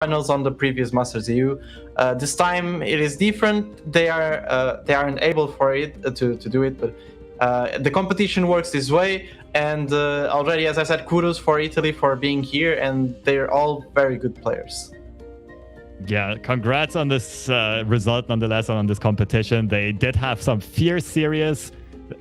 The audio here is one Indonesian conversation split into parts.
finals on the previous Masters EU. This time it is different. They aren't able for it to do it, but the competition works this way. And already, as I said, kudos for Italy for being here, and they're all very good players. Yeah, congrats on this result nonetheless, on this competition. They did have some fierce series.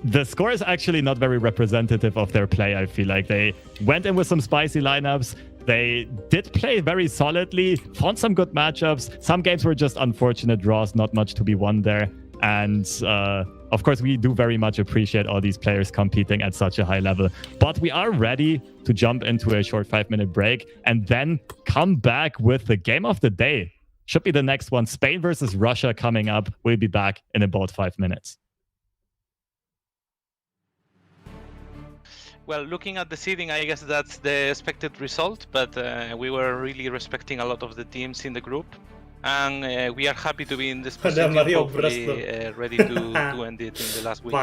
The score is actually not very representative of their play, I feel like. They went in with some spicy lineups. They did play very solidly, found some good matchups. Some games were just unfortunate draws, not much to be won there. And of course, we do very much appreciate all these players competing at such a high level. But we are ready to jump into a short 5-minute break and then come back with the game of the day. Should be the next one. Spain versus Russia coming up. We'll be back in about 5 minutes. Well, looking at the seeding, I guess that's the expected result, but we were really respecting a lot of the teams in the group. And we are happy to be in this position, hopefully ready to end it in the last week.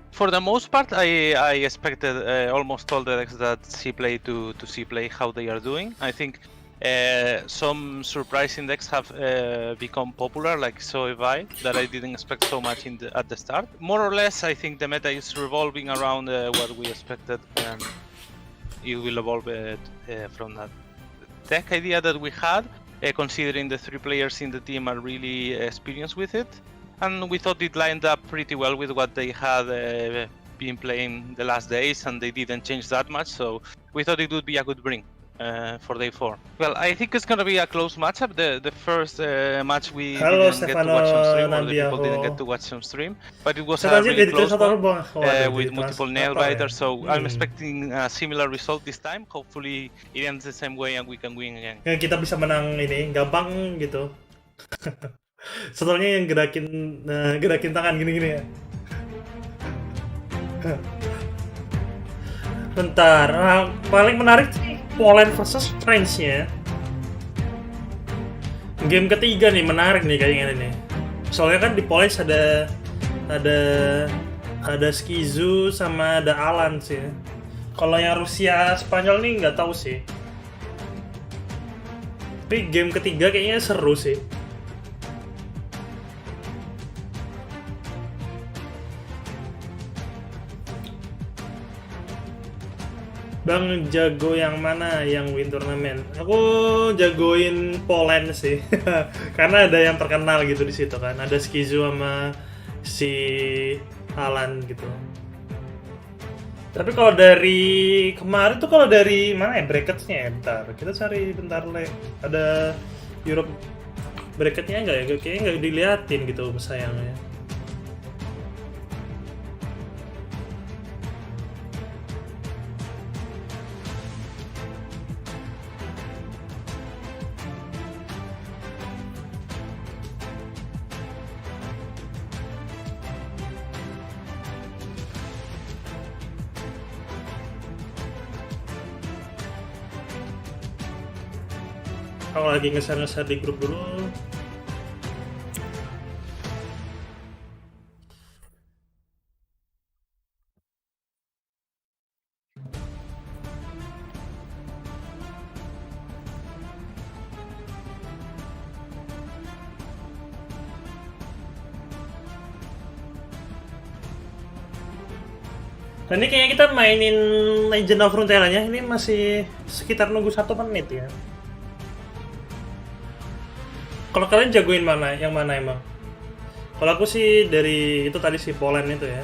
For the most part, I expected almost all the decks that C play to see play how they are doing. I think some surprising decks have become popular, like So Vi, that I didn't expect so much at the start. More or less, I think the meta is revolving around what we expected, and it will evolve from that deck idea that we had, considering the 3 players in the team are really experienced with it. And we thought it lined up pretty well with what they had been playing the last days, and they didn't change that much, so we thought it would be a good bring for day 4. Well, I think it's gonna be a close matchup. The first match we didn't get to watch on stream, or the people didn't get to watch on stream, but it was a really close one with multiple nail biters, so I'm expecting a similar result this time. Hopefully it ends the same way and we can win again. Yang kita bisa menang ini gampang gitu. Setelahnya yang gerakin tangan gini-gini ya. Bentar, paling menarik sih Poland versus France-nya. Game ketiga nih menarik nih kayaknya nih. Soalnya kan di Poland ada Skizu sama ada Alan sih. Kalau yang Rusia Spanyol nih nggak tahu sih. Tapi game ketiga kayaknya seru sih. Bang, jago yang mana yang win turnamen? Aku jagoin Poland sih. Karena ada yang terkenal gitu di situ kan. Ada Skizu sama si Alan gitu. Tapi kalau dari kemarin tuh, kalau dari mana ya bracketsnya ya? Bentar, kita cari bentar le. Ada Europe bracketnya nggak ya? Kayaknya nggak diliatin gitu sayangnya. Kalau lagi ngeser-ngeser di grup dulu. Dan ini kayaknya kita mainin Legend of Runeterra-nya, ini masih sekitar nunggu 1 menit ya. Kalau kalian jagoin mana? Yang mana emang? Kalau aku sih dari itu tadi si Poland itu ya.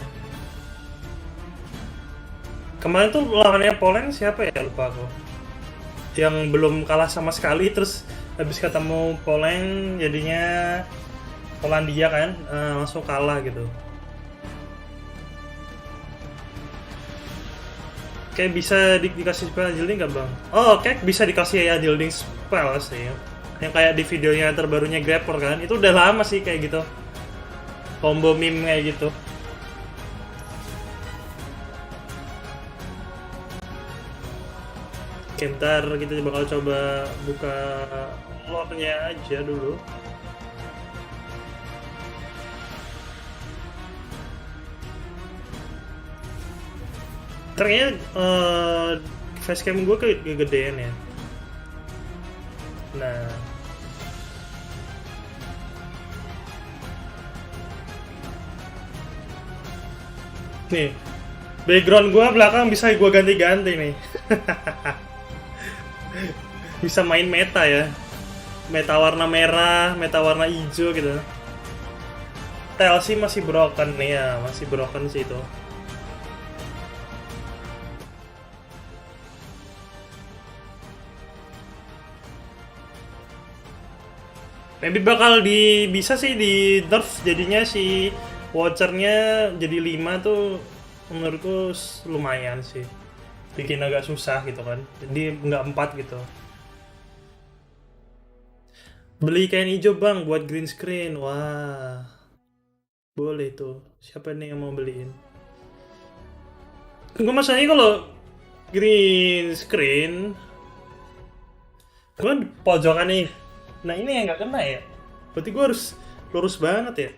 Kemarin tuh lawannya Poland siapa ya? Lupa aku. Yang belum kalah sama sekali, terus habis ketemu Poland jadinya Polandia kan langsung kalah gitu. Kayak bisa dikasih spell yielding nggak bang? Oh, kayak bisa dikasih ya yielding spell sih. Yang kayak di videonya terbarunya Grapper kan, itu udah lama sih kayak gitu, combo meme kayak gitu. Oke, ntar kita bakal coba buka lore-nya aja dulu. Ternyata facecam gue kegedean ya. Nah, nih background gua belakang bisa gua ganti-ganti nih. Bisa main meta ya, meta warna merah, meta warna hijau gitu. TLC masih broken nih ya, masih broken sih itu. Maybe bakal bisa sih di nerf jadinya si Watchernya jadi 5 tuh menurutku lumayan sih. Bikin agak susah gitu kan. Jadi nggak 4 gitu. Beli kain hijau bang buat green screen. Wah. Boleh tuh. Siapa nih yang mau beliin? Gue masalahnya kalau green screen gue di pojokan nih. Nah ini yang nggak kena ya. Berarti gue harus lurus banget ya.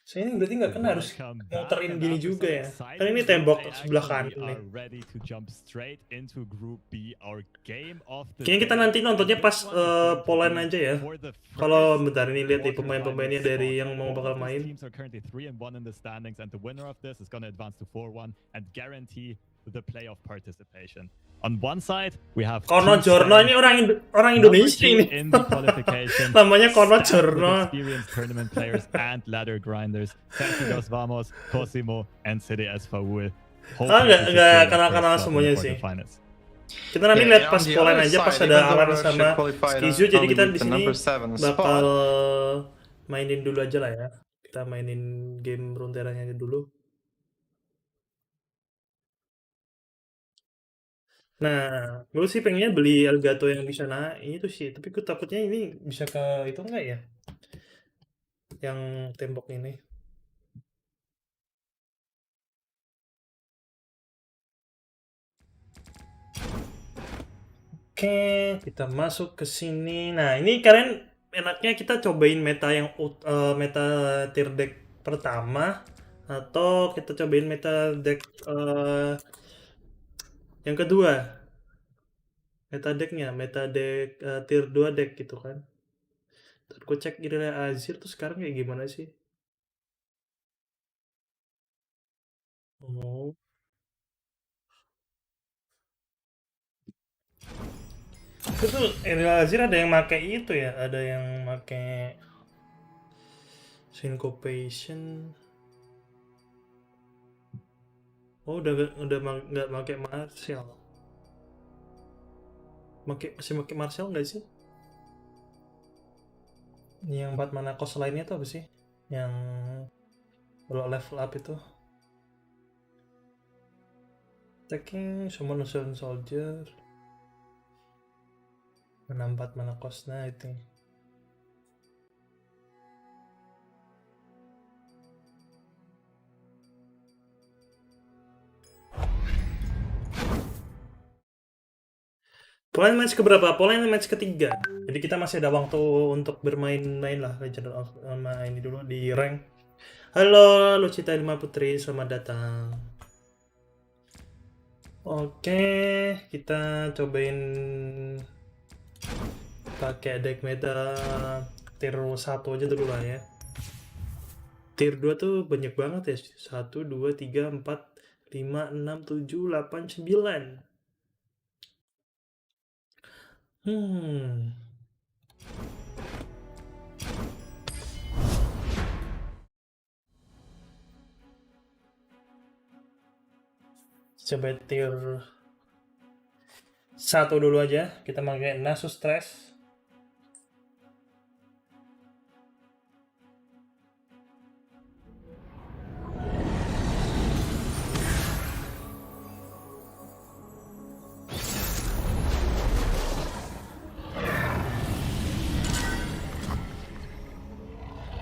So ini berarti nggak kena, harus muterin gini juga ya. Kan ini tembok sebelah kanan nih. Kayaknya kita nanti nontonnya pas Poland aja ya. Kalau bentar ini lihat nih pemain-pemainnya dari yang mau bakal main. On one side, we have Kono Jorno, ini orang Indonesia ini. Namanya Kono Jorno. Experienced tournament players and ladder grinders. Sesi Dos Vamos, Cosimo, and CDS Faul. Nggak kenal semuanya sih. Kita nanti lihat pas Poland aja, pas ada Alan sama Skizu, jadi kita di sini bakal mainin dulu aja lah ya. Kita mainin game Runeterra-nya dulu. Nah, gue sih pengennya beli Elgato yang bisa naik itu sih, tapi gue takutnya ini bisa ke itu enggak ya? Yang tembok ini. Oke, kita masuk ke sini. Nah, ini kalian enaknya kita cobain meta yang meta tier deck pertama atau kita cobain meta deck yang kedua. Metadecknya, Metadeck tier 2 deck gitu kan. Ntar gue cek Irelia Azir tuh sekarang kayak gimana sih? Oh. Itu tuh Irelia Azir ada yang pakai itu ya, ada yang pakai syncopation. Oh, udah nggak pakai Martial. Masih pakai Martial nggak sih? Yang 4 mana cost lainnya tuh apa sih? Yang kalau level up itu. Attacking, summon soldier. Mana 4 mana cost, nah itu. Poland match keberapa? Poland match ketiga. Jadi kita masih ada waktu untuk bermain-main lah Legend of sama ini dulu di rank. Halo Lucita Ilma Putri, selamat datang. Oke, kita cobain pakai deck meta tier 1 aja dulu lah ya. Tier 2 tuh banyak banget ya. 1, 2, 3, 4, 5, 6, 7, 8, 9. Coba tier 1 dulu aja. Kita pakai Nasus Stress.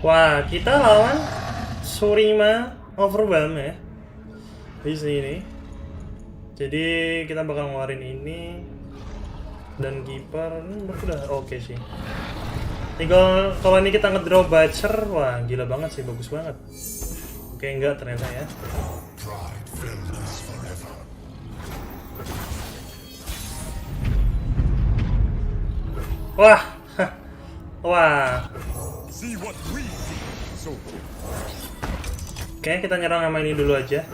Wah, kita lawan Surima Overwhelm ya di sini. Jadi kita bakal ngeluarin ini dan Keeper. Udah oke sih. Kalau ini kita ngedraw Butcher, wah gila banget sih, bagus banget. Oke, enggak ternyata ya. Wah. Wah. Oke, kita nyerang sama ini dulu aja.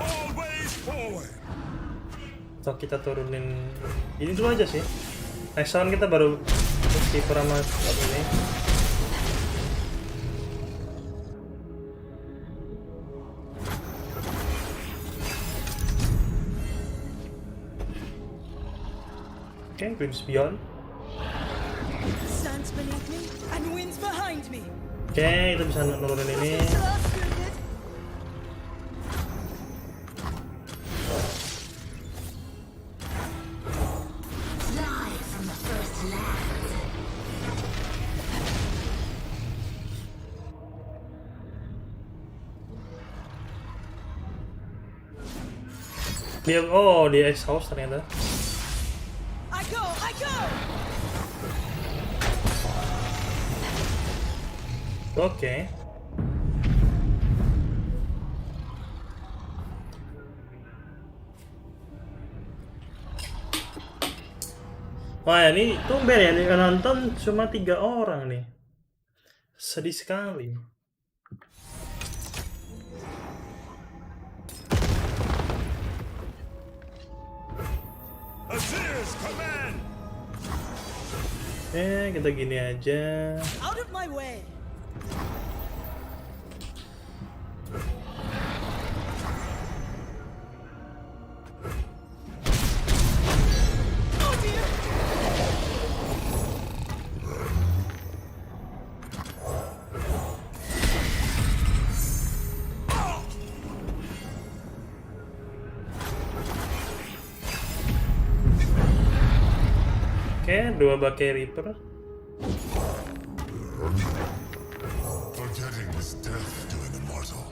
Atau kita turunin ini dulu aja sih. Next round kita baru keeper sama ini. Oke, Queen's Beyond. Stands beneath me and winds behind me. Oke, kita bisa nurunin ini. Dia, oh, dia exhaust ternyata. I go, I go. Oke. Wah, ini tumben ya, nih nonton cuma 3 orang nih. Sedih sekali. Kita gini aja. Out of my way. Oh dear. Oke, 2 Pake Reaper. Forgetting is death to an immortal.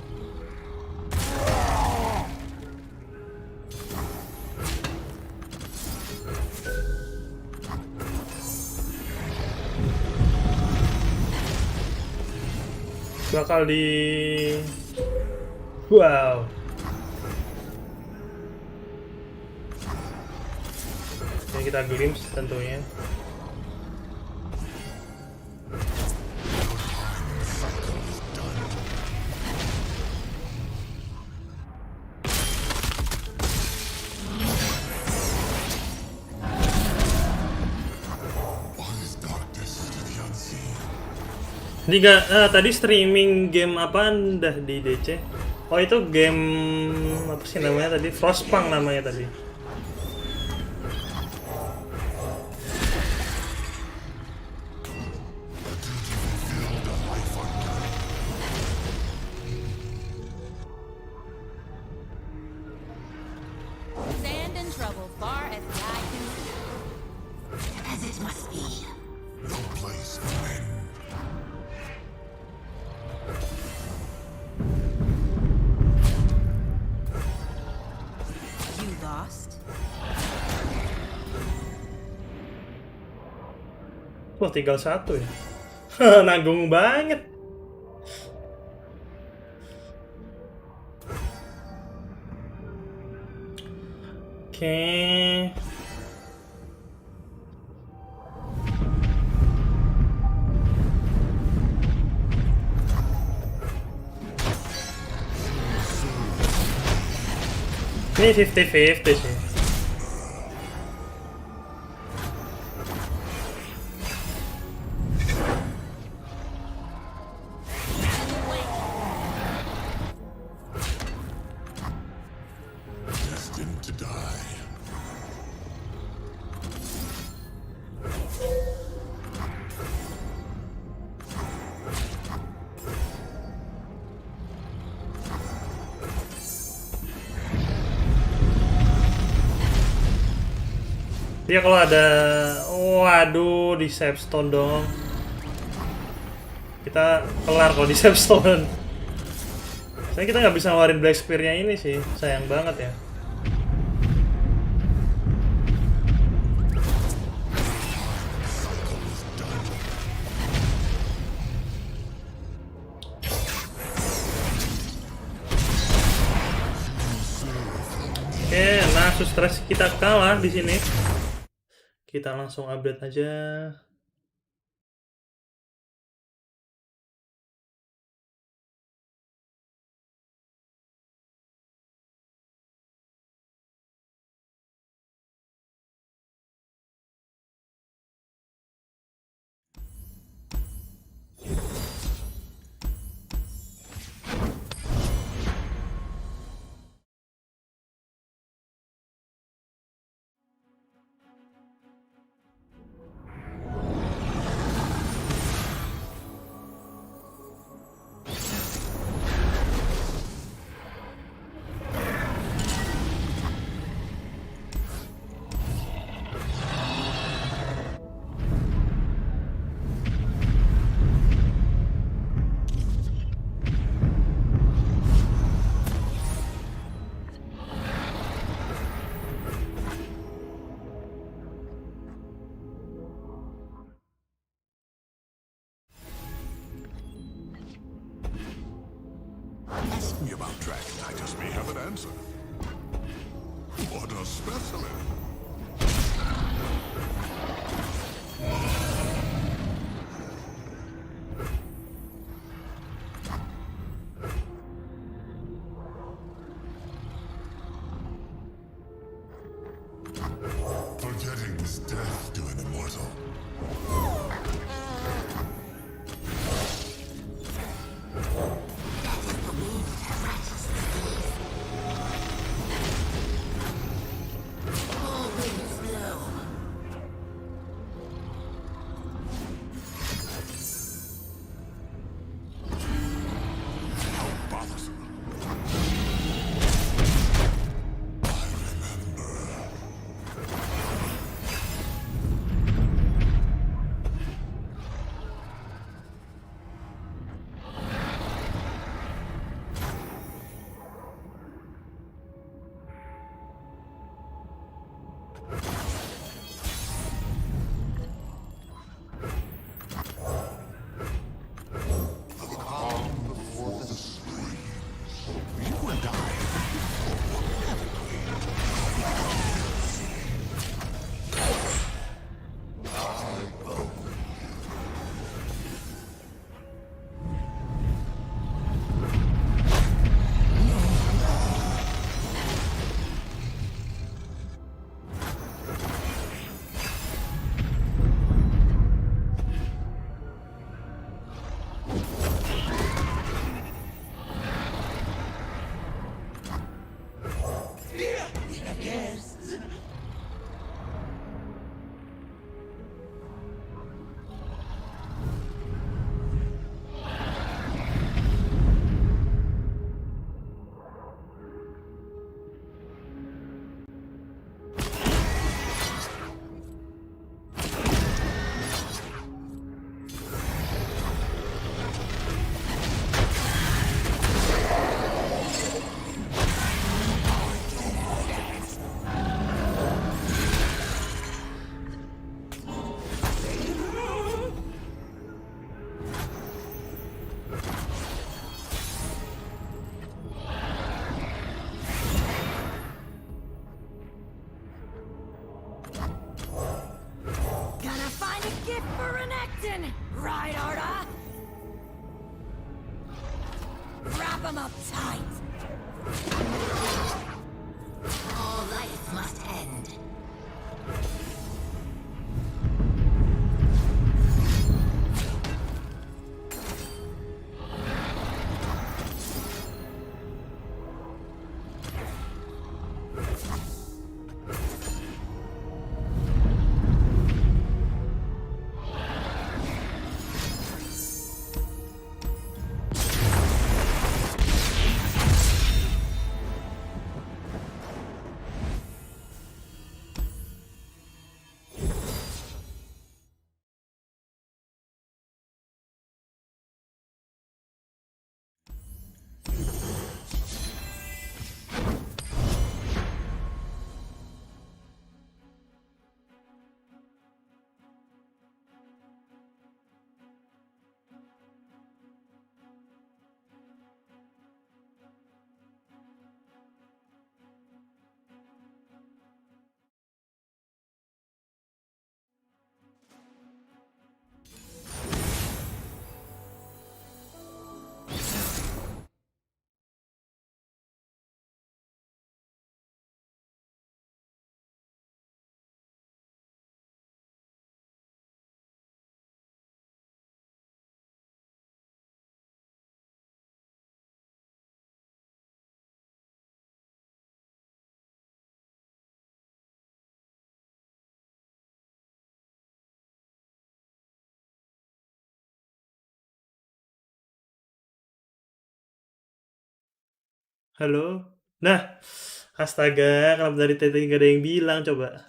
Bakal di wow. Ini kita glimpse tentunya. Ini tadi streaming game apaan dah di DC? Oh itu game apa sih namanya tadi? Frostpunk namanya tadi. Sand and trouble far as the eye can see. As it must be. No place for men. You lost? Wah tinggal 1 ya. Nanggung banget. Oke. Ini 50-50 sih. Destined to die. Dia kalau ada, waduh di save stone dong. Kita kelar kalau di save stone. Saya kita nggak bisa ngeluarin Black Spear-nya ini sih, sayang banget ya. Oke, nah Stress kita kalah di sini. Kita langsung update aja. ask me about dragon, I just may have an answer. What a specimen! Forgetting is death to an immortal. Right, Arda? Wrap him up tight. All life must end. Halo? Nah, astaga, kenapa dari tadi nggak ada yang bilang coba?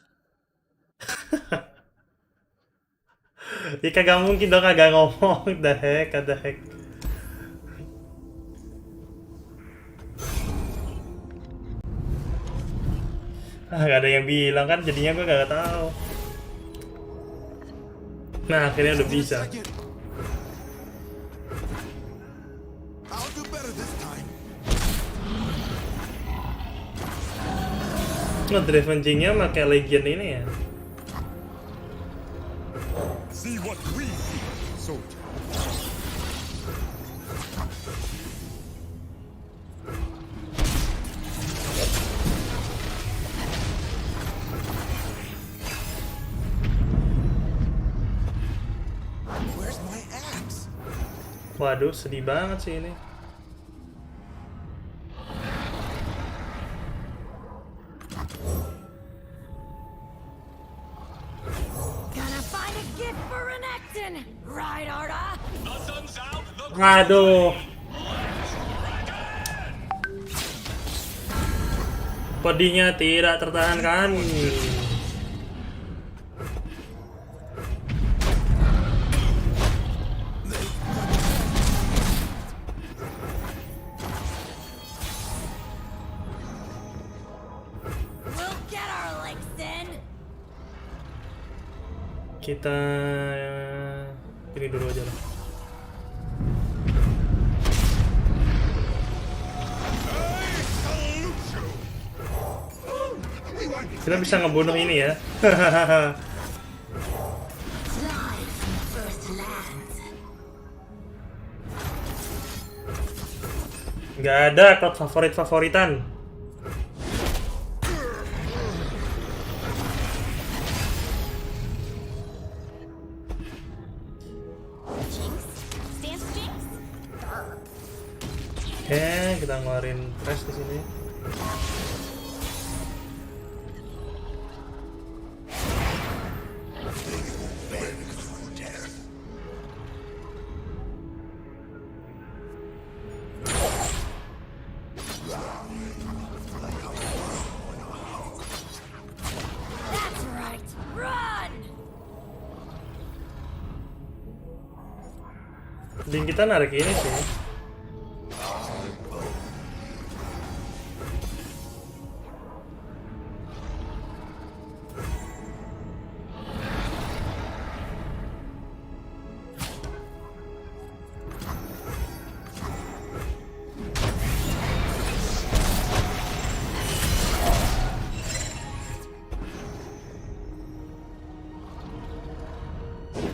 Ya kagak mungkin dong kagak ngomong, the heck, the heck. Gak ada yang bilang kan, jadinya gue gak tahu. Nah, akhirnya udah bisa. I'll do better this time. Nah, Draven-nya pakai Legion ini ya. See what we see, soldier. Where's my axe? Waduh, sedih banget sih ini. Gonna find a gift for Renekton. Right, Arda? Aduh. Pedihnya tidak tertahankan. We'll get our licks in. Kita ini dulu aja lah. Kita bisa ngebunuh ini ya. Live from the first lands. Nggak ada klub favorit-favoritan. Jinx? Stance Jinx? Oke, kita ngeluarin trash di sini. That's right. Run! Link kita narik ini sih.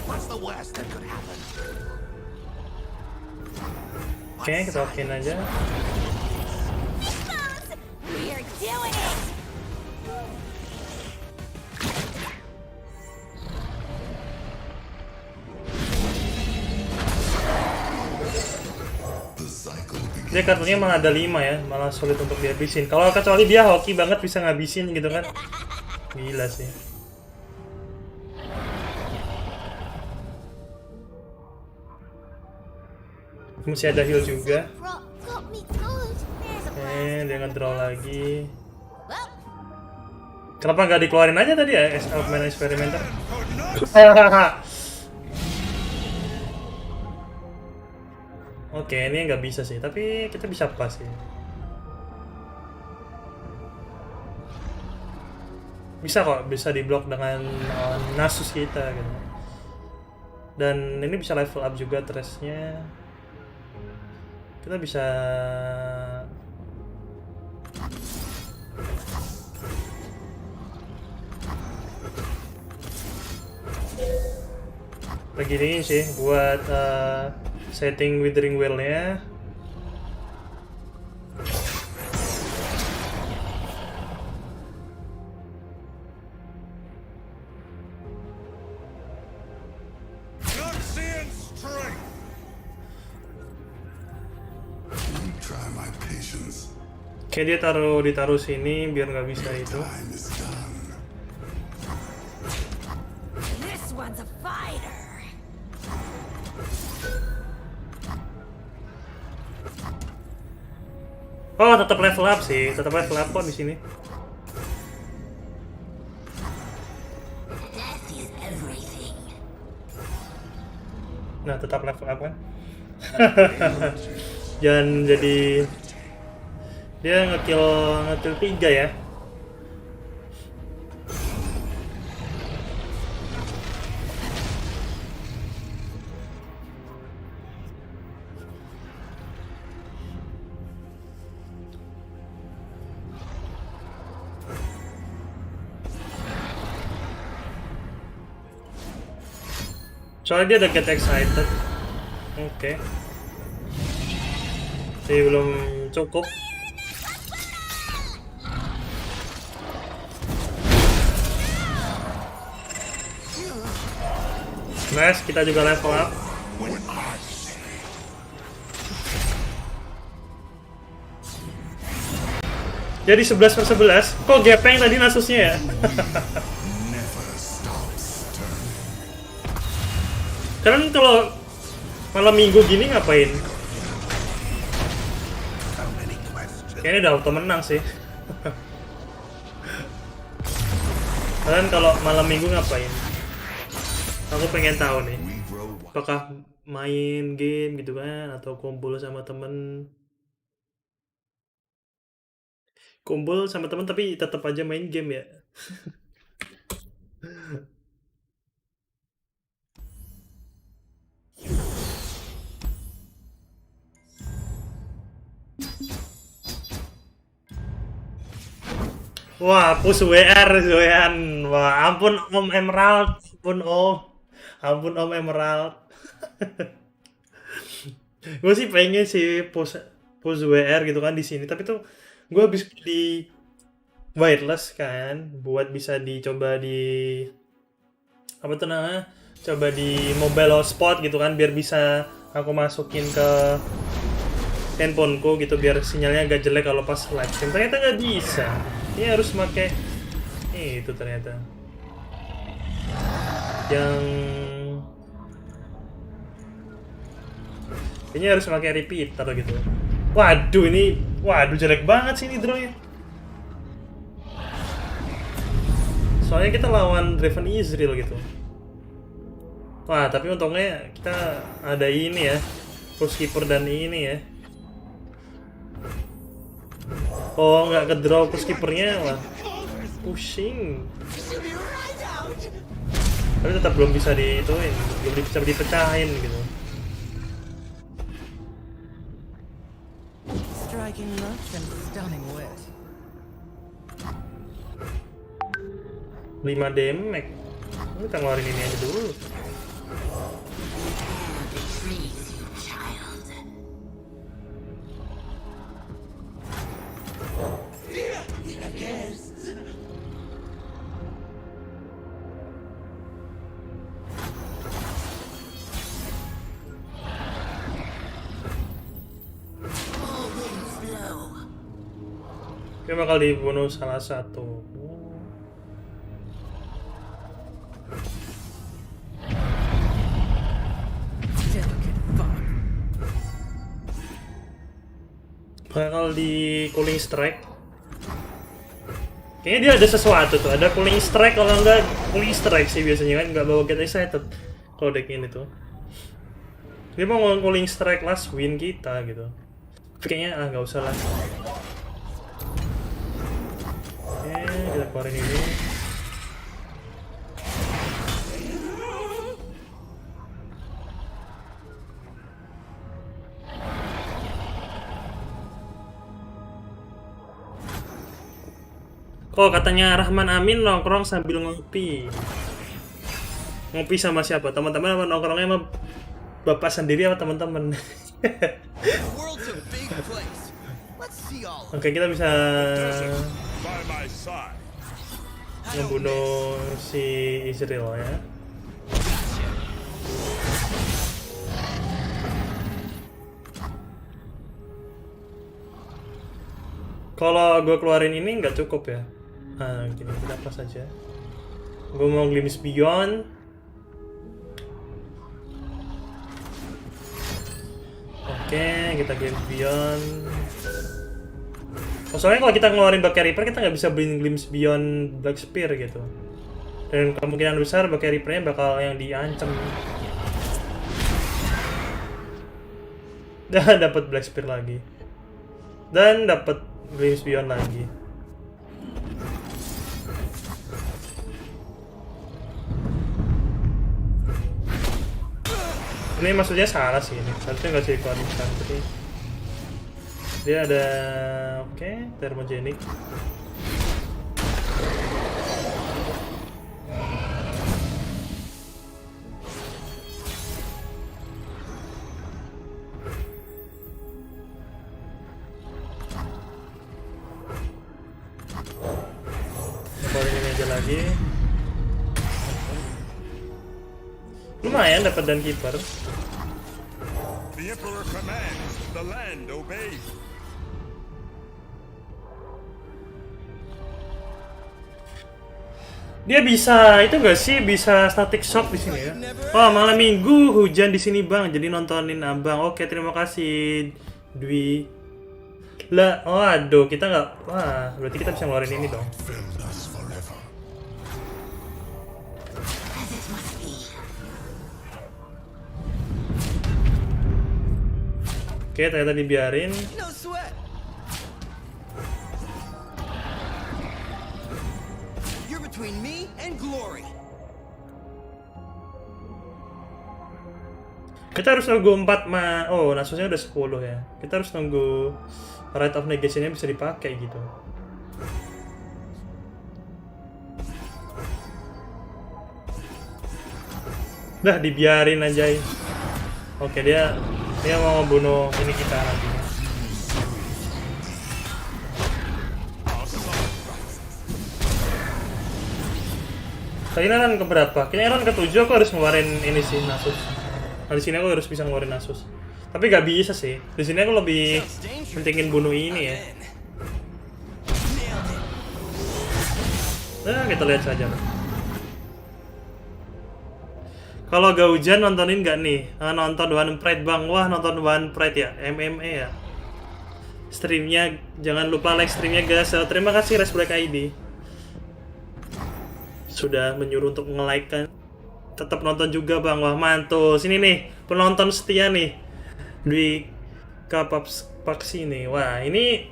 What's the worst that could happen? Oke, kita okein aja. We're doing it! The cycle begins. Dia kartunya malah ada 5 ya, malah sulit untuk dihabisin. Kalau kecuali dia hoki banget bisa ngabisin gitu kan. Gila sih. Masih ada heal juga. Got me good. There's a Dia ngedraw lagi. Well, Kenapa nggak dikeluarin aja tadi ya, Elfman Experimenter? Oke, ini nggak bisa sih, tapi kita bisa pas sih. Bisa kok, bisa diblok dengan Nasus kita gitu. Dan ini bisa level up juga trashnya. Kita bisa lagi ini sih buat setting Withering Well-nya. Noxian strength. You try my patience. Oke, dia ditaruh sini biar nggak bisa itu. Time is done. This one's a fighter. Oh, tetap level up sih, tetap level up kok di sini. Death is everything. Nah, tetap level up kan. Jangan jadi dia ngekill 3 ya. Soalnya dia udah get excited. Oke. Tapi belum cukup. Nice, kita juga level up. Jadi 11/11. Kok gepeng tadi nasusnya ya? Kalian kalau malam minggu gini ngapain? Kayaknya udah auto menang sih. Kalian kalau malam minggu ngapain? Aku pengen tahu nih. Apakah main game gitu kan? Atau kumpul sama temen? Kumpul sama temen tapi tetap aja main game ya? Wah, push WR, Zoyan. Wah, ampun Om Emerald, ampun Om Emerald. Gue sih pengen sih push WR gitu kan di sini, tapi tuh gue habis di wireless kan, buat bisa dicoba di apa tuh namanya? Coba di mobile hotspot gitu kan, biar bisa aku masukin ke handphoneku gitu, biar sinyalnya agak jelek kalau pas live stream. Ternyata nggak bisa. Ini harus pakai itu ternyata. Ini harus pakai repeater gitu. Waduh, jelek banget sih ini drawnya. Soalnya kita lawan Draven Israel gitu. Wah, tapi untungnya kita ada ini ya, Keeper dan ini ya. Oh, nggak ke draw Keepernya, wah pusing. Tapi tetap belum bisa diituin, belum bisa dipecahin gitu. Striking lush and stunning wit. 5 damage. Kita ngeluarin ini aja dulu. Dia bakal dibunuh salah satu. Bakal di cooling strike. Kayaknya dia ada sesuatu tuh, ada cooling strike, kalau enggak cooling strike sih biasanya kan, nggak bawa get excited kalau deck ini tuh. Dia mau cooling strike last win kita gitu. Kayaknya nggak usah lah. Oke, kita keluarin ini. Kok katanya Rahman Amin nongkrong sambil ngopi. Ngopi sama siapa? Teman-teman apa nongkrongnya sama bapak sendiri apa teman-teman? Oke, kita bisa ngebunuh si Israel ya. Kalau gue keluarin ini nggak cukup ya. Gini, kita pas aja. Gue mau glimpse beyond. Oke, kita glimpse beyond. Soalnya kalau kita ngeluarin Bake Reaper, kita nggak bisa beli glimpse beyond Black Spear gitu. Dan kemungkinan besar Bake Reaper-nya bakal yang diancam. Dan dapat Black Spear lagi. Dan dapat glimpse beyond lagi. Ini maksudnya salah sih ini. Harusnya nggak sih keluarin tapi dia ada thermogenic. lagi. Lumayan dapat dan keeper. The Emperor commands, the land obeys. Dia bisa itu gak sih, bisa static shock di sini ya? Oh, malam minggu hujan di sini bang, jadi nontonin abang. Oke, terima kasih Dwi. Lah, oh aduh, kita nggak, wah, berarti kita bisa ngeluarin ini dong. Filled us forever. Oke, ternyata dibiarin. No sweat. You're between me and glory. Kita harus nunggu 4 oh, Nasusnya udah 10 ya. Kita harus nunggu Rite of Negation-nya bisa dipakai gitu. Dah dibiarin aja. Oke, dia mau bunuh ini kita nanti. Kayaknya run keberapa? Kayaknya run ke-7 aku harus ngeluarin ini sih, Nasus. Nah, di sini aku harus bisa ngeluarin Nasus. Tapi gak bisa sih. Di sini aku lebih pentingin bunuh ini ya. Nah, kita lihat saja. Kalau gak hujan nontonin gak nih? Nonton One Pride bang. Wah, nonton One Pride ya. MMA ya. Streamnya jangan lupa like streamnya guys. Terima kasih Res Black ID sudah menyuruh untuk nge-like kan. Tetap nonton juga bang. Wah mantul. Sini nih penonton setia nih di Kapaksi nih. Wah ini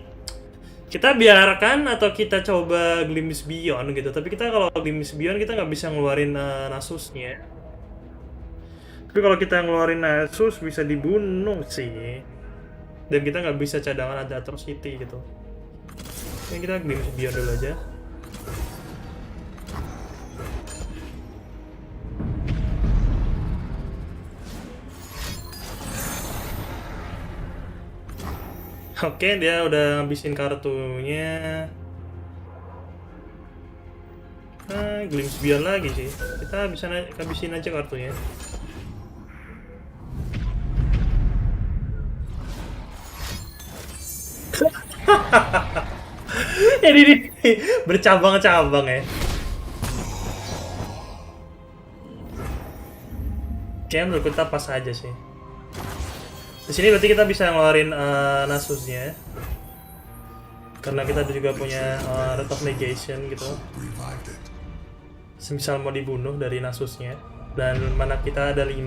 kita biarkan atau kita coba Glimpse Beyond gitu. Tapi kita kalau Glimpse Beyond kita nggak bisa ngeluarin Nasusnya. Tapi kalau kita ngeluarin Nasus bisa dibunuh sih. Dan kita nggak bisa cadangan ada Atrocity gitu. Ini kita Glimpse Beyond dulu aja. Oke, dia udah ngabisin kartunya. Glimpse Beyond lagi sih. Kita bisa ngabisin aja kartunya. Ini bercabang-cabang ya. Kayaknya menurut kita pas aja sih. Di sini berarti kita bisa ngeluarin Nasusnya, karena kita juga punya Rite of Negation gitu. Semisal mau dibunuh dari Nasusnya, dan mana kita ada 5.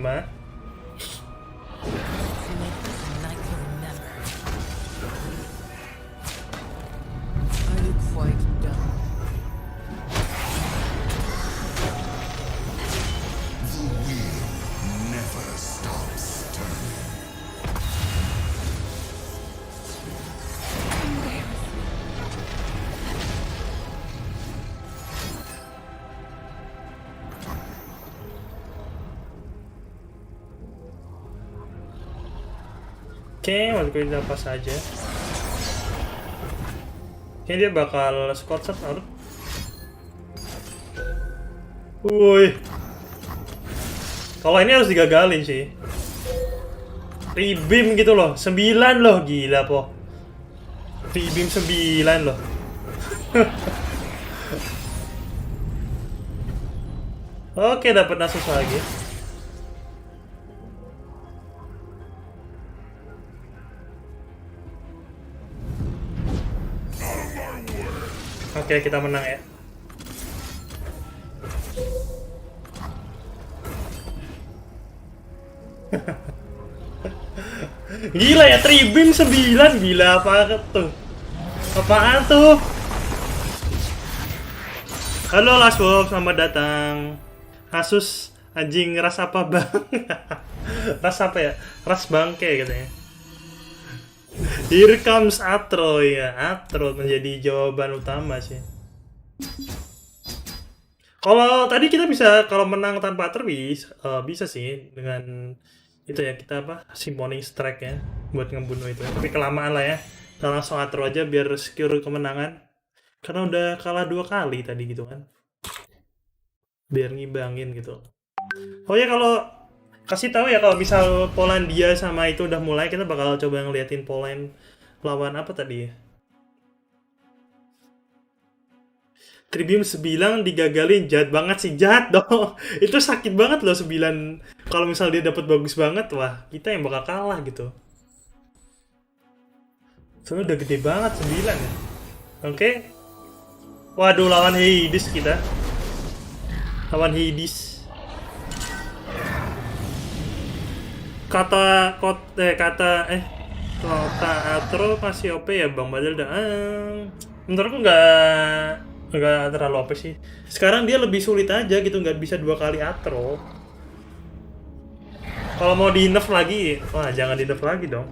Are you quite done? The wheel never stops turning. Oke, waktu kita pas aja. Kayaknya dia bakal squad shot out. Woi. Kalau ini harus digagalin sih. Rebeam gitu loh. 9 loh, gila po. Rebeam 9 loh. Oke, dapat Nasus lagi. Oke, kita menang ya. Gila ya, Tribim 9. Gila apa tuh? Apaan tuh? Halo Last Wolf, selamat datang. Asus anjing ras apa bang? Ras apa ya? Ras bangke katanya. Here comes Atro ya. Atro menjadi jawaban utama sih. Kalau tadi kita bisa, kalau menang tanpa Atro bisa sih dengan itu ya, kita apa, Summoning Strike ya buat ngebunuh itu. Tapi kelamaan lah ya. Kita langsung Atro aja biar secure kemenangan. Karena udah kalah 2 kali tadi gitu kan. biar ngibangin gitu. Oh ya, kalau kasih tahu ya kalau misal Polandia sama itu udah mulai, kita bakal coba ngeliatin Poland lawan apa tadi ya? Tribune 9 digagalin, jahat banget sih, jahat dong. Itu sakit banget loh 9. Kalau misal dia dapat bagus banget, wah kita yang bakal kalah gitu. Soalnya udah gede banget 9 ya. Oke. Waduh, lawan Hades kita. Lawan Hades. Kota Atro masih OP ya Bang Badal dah. Menurutku nggak terlalu OP sih. Sekarang dia lebih sulit aja gitu, nggak bisa 2 kali Atro. Kalau mau di nerf lagi, wah jangan di nerf lagi dong.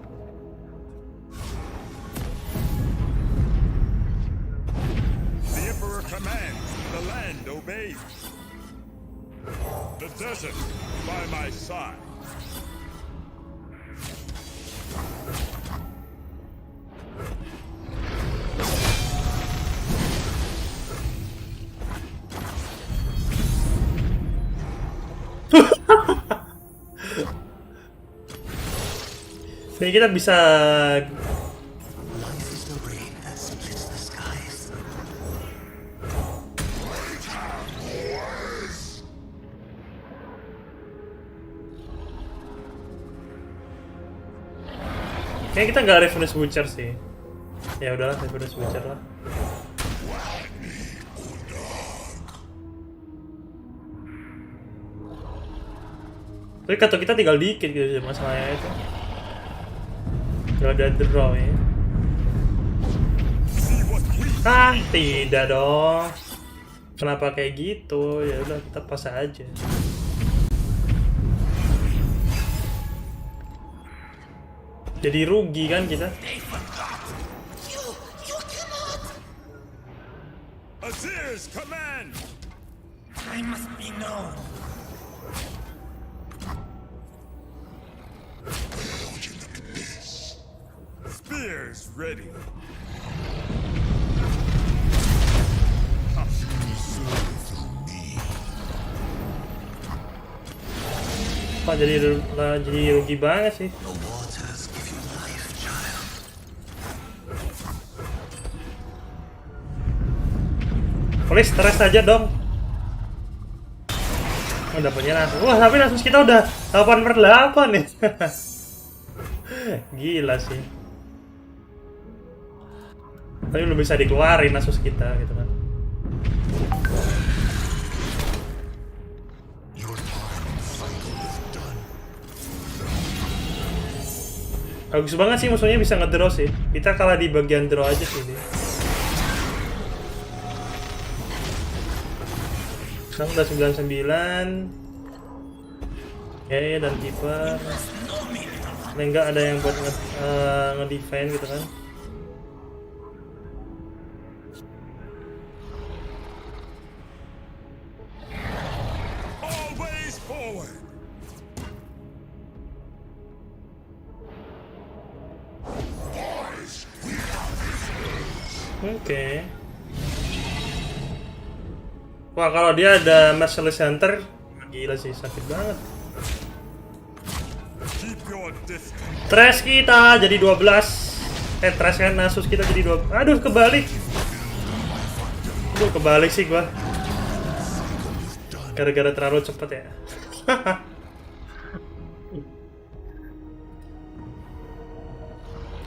The Emperor commands, the land obeys. The desert by my side. Jadi kita bisa kayak kita nggak Revenus Butcher sih. Ya udahlah, Revenus Butcher lah. Tapi kata kita tinggal dikit gitu masalahnya itu. Gak ada draw ya. Tidak dong. Kenapa kayak gitu? Ya udah kita pas aja. Jadi rugi kan kita. Azir's command. I must be known. Spears ready. Pak jadi rugi banget sih. Please stres aja dong. Oh, dapatnya langsung. Wah, tapi langsung kita udah 8/8 nih. Gila sih. Tapi belum bisa dikeluarin Asus kita gitu kan. Bagus banget sih, musuhnya bisa ngedraw sih. Kita kalah di bagian draw aja sih ini. Sekarang udah 99. Oke, dan keeper. Enggak ada yang buat nge-defend gitu kan. Always forward. Oke. Wah, kalau dia ada Merciless Hunter, gila sih, sakit banget. Keep your distance. Trash kita jadi 12. Trash kan Asus kita jadi 2. Aduh, kebalik. Aduh, kebalik sih gua. Gara-gara terlalu cepet ya.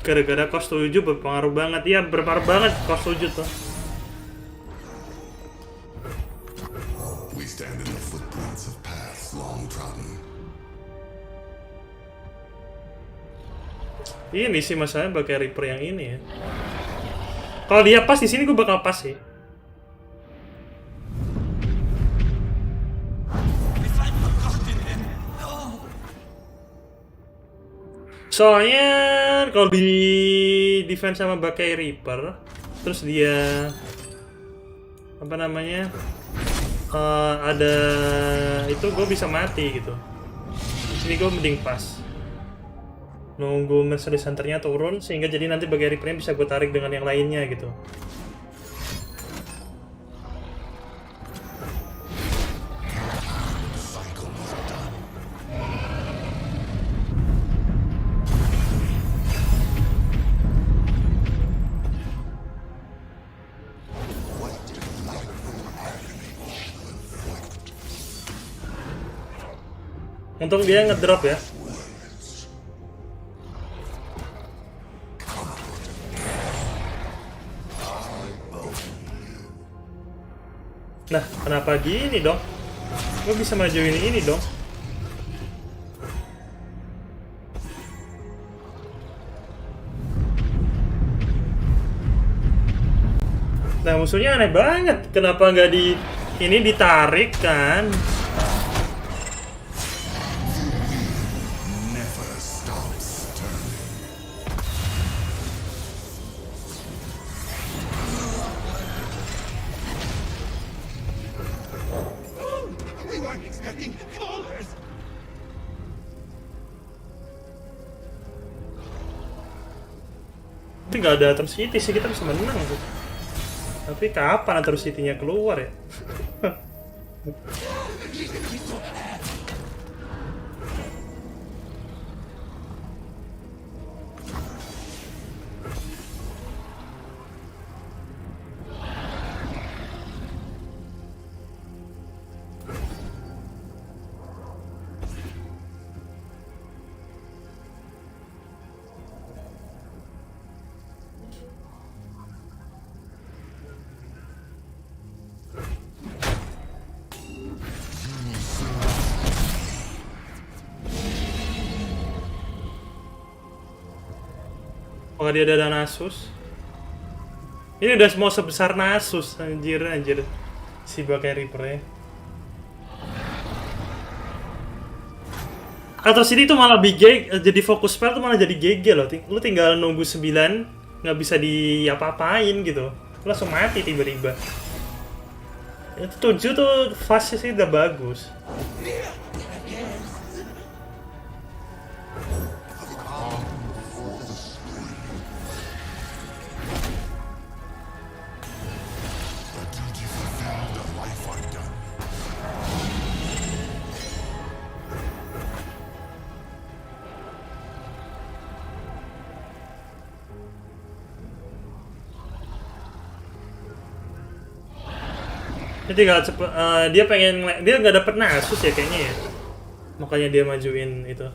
Gara-gara cost 7 berpengaruh banget. Iya, berpengaruh banget cost 7 tuh. We stand in the footprints of paths long trodden. Ini sih masalahnya pakai Reaper yang ini ya. Kalau dia pas di sini gue bakal pas sih. Soalnya kalau di defense sama pakai Reaper, terus dia apa namanya ada itu, gue bisa mati gitu. Di sini gue mending pas. Nunggu Mercedes Hunter-nya turun sehingga jadi nanti bagian Reaper-nya bisa gue tarik dengan yang lainnya gitu. Untung dia ngedrop ya. Nah, kenapa gini dong? Gue bisa majuin ini dong. Nah, musuhnya aneh banget. Kenapa nggak ini ditarik kan? Never stops turning. We weren't expecting callers. Tapi nggak ada Atrocity sih, kita bisa menang tuh. Tapi kapan Atrocity-nya keluar ya? Oh, dia ada Nasus. Ini udah mau sebesar Nasus, anjir. Si pakai Reaper-nya. Atrocity itu malah jadi fokus spell tuh malah jadi GG loh. Lu tinggal nunggu 9, nggak bisa diapa-apain gitu. Lu langsung mati tiba-tiba. Itu 7 tuh fast sih udah bagus. Dia tinggal cepet, dia nggak dapet Nasus ya kayaknya ya, makanya dia majuin itu.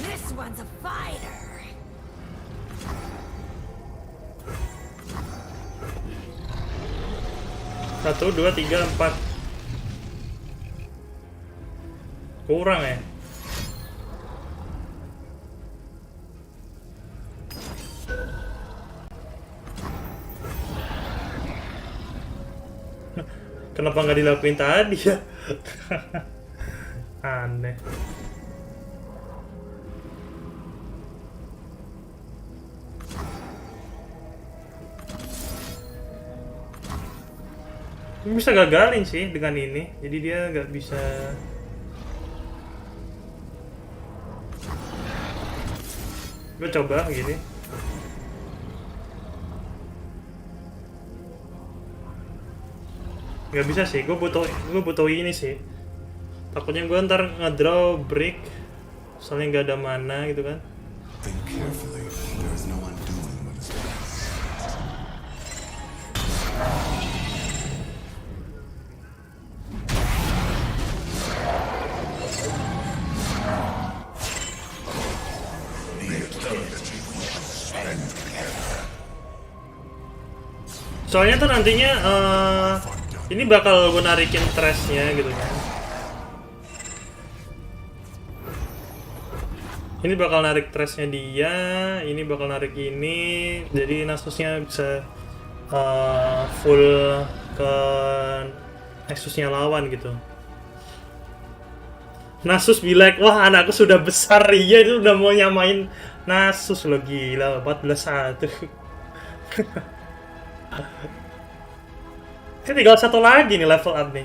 This one's a fighter. 1, 2, 3, 4. Kurang ya. Kenapa nggak dilakuin tadi ya? Aneh. Bisa gagalin sih dengan ini, jadi dia nggak bisa. Gue coba gini. Nggak bisa sih, gue butuh ini sih. Takutnya gue ntar ngedraw break, soalnya nggak ada mana gitu kan. Think carefully. There's no undoing what is done. Soalnya tuh nantinya ini bakal gue narikin trashnya gitu kan. Ini bakal narik trashnya dia, ini bakal narik ini, jadi Nasusnya bisa full ke Nexusnya lawan gitu. Nasus be like, wah anakku sudah besar, iya itu udah mau nyamain Nasus loh, gila 14-1. Ini tinggal satu lagi nih level up nih.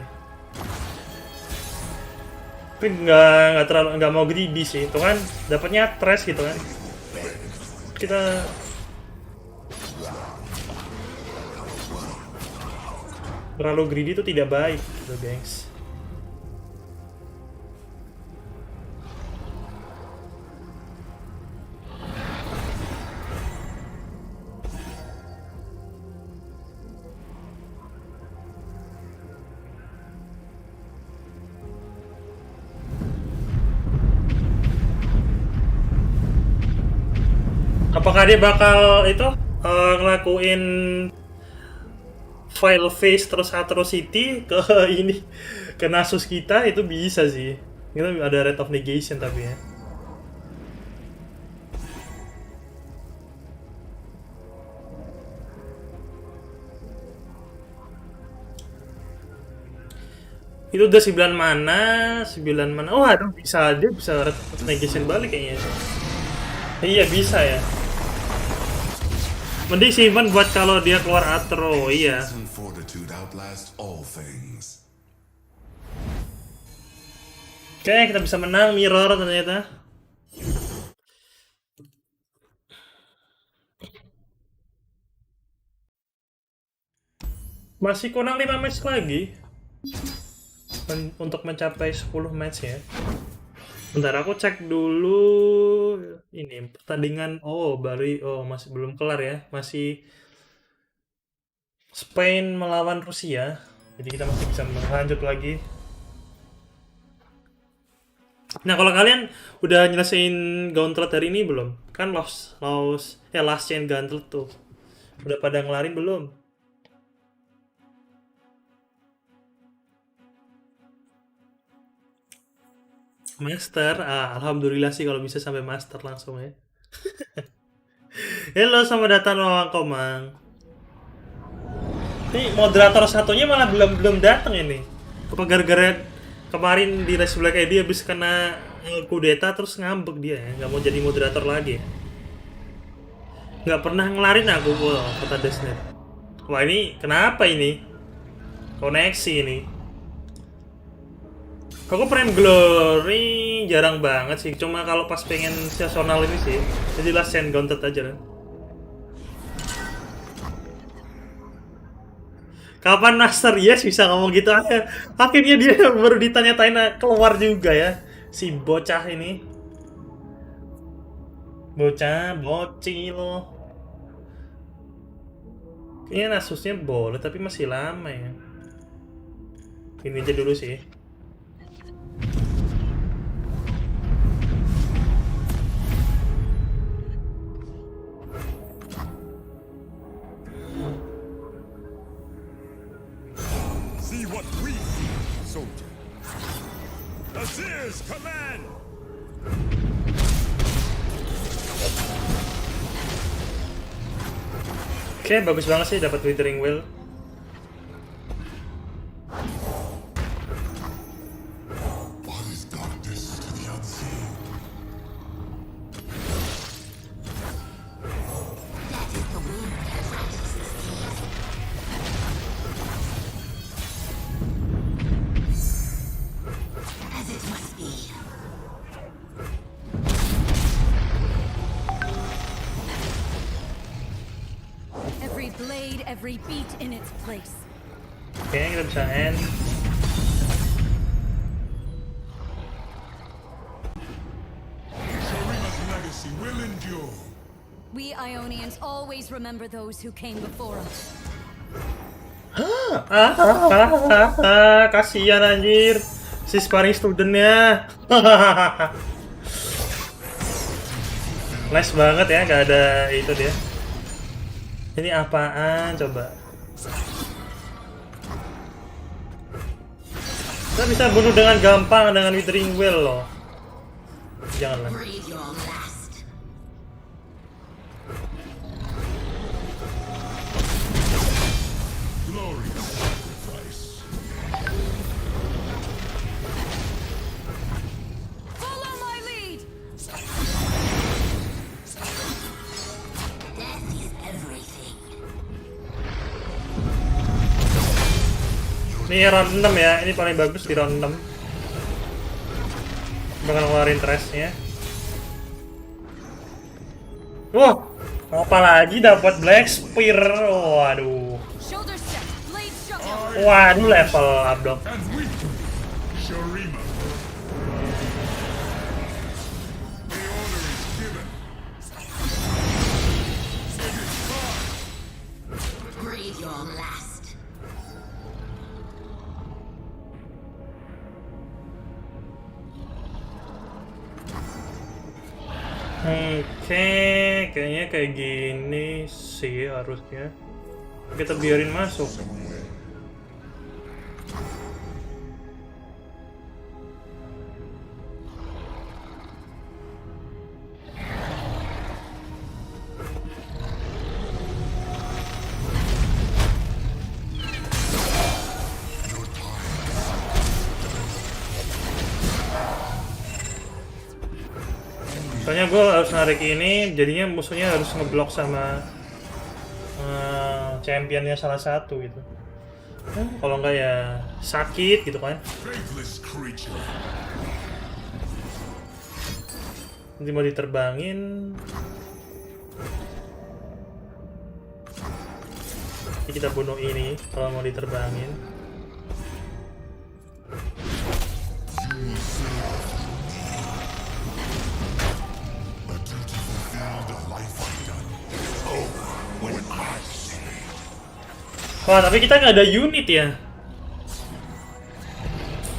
Tapi nggak mau greedy sih, itu kan dapatnya trash gitu kan. Kita terlalu greedy itu tidak baik gitu, gengs. Apakah dia bakal itu ngelakuin file face terus atrocity ke ini ke Nasus kita? Itu bisa sih. Itu ada rate of negation tapi ya. Itu udah 9 mana, 9 mana. Oh, aduh bisa dia bisa rate of negation balik kayaknya. Iya bisa ya. Mending simpan buat kalau dia keluar atro, iya. And fortitude outlast all things. Oke, kita bisa menang mirror ternyata. Masih kurang 5 match lagi untuk mencapai 10 match ya. Bentar aku cek dulu ini pertandingan. Oh, masih belum kelar ya. Masih Spain melawan Rusia. Jadi kita masih bisa lanjut lagi. Nah, kalau kalian udah nyelesain gauntlet hari ini belum? Kan last chain gauntlet tuh. Udah pada ngelarin belum? Master, alhamdulillah sih kalau bisa sampai master langsung ya. Halo, selamat datang Wang Komang. Ini moderator satunya malah belum datang ini. Apa gara-gara kemarin di Race Black ID habis kena kudeta terus ngambek dia ya, nggak mau jadi moderator lagi ya. Nggak pernah ngelarin aku kata Desnet. Wah ini kenapa ini? Koneksi ini. Aku Prime Glory jarang banget sih, cuma kalau pas pengen seasonal ini sih. Jadi last chain gauntlet aja kan. Kapan master? Yes, bisa ngomong gitu aja. Akhirnya dia baru ditanya-tanya keluar juga ya. Si bocah ini. Bocil. Kayaknya Nasusnya boleh, tapi masih lama ya. Ini aja dulu sih. See what we see, soldier. Azir's command! Oke, bagus banget sih dapat Withering Well. What is darkness to the unseen? As it must be. Every blade, every beat in its place. Oke, kita bisa end. Sharima's legacy will endure. We Ionians always remember those who came before us. Kasihan anjir. Si sparring studentnya. Nice banget ya, gak ada itu dia. Ini apaan coba? Kita bisa bunuh dengan gampang dengan Withering Well loh. Janganlah. Breathe your last. Glorious sacrifice. Follow my lead. Death is everything. Ini round 6 ya, ini paling bagus di round 6. Bakal ngeluarin trashnya. Wah, apa lagi dapat Black Spear? Waduh. Shoulder step, blade shock. Waduh, level up dong. And we, Sharima. The order is given. It is time. Breathe your last. Oke, kayaknya kayak gini sih harusnya. Kita biarin masuk. Soalnya gue harus narik ini, jadinya musuhnya harus ngeblok sama championnya salah satu gitu. Kalau enggak ya sakit gitu kan. Faithless creature. Nanti mau diterbangin. Nanti kita bunuh ini kalau mau diterbangin. Wah, tapi kita nggak ada unit ya.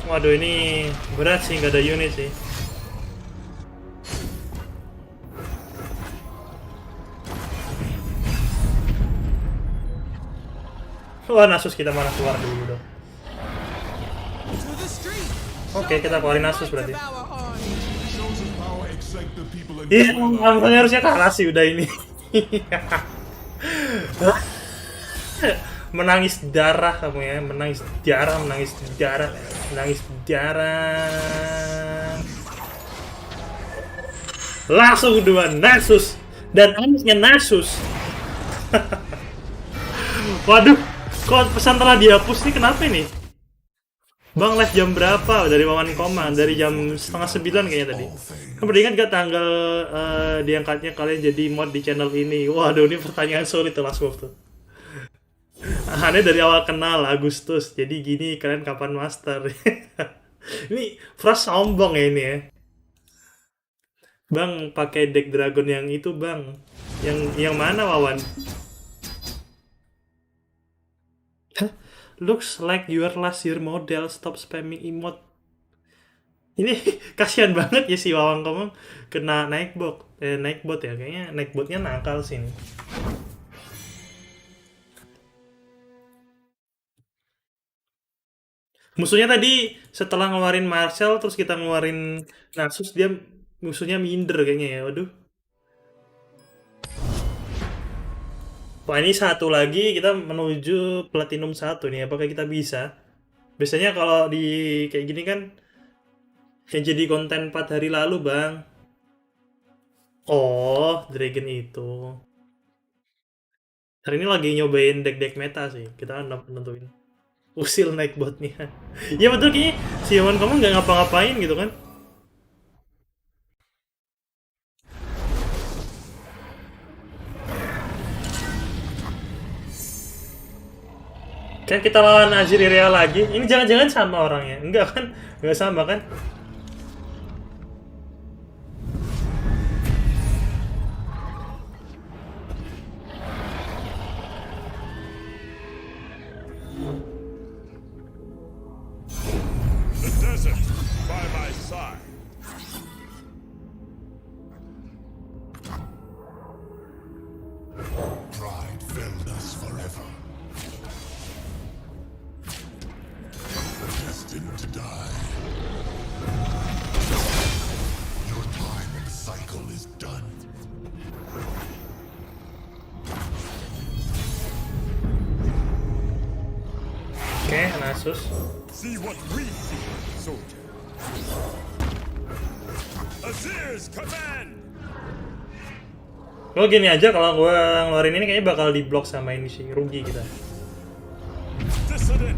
Waduh, ini berat sih nggak ada unit sih. Wah, Nasus kita malah keluar dulu dong. Oke, kita keluarin Nasus berarti. Iya, harusnya kalah sih udah ini. Menangis darah kamu ya, menangis darah, menangis darah, menangis darah. Langsung dua Nasus dan anaknya Nasus. Waduh, kok pesan telah dihapus nih, kenapa ini? Bang, live jam berapa? Dari Wawan Koma, dari jam 8:30 kayaknya tadi. Kan beringat gak tanggal diangkatnya kalian jadi mod di channel ini? Waduh, ini pertanyaan sulit tuh Last Wolf tuh. Aneh dari awal kenal Agustus, jadi gini kalian kapan master? Ini Frost sombong ya ini ya. Bang, pakai deck dragon yang itu bang. Yang mana Wawan? Looks like your last year model, stop spamming emote. Ini kasihan banget ya si Wawan kamu kena naik bot ya, kayaknya naik botnya nakal sih ini. Musuhnya tadi setelah ngeluarin Marshall terus kita ngeluarin Nasus, dia musuhnya minder kayaknya ya. Waduh. Wah, ini satu lagi kita menuju Platinum 1 nih. Apakah kita bisa? Biasanya kalau di kayak gini kan yang jadi konten 4 hari lalu, Bang. Oh, Dragon itu. Hari ini lagi nyobain deck-deck meta sih. Kita nentuin. Usil naik botnya. Ya betul, kayaknya si Yaman kamu nggak ngapa-ngapain gitu kan. Kan kita lawan Azir Irea lagi. Ini jangan-jangan sama orangnya. Enggak kan? Enggak sama kan? By my side. Pride filled us forever. Destined to die. Your time and cycle is done. Oke, Nasus. See what we see, soldier. Azir's command. Lo gini aja, kalau gue ngeluarin ini kayaknya bakal diblok sama ini sih, rugi kita. Dissident.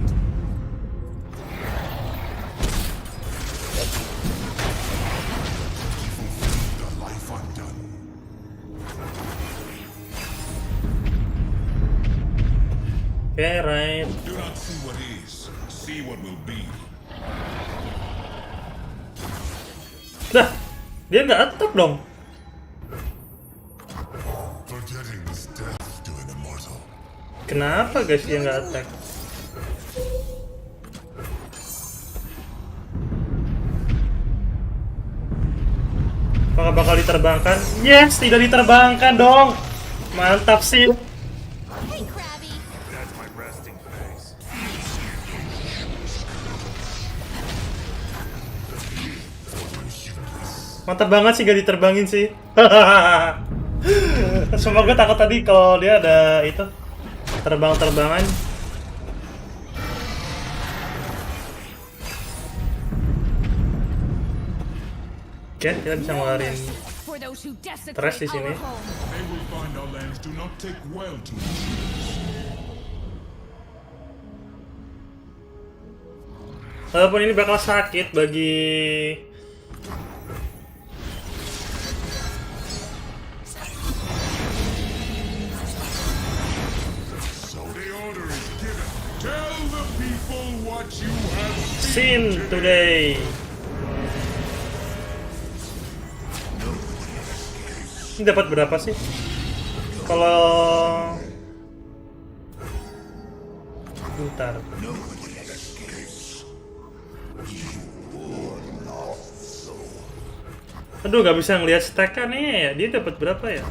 The life undone. Oke, right. Do not see what is, see what will be. Dah, dia nggak attack dong. Forgetting is death to an immortal. Kenapa guys dia nggak attack? Apakah Apakah bakal diterbangkan? Yes, tidak diterbangkan dong. Mantap sih. Hey, Krabby. That's my resting face. Mantap banget sih gak diterbangin sih. Sumpah gue takut tadi kalau dia ada itu terbang-terbangan. Oke, kita bisa ngeluarin For those who desecrate Terus di sini. our home. They will find our lands do not take well to it. walaupun ini bakal sakit bagi So the order is given. Tell the people what you have Sin today. Ini dapat berapa sih? Kalau bentar. Aduh, gak bisa ngelihat stack-nya nih. Dia dapat berapa ya?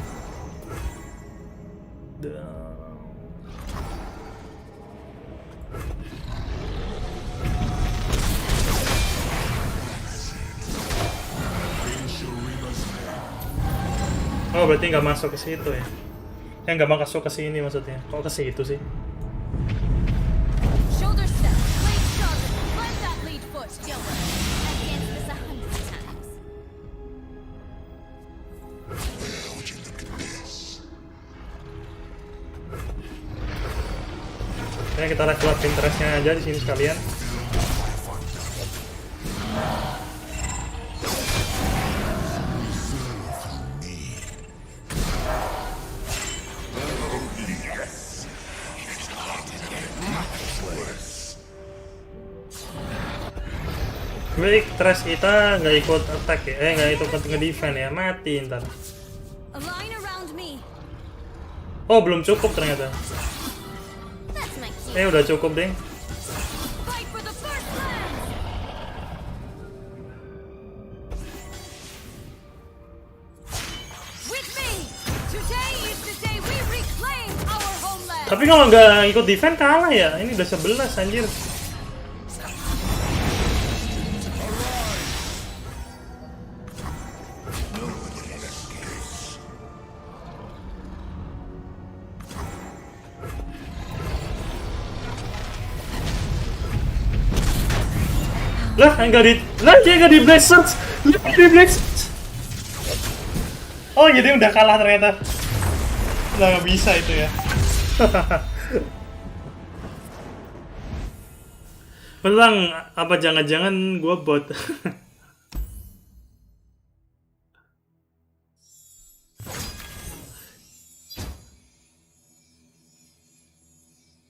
Oh, berarti nggak masuk ke situ ya? Yang nggak masuk ke sini maksudnya? Kok ke situ sih? Shoulder step, blade sharpen, climb that lead foot, Gilbert. I've danced this 100 times. Kayaknya kita level up Pinterest-nya aja di sini sekalian. Baik, trash kita nggak ikut attack ya, nggak ikut nge-defend ya, mati ntar. Align around me. Oh, belum cukup ternyata. That's my key. Udah cukup deh. Fight for the first land. With me. Today is the day we reclaim our homeland. Tapi kalau nggak ikut defend kalah ya, ini udah 11 anjir. Lah, dia nggak di blast search. Di blast search. Oh, jadi udah kalah ternyata. Udah nggak bisa itu ya. Belang, apa jangan-jangan gua bot?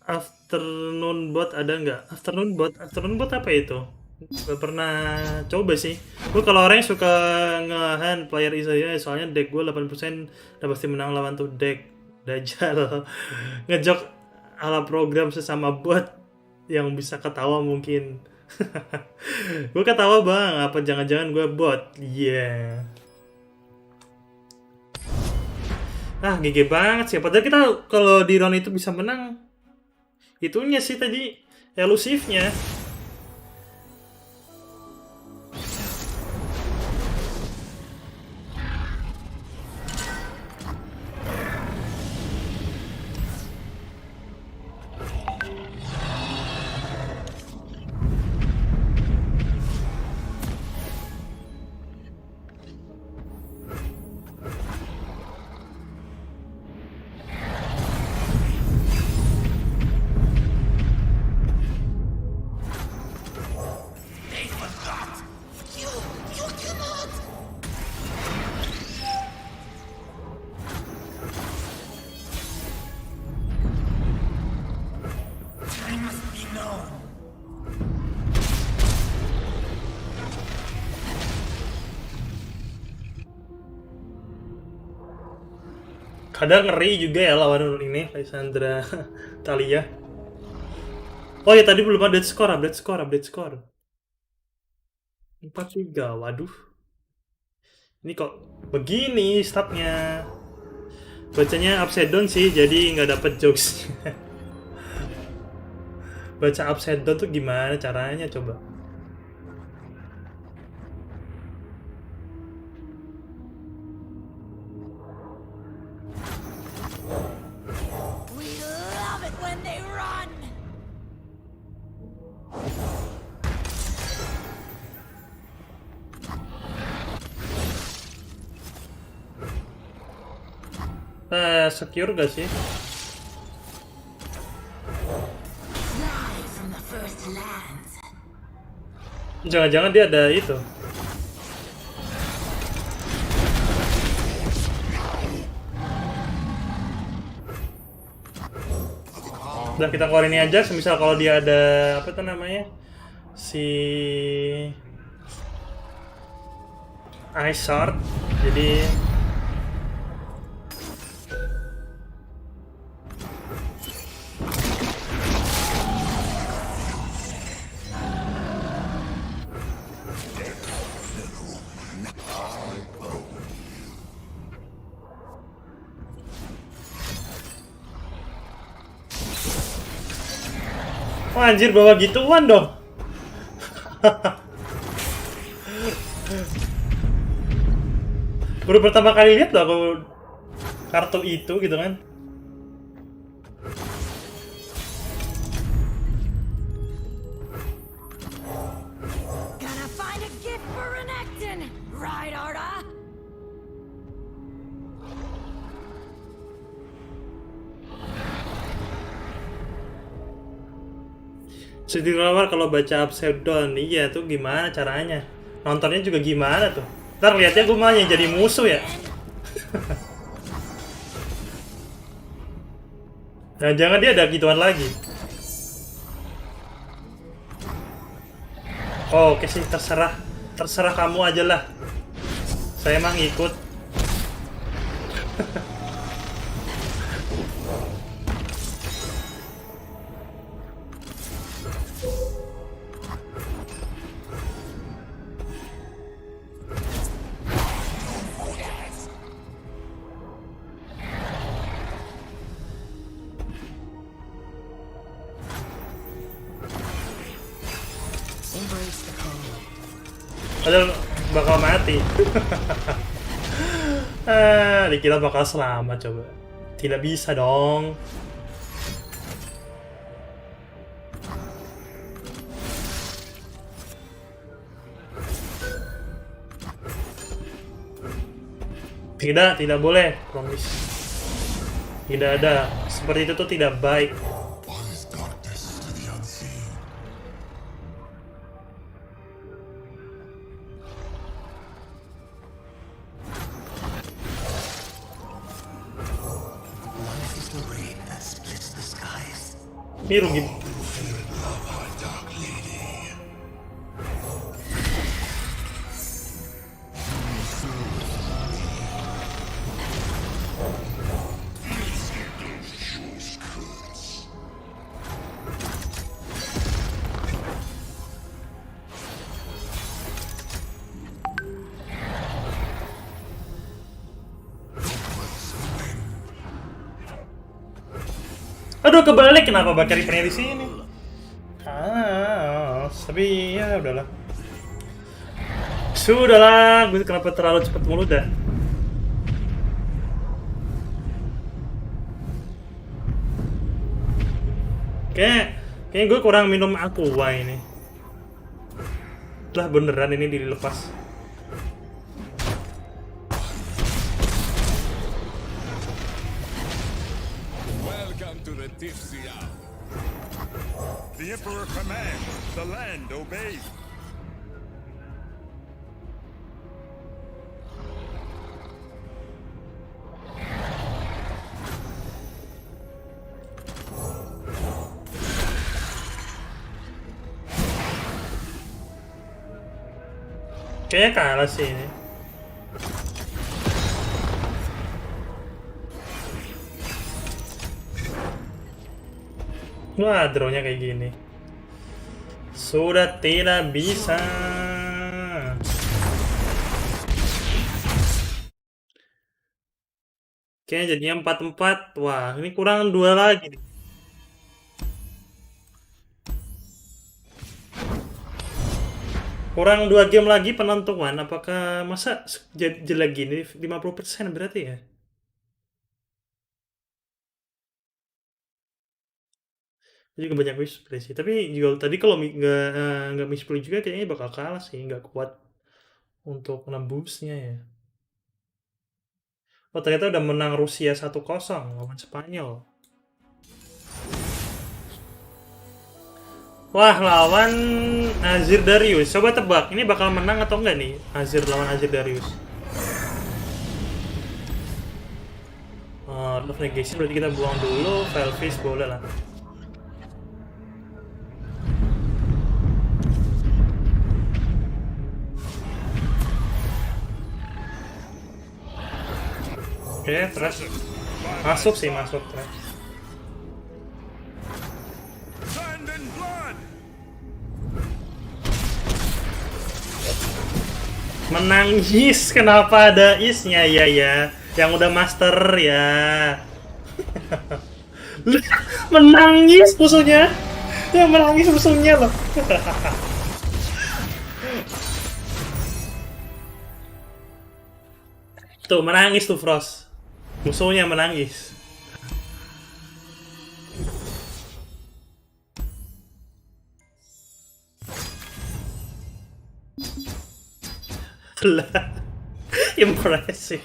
Afternoon bot ada nggak? Afternoon bot apa itu? Gak pernah coba sih. Gue kalau orang yang suka nge-hand player Isaiah, soalnya deck gue 8% udah pasti menang lawan tuh deck Dajjal. Ngejok ala program sesama bot yang bisa ketawa mungkin. Gue ketawa bang, apa jangan-jangan gue bot? Yeah. Ah, GG banget sih. Padahal kita kalau di round itu bisa menang. Itunya sih tadi, elusifnya. Kadang ngeri juga ya lawan ini, Lysandra Talia. Oh ya tadi belum update skor. 4-3, waduh. Ini kok begini statnya. Bacanya upside down sih, jadi nggak dapet jokes. Baca upside down tuh gimana caranya coba? We love it when they run. Secure gak sih? Live from the first lands. Jangan-jangan dia ada itu. Udah kita keluarin ini aja, semisal kalau dia ada apa tuh namanya? Si Ice Shard. Jadi oh, anjir bawa gituan dong. Baru pertama kali lihat loh aku kartu itu gitu kan. Gonna find a gift for Renekton. Right, Arda? Sedih lawar kalau baca upside down, iya tuh gimana caranya? Nontonnya juga gimana tuh? Ntar liatnya gue malah yang jadi musuh ya. Nah, jangan dia ada gituan lagi. Oh, oke sih, terserah kamu aja lah. Saya emang ngikut. Padahal bakal mati. Dikira bakal selamat coba. Tidak bisa dong. Tidak boleh, promise. Tidak ada. Seperti itu tuh tidak baik. What is darkness to the unseen? Life is the rain that splits the skies. Ini rugi. Love our dark lady. Aduh, kebalik, kenapa Bakari punya di sini? Tapi ya udahlah. Sudahlah, gue kenapa terlalu cepat mulu dah. Kayaknya gue kurang minum aqua ini. Lah beneran ini dilepas. The Emperor commands, the land obeys. Kayaknya kalah sih ini. Wah, draw-nya kayak gini. Sudah tidak bisa. Kayaknya jadinya 4-4. Wah, ini kurang 2 lagi nih. Kurang 2 game lagi penentuan. Apakah masa jelek gini 50% berarti ya? Dia juga banyak misplay sih. Tapi juga tadi kalau nggak misplay juga kayaknya bakal kalah sih. Nggak kuat untuk nembusnya ya. Oh ternyata udah menang Rusia 1-0 lawan Spanyol. Wah lawan Azir Darius. Coba tebak ini bakal menang atau enggak nih Azir lawan Azir Darius. Love negation berarti kita buang dulu. Felfish boleh lah. Oke, terus masuk sih, masuk terus. Sand and blood! Menangis, kenapa ada isnya ya ya? Yang udah master ya. Menangis musuhnya. Ya menangis musuhnya loh. Tuh menangis tuh Frost. Musuhnya menangis. Impressive.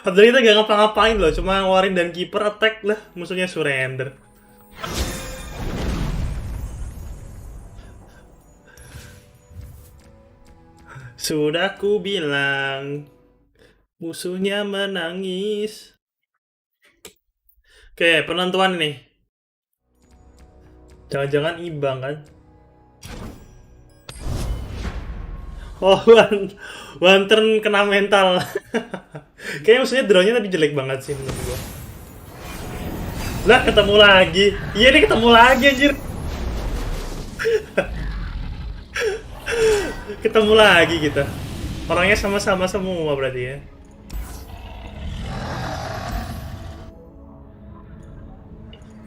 Padahal kita gak ngapa-ngapain loh, cuma ngeluarin dan keeper attack lah, musuhnya surrender. Sudah ku bilang, musuhnya menangis. Oke, penentuan nih. Jangan-jangan imbang kan? Oh, one turn kena mental. Kayaknya musuhnya draw-nya tadi jelek banget sih menurut gua. Lah, ketemu lagi. Iya, nih ketemu lagi anjir. Ketemu lagi kita. Orangnya sama-sama semua berarti ya.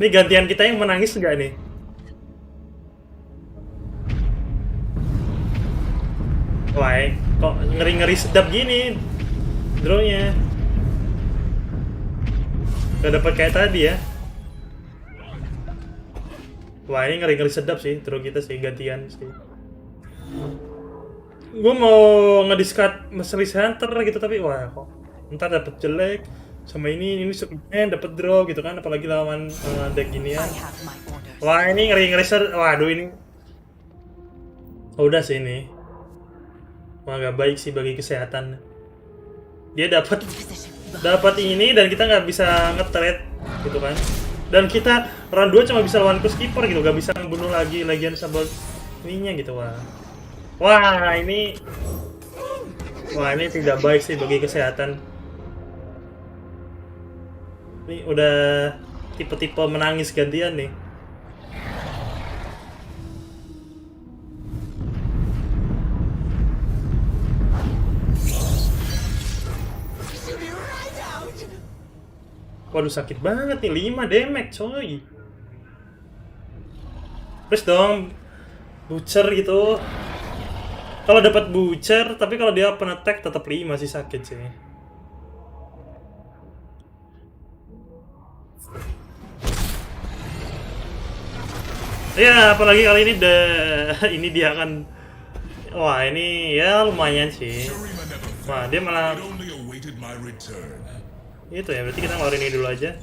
Ini gantian kita yang menangis enggak nih? Wah, kok ngeri-ngeri sedap gini draw-nya. Gak dapet kayak tadi ya. Wah, ini ngeri-ngeri sedap sih draw kita sih, gantian sih. Gue mau ngediscard Merciless Hunter gitu tapi wah kok ntar dapet jelek sama ini dapet draw gitu kan, apalagi lawan deck ginian. Wah, ini ngeri-ngeri sedap. Waduh ini. Oh, udah sih ini. Wah, gak baik sih bagi kesehatan. Dia dapat ini dan kita nggak bisa nge-trade gitu kan. Dan kita run 2 cuma bisa lawan keeper gitu, gak bisa membunuh lagi lagian sabot ininya gitu. Wah ini tidak baik sih bagi kesehatan. Ini udah tipe-tipe menangis gantian nih. Waduh sakit banget nih, 5 damage coy. Terus dong butcher gitu. Kalau dapat butcher, tapi kalau dia open attack tetap 5 sih sakit sih. Ya, apalagi kali ini ini dia akan wah, ini ya lumayan sih. Wah, dia malah itu ya, berarti kita ngeluarin ini dulu aja.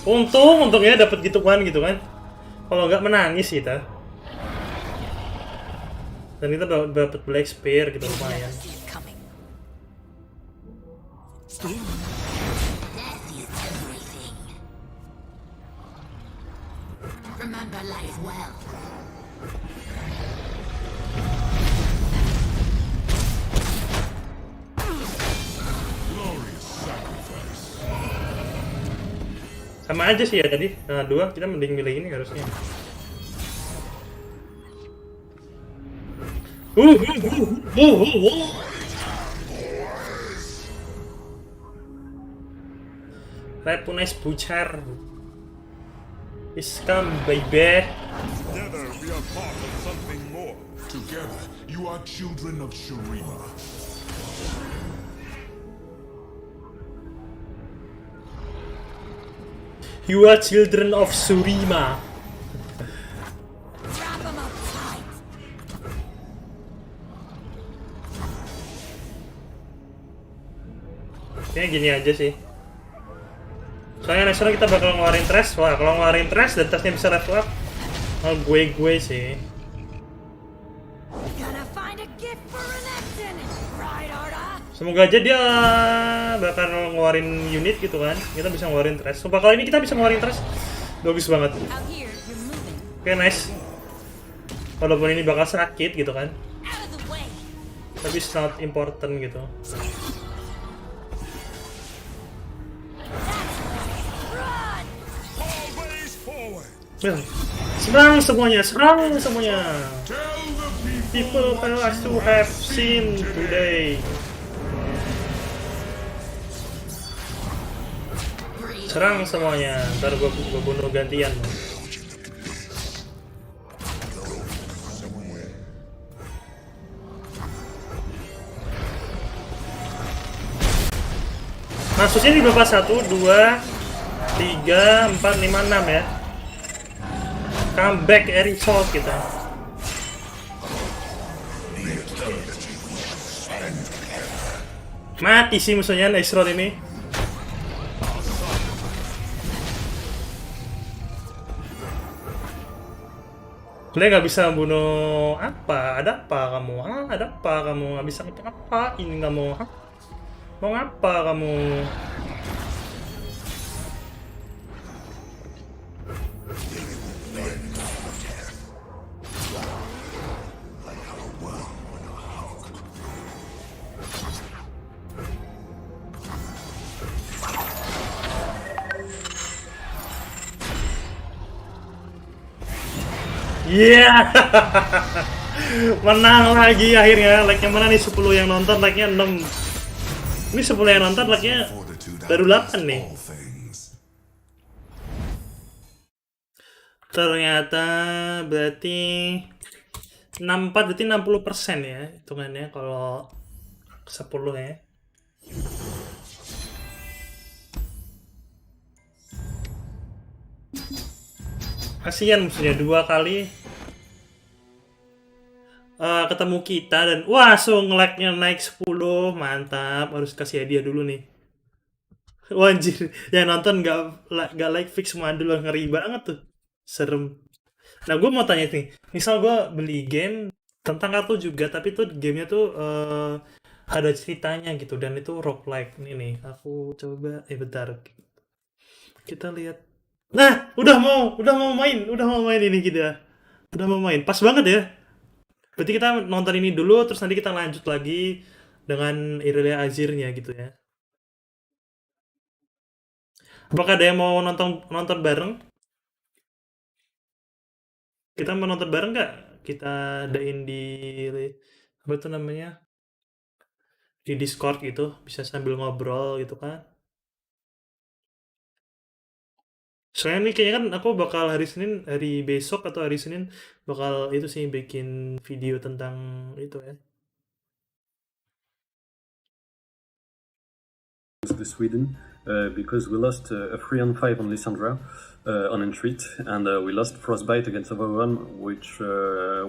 Untungnya dapat gituan gitu kan. Kalau nggak menangis kita. Dan kita dapat Black Spear gitu lumayan. Remember life well. Sama aja sih ya tadi. Nah, 2 kita mending milih ini harusnya. Repunes Butcher. Is come, baby. Together we are part of something more. Together you are children of Shurima. You are children of Shurima. Wrap 'em up tight. Kayaknya gini aja sih. Soalnya next round kita bakal ngeluarin trash. Wah, kalau ngeluarin trash dan trashnya bisa level up, gue sih. Gonna find a gift for Renekton. Right, Arda? Semoga aja dia bakal ngeluarin unit gitu kan. Kita bisa ngeluarin trash. Sumpah kali ini kita bisa ngeluarin trash. Bagus banget. Out here, you're moving. Oke, nice. Walaupun ini bakal sakit gitu kan. Out of the way. Tapi it's not important gitu. Always forward. Serang semuanya, serang semuanya. Tell the People tell us to have seen today. Serang semuanya, ntar gua bunuh gantian. Maksudnya di berapa? 1, 2, 3, 4, 5, 6 ya. Comeback Eri Shot kita. Mati sih musuhnya next round ini. Dia nggak bisa bunuh apa? Ada apa kamu? Ada apa kamu? Nggak bisa apa? Ini kamu? Mau ngapa kamu? Iya, menang lagi akhirnya. Like-nya mana nih? 10 yang nonton, like-nya 6. Ini 10 yang nonton, like-nya baru 8 nih. Ternyata berarti 64, berarti 60% ya hitungannya kalau 10 ya. Kasihan musuhnya 2 kali ketemu kita dan wah, nge-like-nya naik 10. Mantap, harus kasih hadiah dulu nih. Wanjir, yang nonton gak like fix semua dulu, ngeri banget tuh. Serem. Nah, gue mau tanya nih, misal gue beli game tentang kartu juga, tapi tuh gamenya tuh ada ceritanya gitu, dan itu roguelike. Ini nih, aku coba, bentar. Kita lihat. Nah, udah mau main ini kita. Udah mau main, pas banget ya. Berarti kita nonton ini dulu, terus nanti kita lanjut lagi dengan Irelia Azirnya gitu ya. Apakah ada yang mau nonton bareng? Kita mau nonton bareng nggak? Kita adain di apa tuh namanya? Di Discord gitu, bisa sambil ngobrol gitu kan. Soalnya nih kayaknya kan aku bakal hari besok atau hari Senin bakal itu sih bikin video tentang itu ya. To Sweden because we lost a 3-on-5 on Lissandra on Entreat and we lost Frostbite against Overrun which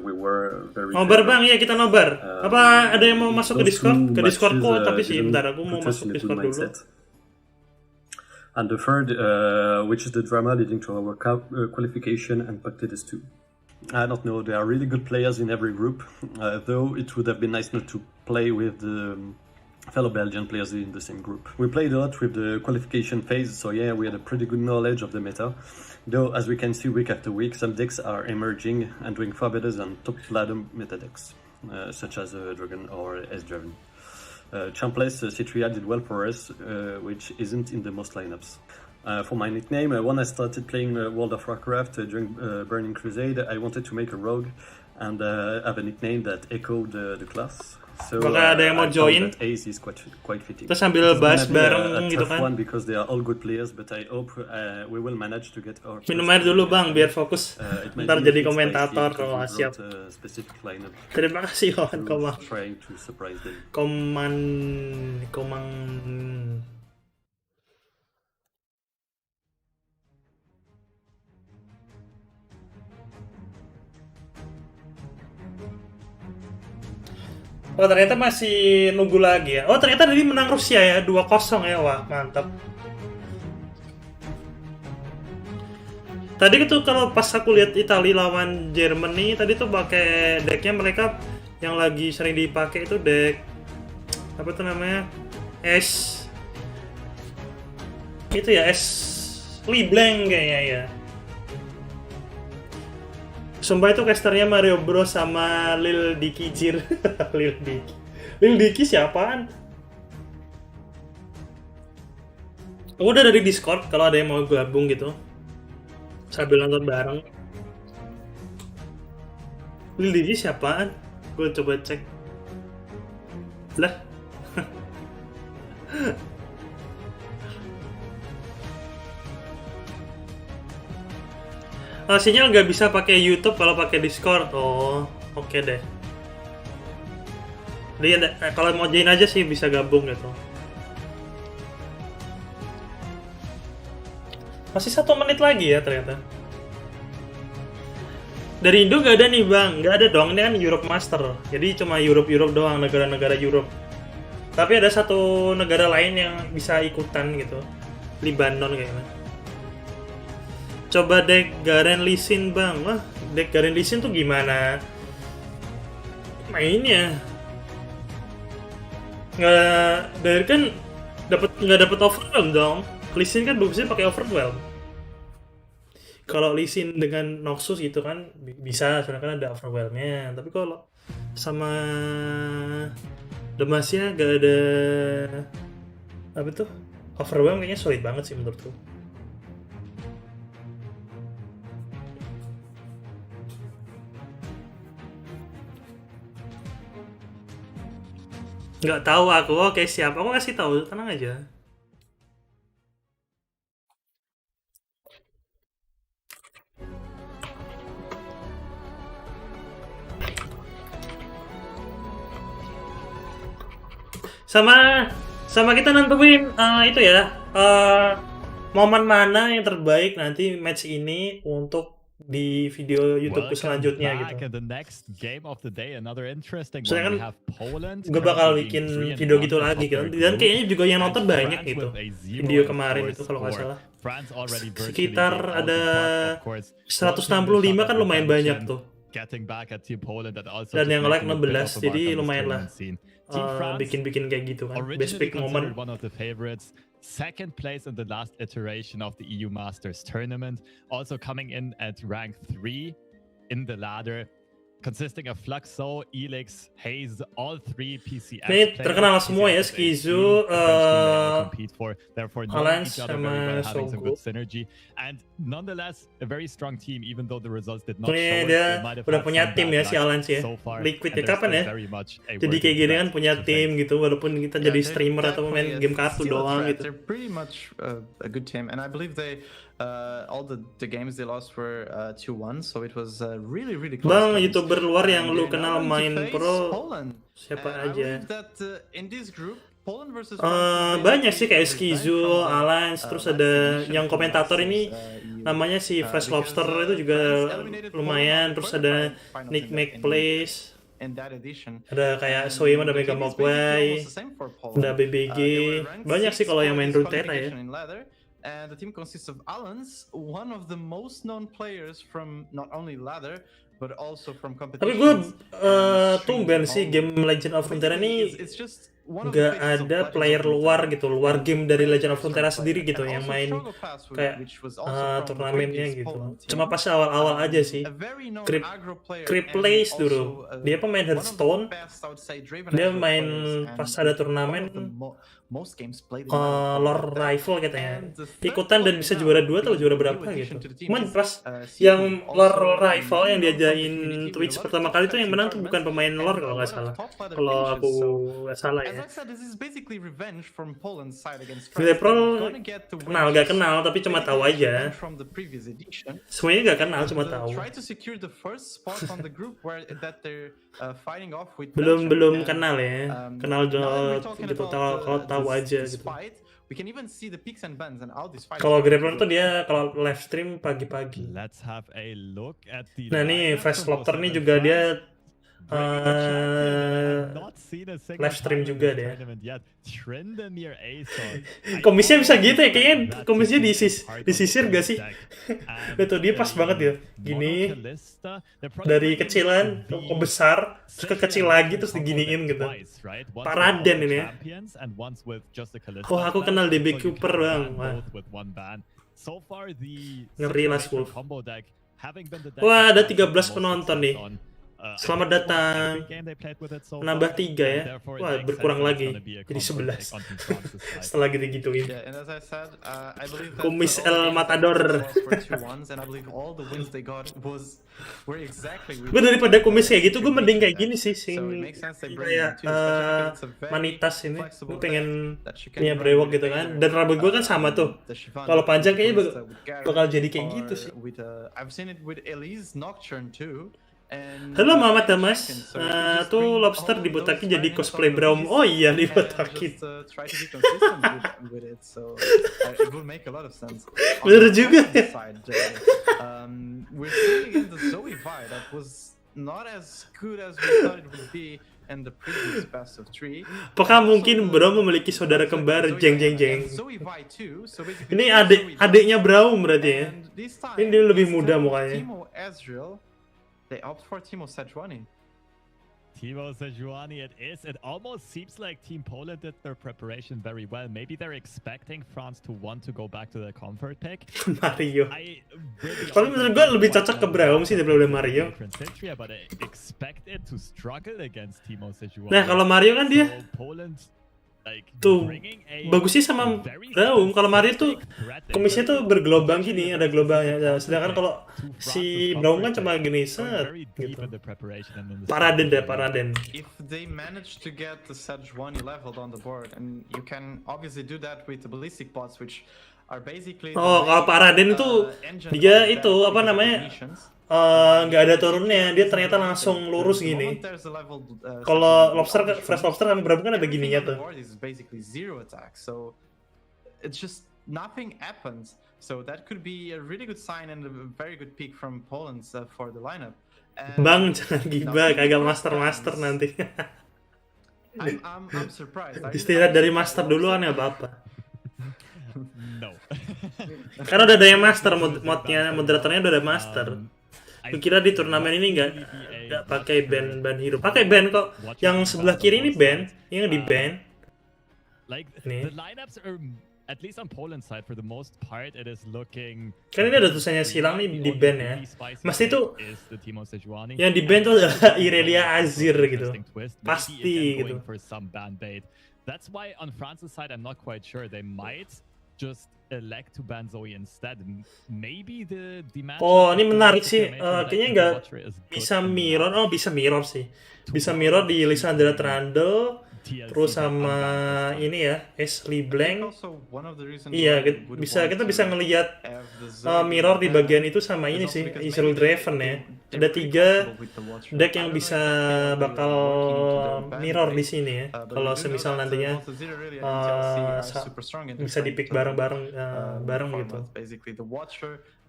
we were very Nobar bang, ya kita nobar. Apa ada yang mau masuk ke Discord? Ke Discordku tapi sih bentar aku mau masuk ke Discord dulu. And the third, which is the drama leading to our qualification and pake is 2. I don't know, there are really good players in every group, though it would have been nice not to play with the fellow Belgian players in the same group. We played a lot with the qualification phase, so yeah, we had a pretty good knowledge of the meta. Though, as we can see week after week, some decks are emerging and doing far better than top ladder Metadecks, such as Dragon or S-Dragon. Champless Citria did well for us, which isn't in the most lineups. For my nickname, when I started playing World of Warcraft during Burning Crusade, I wanted to make a rogue, and have a nickname that echoed the class. So Bakal ada yang mau I found join? that Ace is quite fitting. Terus sambil It's bahas gonna be bareng a gitu tough kan. one because they are all good players, but I hope we will manage to get our. Minum air dulu bang, biar fokus. It might Ntar be a jadi bit komentator spicy kalau because we siap. brought a specific lineup. Terima kasih kawan Komang. Trying to surprise them. Komang. Oh ternyata masih nunggu lagi ya. Oh ternyata tadi menang Rusia ya, 2-0 ya. Wah mantap. Tadi itu kalau pas aku lihat Italia lawan Germany tadi tuh pakai decknya mereka yang lagi sering dipakai itu deck apa tuh namanya, S itu ya, S Liblanc kayaknya ya. Sumpah itu casternya Mario Bros sama Lil Dicky Jir. Lil Dicky siapaan? Aku udah dari Discord kalau ada yang mau gabung gitu sambil nonton bareng. Lil Dicky siapaan? Gue coba cek. Lah. Sinyal nggak bisa pakai YouTube kalau pakai Discord. Oh, oke deh. Dia kalau mau join aja sih bisa gabung gitu. Masih 1 menit lagi ya ternyata. Dari Indo nggak ada nih bang, nggak ada dong. Ini kan Europe Master, jadi cuma Europe doang, negara-negara Europe. Tapi ada satu negara lain yang bisa ikutan gitu, Libanon kayaknya. Coba deck Garen Lee Sin bang. Wah, deck Garen Lee Sin tuh gimana mainnya? Nggak kan nggak dapet overwhelm dong. Lee Sin kan bagusnya pakai overwhelm. Kalau Lee Sin dengan Noxus gitu kan bisa, soalnya kan ada overwhelmnya. Tapi kalau sama Demacia nggak ada apa tuh overwhelm, kayaknya sulit banget sih menurutku. Nggak tahu aku. Oke siap, aku kasih tahu, tenang aja. Sama kita nentuin itu ya, momen mana yang terbaik nanti match ini untuk di video YouTube selanjutnya gitu. Soalnya kan gue bakal bikin video gitu lagi kan, dan kayaknya juga yang nonton banyak gitu video kemarin itu kalau nggak salah. Sekitar ada 165 kan, lumayan banyak tuh. Dan yang like 16, jadi lumayan lah bikin-bikin kayak gitu kan. Best pick moment. Second place in the last iteration of the EU Masters tournament, also coming in at rank 3 in the ladder, consisting of Fluxo, Elix, Haze, all 3 PCS. Ini terkenal semua ya, Skizu, Alliance sama Sogo. And nonetheless, a very strong team, even though the results did not show Ini it. dia udah punya tim ya si Alliance ya. Liquid ya kapan ya? Jadi kayak gini kan punya tim gitu, walaupun kita jadi streamer atau main game kartu doang gitu. They're pretty much a good team, and I believe they all the games they lost were 2-1, so it was really close. Bang, YouTuber luar yang lu kenal main pro siapa aja? Banyak sih kayak Skizu, Alliance, terus ada yang komentator ini namanya si Fresh Lobster itu juga lumayan, terus ada Nick McPlace, ada kayak Soima, ada Mega Mogwai, ada BBG, banyak sih kalau yang main Runeterra ya. And the team consists of Alans, one of the most known players from not only ladder but also from competition. Tapi gue tumben sih game Legend of Runeterra ini nggak ada player luar gitu, luar game dari Legend of Runeterra sendiri gitu yang main kayak turnamennya gitu. Cuma pas awal-awal aja sih. Creep Plays dulu, dia pemain Hearthstone, dia main pas ada turnamen Lord Rival katanya, ikutan dan bisa juara 2 atau juara berapa gitu. Cuman pas yang Lord Rival yang ngadain Twitch pertama kali tuh yang menang tuh bukan pemain lore kalau nggak salah. Kalau aku nggak salah ya. Runeterra kenal gak kenal tapi cuma tahu aja. Semuanya gak kenal cuma tahu. Belum kenal ya. Kenal gitu kalau tahu aja gitu. Kalau Grappler tuh dia kalau live stream pagi-pagi. Nah nih Fresh Lobster nih juga dia live stream juga deh. Komisnya bisa gitu ya kayaknya. Komisnya disisir gak sih? Betul dia pas banget ya. Gini dari kecilan ke besar ke kecil lagi terus diginiin gitu. Paraden ini ya. Oh aku kenal DB Cooper bang. Wah. Ngeri Last Wolf. Wah ada 13 penonton nih. Selamat datang. Menambah 3 ya. Wah, berkurang lagi. Jadi 11. Setelah gitu-gituin. Kumis El Matador. Gue daripada kumis kayak gitu, gue mending kayak gini sih. Kayak Manitas ini. Gue pengen punya brewok gitu kan. Dan rambut gue kan sama tuh. Kalau panjang kayaknya bakal jadi kayak gitu sih. Halo Muhammad Damas, tuh lobster dibutakin jadi cosplay Braum. Oh iya dibutakin. Bener juga. Apakah mungkin Braum memiliki saudara kembar? Jeng. Ini adiknya Braum berarti ya. Ini dia lebih muda mukanya. They opt for Timo Sejuani. Timo Sejuani it is. It almost seems like Team Poland did their preparation very well. Maybe they're expecting France to want to go back to the comfort pick. Mario. Kalau menurut gue lebih cocok ke Braum sih daripada Mario. But I expect it to struggle against Timo Sejuani. Nah kalau Mario kan dia tuh bagusnya sama Braum. Kalau Mario tuh kumisnya tuh bergelombang gini, ada gelombangnya. Sedangkan kalau si Braum kan cuma gini set gitu. Paraden. If they manage to get the Sejuani leveled on the board, and you can obviously do that with the ballistic pots, which are basically kalau Paraden itu dia itu apa namanya? Nggak ada turunnya, dia ternyata langsung lurus gini. Kalau lobster, fresh lobster sama Braum kan ada gininya tuh. It's just nothing happens. So that could be a really good sign and a very good pick from Poland for the lineup. Bang, jangan gibah, kagak master nanti. I'm surprised. Istirahat dari master dulu kan ya bapak. No. Karena udah ada yang master modnya, moderatornya udah ada master. Lu kira di turnamen ini nggak pakai ban hero? Pakai ban kok. Yang sebelah kiri ini ban, yang di ban. Nih. At least on Poland side, for the most part, it is looking. Kan ini ada tulisannya silang nih di ban ya. Mas itu yang di ban tuh adalah Irelia Azir gitu. Pasti gitu. That's why on France's side, I'm not quite sure. They might just elect to ban Zoe instead. Maybe the demand. Oh, ini menarik sih. Kayaknya nggak bisa mirror. Oh, bisa mirror sih. Bisa mirror di Lisandra Trundle. Terus sama ini ya, Ashley Blank. Iya, kita bisa ngelihat mirror di bagian itu sama ini sih, Israel Draven ya. Ada 3 deck yang bisa bakal mirror di sini ya. Kalau semisal nantinya bisa dipick bareng gitu.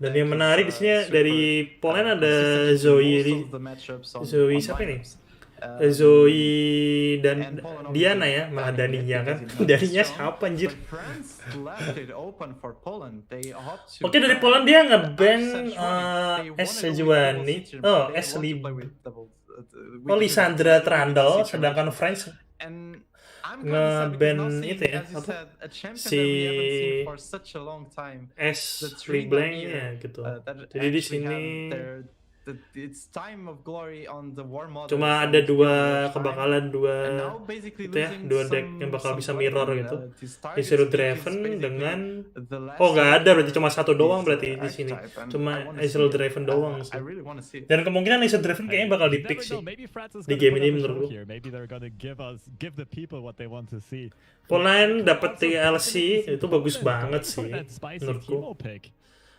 Dan yang menarik di sini dari Poland ada Zoe siapa ini? Zoe dan Diana ya, malah Daninya kan. Daninya siapa anjir? Oke, dari Poland dia nge-ban Sejuani. Oh, Lisandra Trundle, sedangkan France nge-ban itu ya, apa? Si Ashley Blank ya gitu. Jadi di sini it's time of glory on the war model. Cuma ada kebakalan dua itu ya, dua deck yang bakal bisa mirror gitu. Zero Draven dengan nggak ada berarti cuma satu doang berarti di sini. Cuma Zero Draven doang sih. Dan kemungkinan Zero Draven kayaknya bakal di pick sih di game ini menurut gue. Poland dapat TLC itu bagus banget sih menurutku.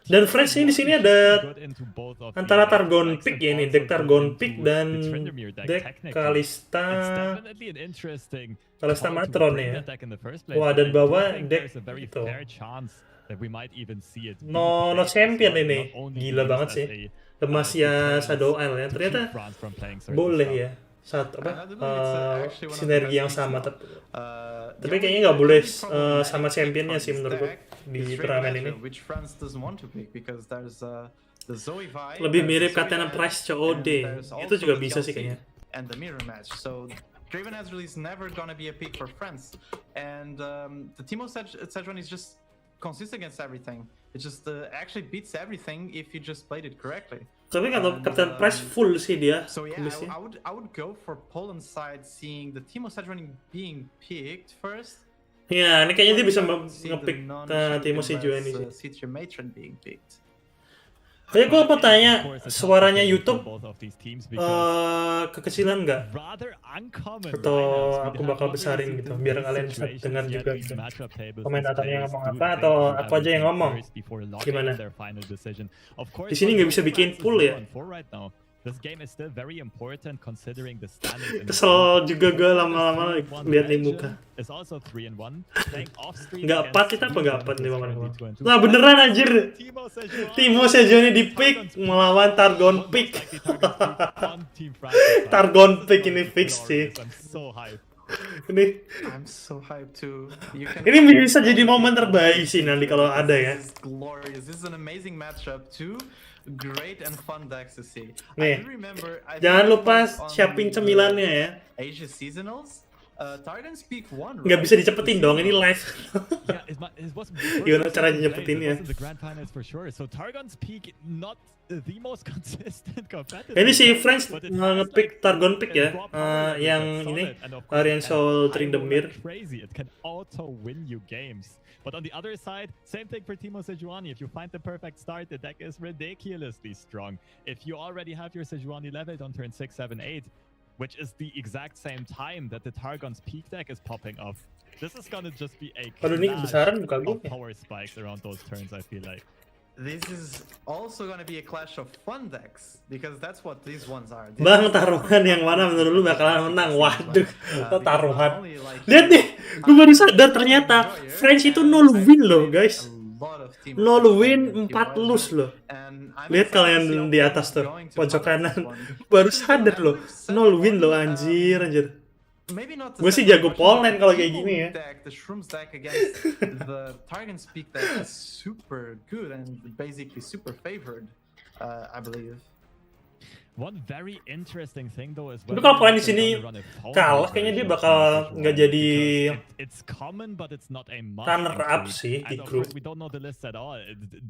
Dan Fresh ini di sini ada antara Targon Pick ya ini, deck Targon Pick dan deck Kalista Matron ya. Wah, dan bawah deck itu. No champion ini, gila banget sih. Lemasnya Shadow Isle ya, ternyata boleh ya. Sinergi yang sama tapi kayaknya nggak boleh sama championnya sih menurutku di turnamen ini. Lebih mirip Katana Price COD, itu juga bisa sih kayaknya. Draven Ezreal is never gonna be a pick for France, and the Teemo Sejuani is just consistent against everything. It just actually beats everything if you just played it correctly. Tapi kalau Captain Price full sih dia. So yeah, I would go for Poland side, seeing the Teemo Sejuani being picked first. Ya, ini kayaknya dia bisa nge-pick Teemo Sejuani sih. Tapi gue mau tanya, suaranya YouTube kekecilan nggak? Atau aku bakal besarin gitu, biar kalian bisa dengar juga gitu. Komentatornya ngomong apa, atau aku aja yang ngomong? Gimana? Di sini nggak bisa bikin pool ya? Kesel juga gue lama-lama lihat di muka. Nggak pat kita apa nggak pat nih paman. Nah beneran anjir, Teemo Sejuani di pick melawan Targon Pick. Targon Pick ini fix sih. Ini bisa jadi momen terbaik sih nanti kalau ada ya. Great and fun decks to see. Nih, jangan lupa siapin cemilannya ya. Asia Seasonals, Targon's Peak 1. Nggak bisa dicepetin dong, ini live. Gimana caranya nyepetinnya? Ini si French nge-pick Targon Pick ya, yang ini varian Soul Trindamir. But on the other side, same thing for Teemo Sejuani. If you find the perfect start, the deck is ridiculously strong. If you already have your Sejuani leveled on turn 6, 7, 8, which is the exact same time that the Targon's Peak deck is popping off, this is gonna just be a clash of power spikes around those turns, I feel like. This is also gonna be a clash of fun decks, because that's what these ones are. Bang, taruhan yang mana menurut lu bakalan menang? Waduh, taruhan. Lihat nih, gue baru sadar ternyata French itu 0 win loh guys. 0 win, 4 lose loh. Lihat kalian di atas tuh, pojok kanan. Baru sadar loh, 0 win loh anjir. Gue sih jago Poland kalau kayak gini ya. The Shrooms deck against the Targon's Peak deck is super good and basically super favored, I believe. One very interesting thing though is when tapi kalau Poland di sini kalah, kayaknya dia bakal nggak jadi runner up sih di grup. We don't know the list at all.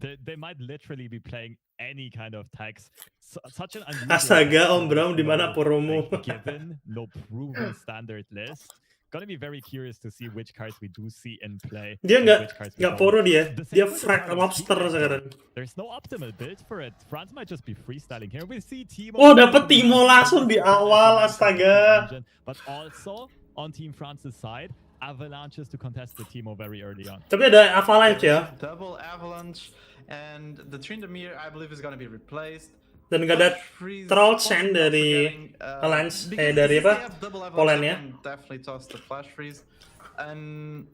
They might literally be playing any kind of tags. Such an Astaga, Om Bram di mana promo? Given no proven standard list. Gonna be very curious to see which cards we do see in play. Dia nggak poro dia frag lobster sekarang. There's no optimal build for it. France might just be freestyling here. We see Teemo. Oh, dapat Teemo langsung di awal, astaga. But also on Team France's side, avalanches to contest the Teemo very early on. Tapi ada avalanche ya. Double avalanche, and the Trindamir I believe is gonna be replaced. Dan gak ada Troll Sand dari Alliance, dari apa? Poland ya. Definitely toss the flash freeze, and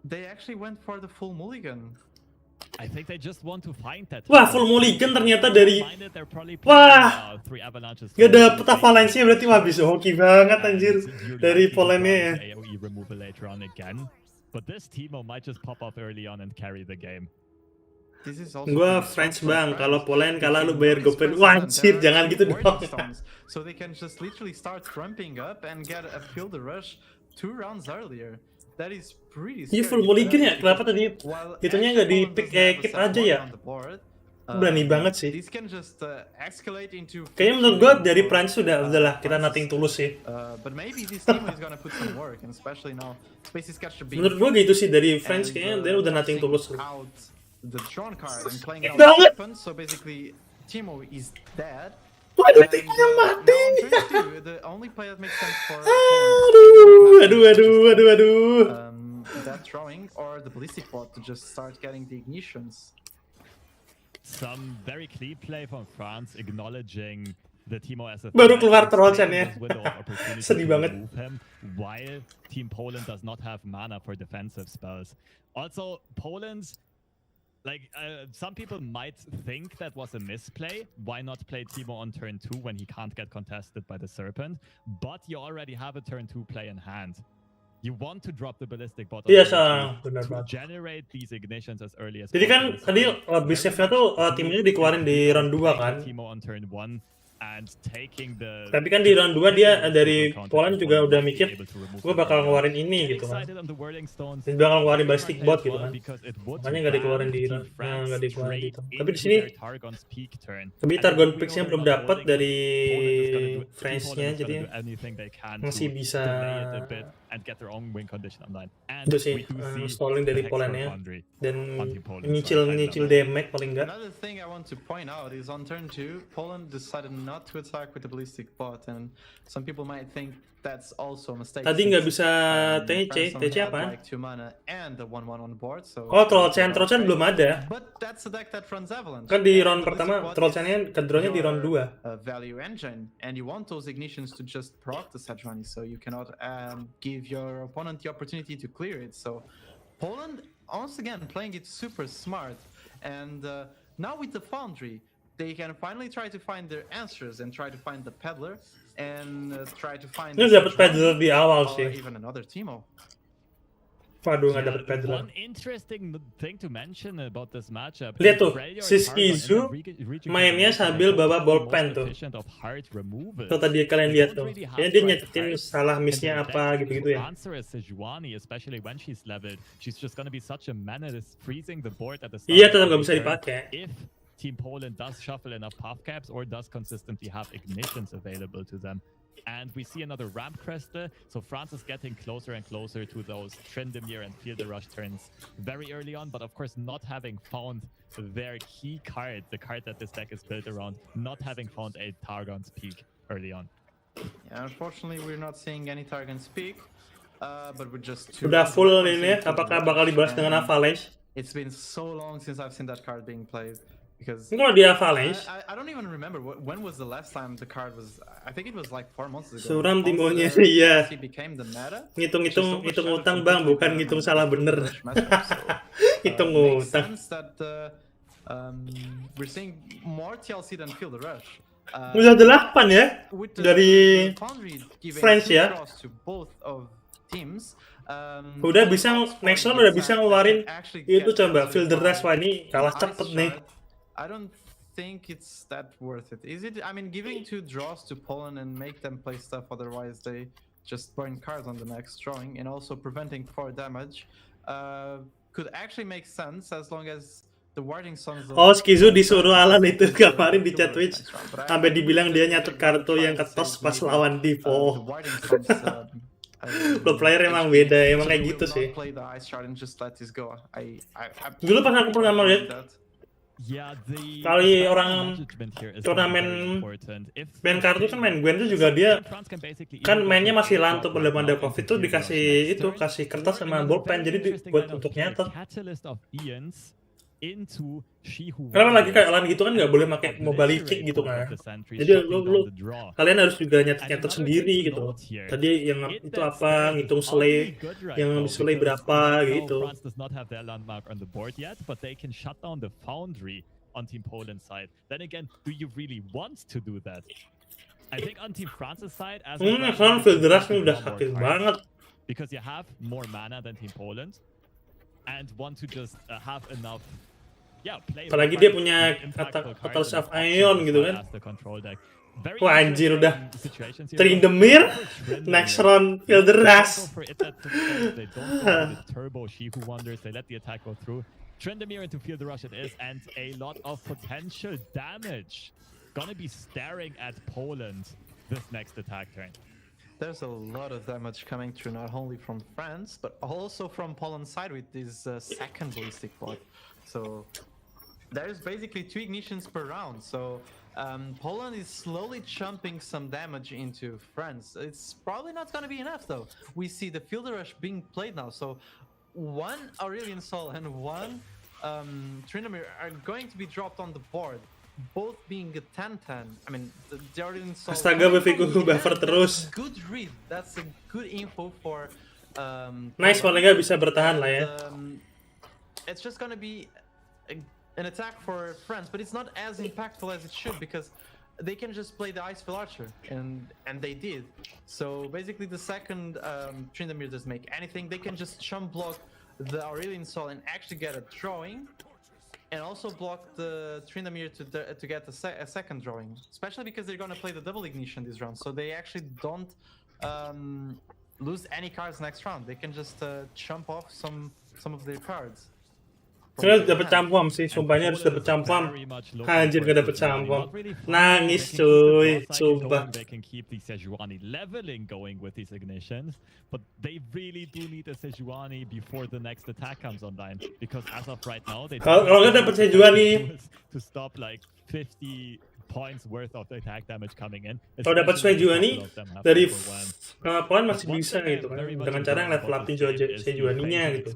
they actually went for the full mulligan. I think they just want to find that. Wah, full mulligan ternyata dari. Wah, gak dapet avalanche berarti habis hoki banget anjir dari Polandnya ya. AoE removal later on again, but this Teemo might just pop off early on and carry the game. Gua French bang, kalau Poland kalah lu bayar GoPay. Wah anjir, jangan gitu dong. So they can just literally start ramping up and get a field rush 2 rounds earlier. That is pretty scary. Iya full mulligan ya, kenapa tadi itunya nggak di pick keep aja ya? Berani banget sih. This can just escalate into. Kayaknya menurut gue dari Prancis udahlah kita nothing tulus sih. But maybe this team is gonna put some work, and especially now Spaces catch the beat. Menurut gue gitu sih dari French kayaknya dia udah nothing tulus. Out the drone card and playing out Banget. weapons, so basically Timo is dead. Waduh, Timo mati. The only play that makes sense for Aduh. that throwing or the ballistic bot to just start getting the ignitions. Some very clean play from France, acknowledging the Timo as a Baru threat, keluar and trollchannya. taking this window of opportunity Sedih to banget. remove him, while Team Poland does not have mana for defensive spells. Also, Poland's some people might think that was a misplay. Why not play Timo on turn 2 when he can't get contested by the Serpent? But you already have a turn 2 play in hand. You want to drop the ballistic bot on Iya, turn 2 benar to banget. generate these ignitions as early as Jadi kan possible. tadi bisnisnya tuh timnya dikeluarin di round 2 kan. Timo on turn 1 and taking the. Tapi kan di round 2 dia dari Poland juga udah mikir gue bakal ngeluarin ini gitu kan. Dan bakal ngeluarin ballistic bot gitu kan. Makanya nggak dikeluarin di nggak dikeluarin gitu. Tapi di sini tapi Targon Pix-nya belum dapat dari French-nya jadi masih bisa itu sih stalling dari Poland-nya dan nyicil damage paling enggak. Another thing I want to point out is on turn 2, Poland decided not to attack with the ballistic bot, and some people might think that's also a mistake. Tadi nggak bisa TC apa? Like 2 mana and the 1/1 on the board, so Oh, Trollchen belum ada. But that's a deck that runs Avalanche. Kan di round pertama Trollchen-nya kedrawnya di round 2. Value engine, and you want those ignitions to just proc the Sejuani, so you cannot give your opponent the opportunity to clear it. So Poland once again playing it super smart, and now with the Foundry they can finally try to find their answers and try to find the peddler and try to find. Ini dapat peddler di awal or sih. even another Timo. Waduh, nggak dapat peddler. One interesting thing to mention about this matchup. Lihat tuh, si Skizu mainnya sambil bawa ballpen tuh. Tuh tadi kalian lihat tuh. Kayaknya dia nyetin salah miss-nya apa gitu-gitu ya. Iya, tetap nggak bisa dipakai. If Team Poland does shuffle enough puff caps or does consistently have ignitions available to them. And we see another ramp cresta, so France is getting closer and closer to those Trendemir and Field the Rush turns very early on, but of course not having found their key card, the card that this deck is built around, not having found a Targon's Peak early on. Yeah, unfortunately we're not seeing any Targon's Peak, but we're just udah full ini, apakah bakal dibalas dengan Avalanche? It's been so long since I've seen that card being played. Because kalau di Avalanche, I don't even remember when was the last time the card was. I think it was like 4 months ago. Suram Timonya, iya. Ngitung utang bang, bukan ngitung salah bener. Hitung utang. We're seeing more TLC than Field the Rush. Udah 8 ya dari French ya. Udah bisa next round udah bisa ngeluarin itu coba Field the Rush. Wah ini kalah cepet nih. I don't think it's that worth it. Is it? I mean, giving 2 draws to Poland and make them play stuff, otherwise they just burn cards on the next drawing, and also preventing 4 damage could actually make sense as long as the warding sons. Oh, Skizu disuruh Alan itu kemarin di chat Twitch sampai dibilang dia nyatet kartu yang ketos pas lawan Divo. Pro player emang beda, emang kayak gitu sih. Dulu pas aku pernah lihat kali orang turnamen main kartu kan main Gwen tuh juga dia kan mainnya masih lantu belum ada covid tuh dikasih itu kasih kertas sama bolpen jadi buat untuk nyatet. Karena lagi kayak Alan gitu kan nggak boleh pakai mobile kick gitu kan. Jadi lu kalian harus juga nyatet sendiri gitu. Tadi yang itu apa ngitung slay, yang slay berapa gitu. On Team Poland side. Then again, do you really want to do that? I think on Team France's side, as kan federasi udah sakit banget. Because you have more mana than Team Poland, and want to just have enough. Apalagi dia punya Fatal Self Ion gitu kan. Wah anjir udah Trendemir next round Field the Rush. Trindamir into Field Rush it is, and a lot of potential damage. Gonna be staring at Poland this next attack turn. There's a lot of damage coming through, not only from France, but also from Poland's side with this second ballistic bot. So there's basically 2 ignitions per round. So Poland is slowly chumping some damage into France. It's probably not going to be enough, though. We see the Field Rush being played now. So 1 Aurelian Sol and 1 Trindamir are going to be dropped on the board. Both being a 10-10. I mean, the Aurelian Sol... Astaga, Beviku buffer terus. Good read. That's a good info for... Nice, paling nggak bisa bertahan lah ya. It's just gonna be an attack for France, but it's not as impactful as it should because they can just play the Icefield Archer, and they did. So basically, the second Trindamir doesn't make anything. They can just chump block the Aurelian Sol and actually get a drawing, and also block the Trindamir to get a second drawing. Especially because they're gonna play the double ignition this round, so they actually don't lose any cards next round. They can just chump off some of their cards. Sebenarnya dapat campuam sih, sumpahnya harus dapat campuam. Anjir gak dapat campuam. Nangis cuy, sumpah. They can keep the Sejuani leveling going with these ignitions, but they really do need a Sejuani before the next attack comes online. Because as of right now, they Kalau nggak dapat Sejuani to stop like 50 points worth of attack damage coming in. Kalau dapat Sejuani dari Poland masih bisa gitu kan, dengan cara yang level upin Sejuaninya gitu.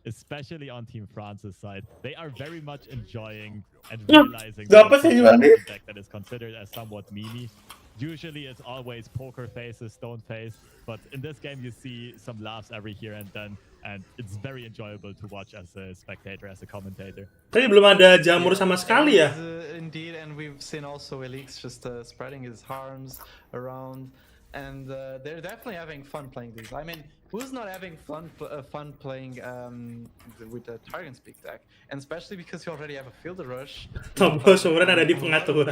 Especially on Team France's side, they are very much enjoying and realizing dapat Sejuani deck that is considered as somewhat memey. Usually it's always poker faces, stone face, but in this game you see some laughs every here and then, and it's very enjoyable to watch as a spectator, as a commentator. Tadi belum ada jamur sama sekali ya. Indeed, and we've seen also Elix just spreading his harms around, and they're definitely having fun playing these. I mean, who's not having fun playing with the Target Speak deck? And especially because you already have a Field Rush. Tombol sebenarnya ada di pengaturan.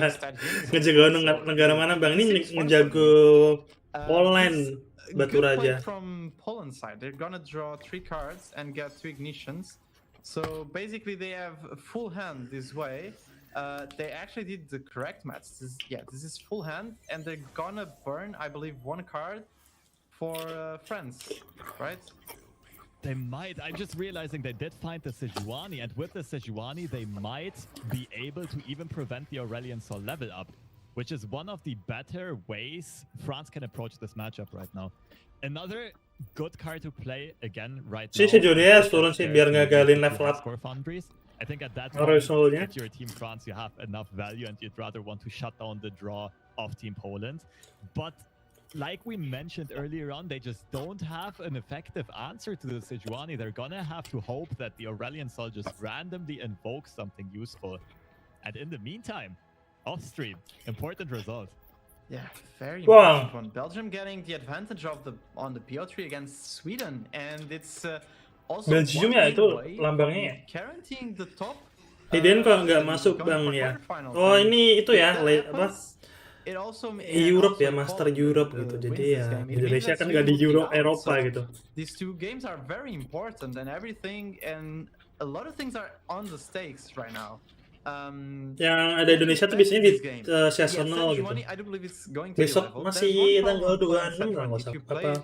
Ngejago negara mana bang? Ini ngejago Poland batu raja. From Poland side, they're gonna draw 3 cards and get 2 ignitions. So basically, they have a full hand this way. They actually did the correct match. This is full hand, and they're gonna burn, I believe, 1 card for France, right? They might. I'm just realizing they did find the Sejuani, and with the Sejuani, they might be able to even prevent the Aurelian Sol level up, which is one of the better ways France can approach this matchup right now. Another good card to play again right now. Sejuani turun sih biar ngagalin level up. Foundries. I think at that point, if you're Team France, you have enough value and you'd rather want to shut down the draw of Team Poland. But like we mentioned earlier on, they just don't have an effective answer to the Sejuani. They're gonna have to hope that the Aurelian Sol just randomly invokes something useful. And in the meantime, off stream, important result. Yeah, very important one. Belgium getting the advantage of on the PO3 against Sweden, and it's also Belgium ya itu lambangnya. Guaranteeing the top. Hidden kok nggak masuk bang ya. Oh ini itu ya, apa? Europe ya, Master Europe gitu. Jadi ya Indonesia kan nggak di Eropa gitu. These 2 games are very important, and everything and a lot of things are on the stakes right now. Yang ada Indonesia tuh biasanya di seasonal gitu. Besok masih tanggal 26 lah nggak usah apa.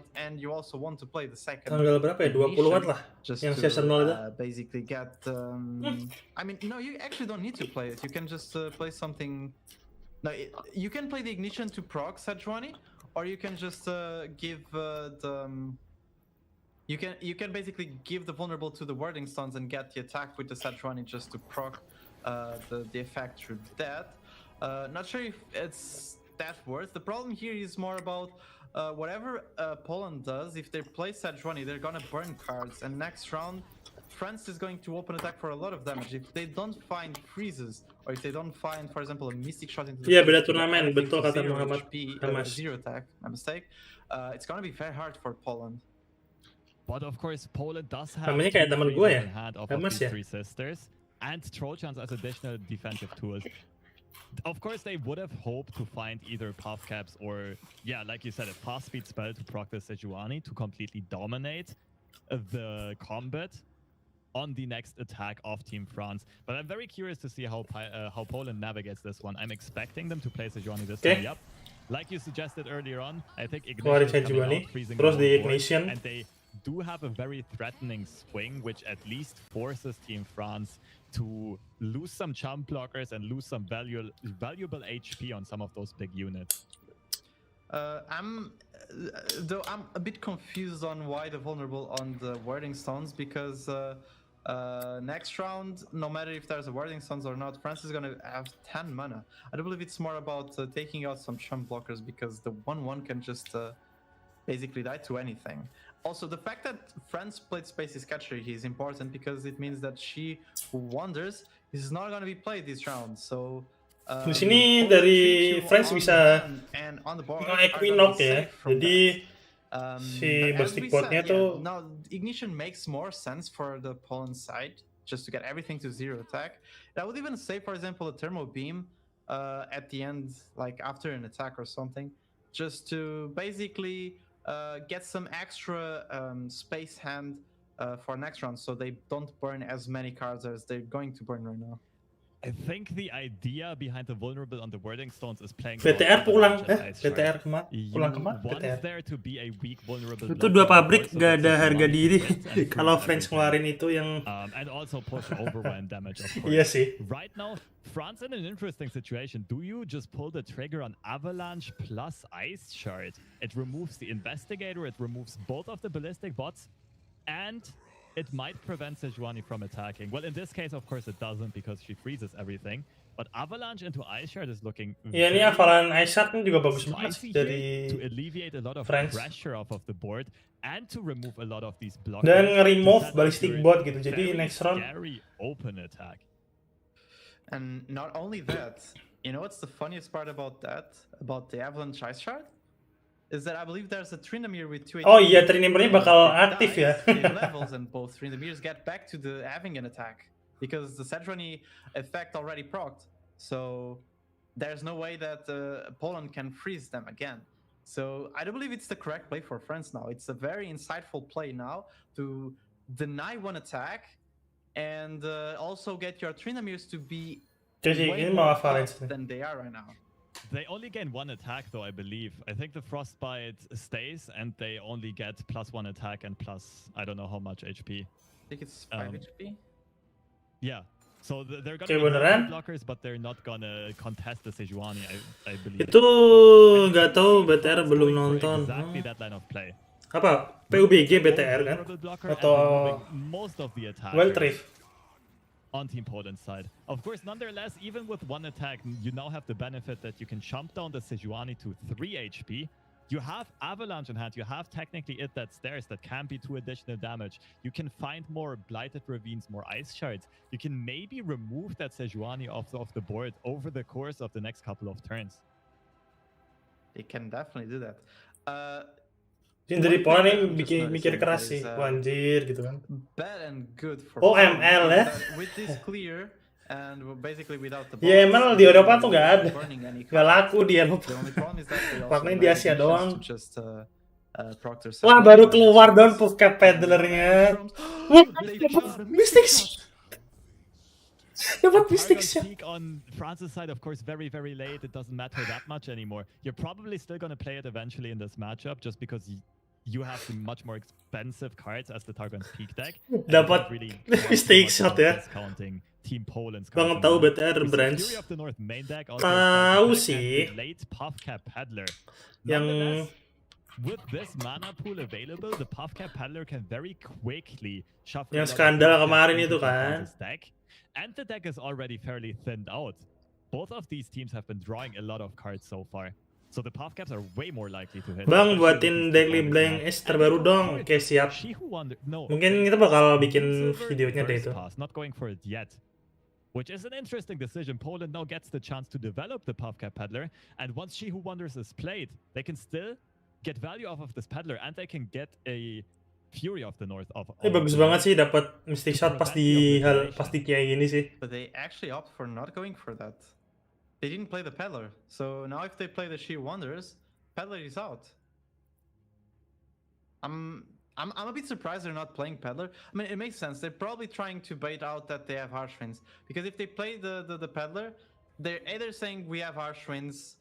Tanggal berapa ya? 20-an lah yang seasonal itu. Basically get. I mean, no, you actually don't need to play it. You can just play something. No, you can play the ignition to proc Sejuani, or you can just give the. You can basically give the vulnerable to the wording stones and get the attack with the Sejuani just to proc the effect through that. Not sure if it's that worth. The problem here is more about whatever Poland does. If they play Sejuani, they're gonna burn cards, and next round France is going to open attack for a lot of damage. If they don't find freezes, or if they don't find, for example, a mystic shot into the beda turnamen, betul kata Muhammad. Zero attack, my mistake. It's gonna be very hard for Poland. But of course, Poland does have kayak teman gue ya, Hamas ya. 3 sisters and Trollchans as additional defensive tools. Of course, they would have hoped to find either path caps or, yeah, like you said, a fast speed spell to proc the Sejuani to completely dominate the combat. on the next attack of Team France. But I'm very curious to see how Poland navigates this one. I'm expecting them to play Sejuani this time. Yep. Like you suggested earlier on, I think Ignition is coming out, freezing the Terus whole di board, Ignition. and they do have a very threatening swing, which at least forces Team France to lose some jump blockers and lose some valuable HP on some of those big units. I'm a bit confused on why the vulnerable on the warding stones, because next round, no matter if there's a warding stones or not, France is gonna have 10 mana. I do believe it's more about taking out some chump blockers, because the 1/1 can just basically die to anything. Also, the fact that France played Space's Catcher here is important, because it means that She Who Wanders is not gonna be played this round. So di sini dari France bisa Equinox ya. Jadi si Bastic Botnya tuh now Ignition makes more sense for the Poland side, just to get everything to 0 attack. I would even say, for example, a Thermo Beam at the end, like after an attack or something, just to basically get some extra space hand for next round, so they don't burn as many cards as they're going to burn right now. I think the idea behind the vulnerable on the wording stones is playing. BTR pulang, BTR pulang kemana? BTR. There to be a weak vulnerable. Itu dua pabrik gak ada harga diri kalau France ngeluarin itu yang. And also push overwhelm damage, of course. Iya sih. Right now, France in an interesting situation. Do you just pull the trigger on Avalanche plus Ice Shard? It removes the Investigator, it removes both of the ballistic bots, and it might prevent Sejuani from attacking. Well, in this case, of course, it doesn't, because she freezes everything. But Avalanche into Ice Shard is looking. Ya, ini Avalanche Ice Shard kan juga bagus banget dari to alleviate a lot of France. pressure off of the board and to remove a lot of these blockers. Dan nge-remove ballistic bot gitu. Jadi next round. Very open attack. And not only that, you know what's the funniest part about that? About the Avalanche Ice Shard? Is that I believe there's a Trinamir with 2 HP. Oh iya, Trinamirnya bakal aktif ya. Levels, and both Trinamirs get back to the having an attack, because the Sejuani effect already procced. So there's no way that Poland can freeze them again. So I do believe it's the correct play for France now. It's a very insightful play now to deny one attack and also get your Trinamirs to be way more tough than they are right now. They only gain 1 attack, though, I believe. I think the Frostbite stays, and they only get +1 attack and plus, I don't know how much HP. I think it's 5 HP? Yeah. So they're gonna be blockers, but they're not gonna contest the Sejuani, I believe. Itu nggak tahu, BTR belum nonton. Exactly that line of play. Apa? PUBG BTR kan? Atau most of the attack. Wild Rift. On Team Poland's side. Of course, nonetheless, even with 1 attack, you now have the benefit that you can jump down the Sejuani to 3 HP. You have Avalanche in hand. You have technically it that's theirs that can be 2 additional damage. You can find more Blighted Ravines, more Ice Shards. You can maybe remove that Sejuani off the board over the course of the next couple of turns. They can definitely do that. Dari Poland ini mikir keras sih, anjir gitu kan. Bad and good for ML ya. With this clear and basically without the ya ML di Eropa tuh nggak ada, nggak laku di Eropa. Lakunya di Asia doang. Wah, baru keluar dong Puffcat Peddlernya. Wah, Mystics. Dapat Mystics ya. On France's side, of course, very, very late. It doesn't matter that much anymore. You're probably still going to play it eventually in this matchup, just because you have the much more expensive cards as the Targon's peak deck. Dapat Mystics shot ya. Team Poland's Bang tahu BTR branch. Tahu sih. Late Puffcat Peddler. Yang with this mana pool available, the Puffcat Peddler can very quickly shuffle. Yang skandal kemarin itu kan. And the deck is already fairly thinned out. Both of these teams have been drawing a lot of cards so far. So the Puffcaps are way more likely to hit. Bang, buatin Daily Blank S terbaru dong. Oke, siap. Mungkin kita bakal bikin videonya deh itu. Not going for it yet. Which is an interesting decision. Poland now gets the chance to develop the Puffcat Peddler. And once She Who Wanders is played, they can still get value off of this Peddler. And they can get a Fury of the North of. Bagus banget sih dapat Mystic Shot pas di kayak gini sih. But they actually opt for not going for that. They didn't play the Peddler, so now if they play the She Wonders, Peddler is out. I'm a bit surprised they're not playing Peddler. I mean, it makes sense. They're probably trying to bait out that they have harsh winds, because if they play the Peddler, they're either saying we have harsh winds,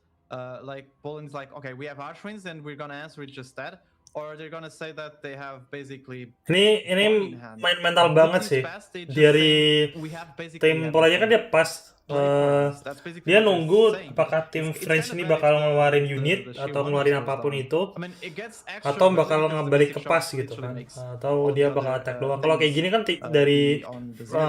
like Poland's like, okay, we have harsh winds and we're gonna answer it just that, or they're gonna say that they have basically Ini main mental banget sih dari tim polanya kan dia pas dia nunggu apakah tim French ini bakal ngeluarin unit atau ngeluarin apapun itu atau bakal ngebalik ke pas gitu kan, atau dia bakal attack doang. Kalau kayak gini kan dari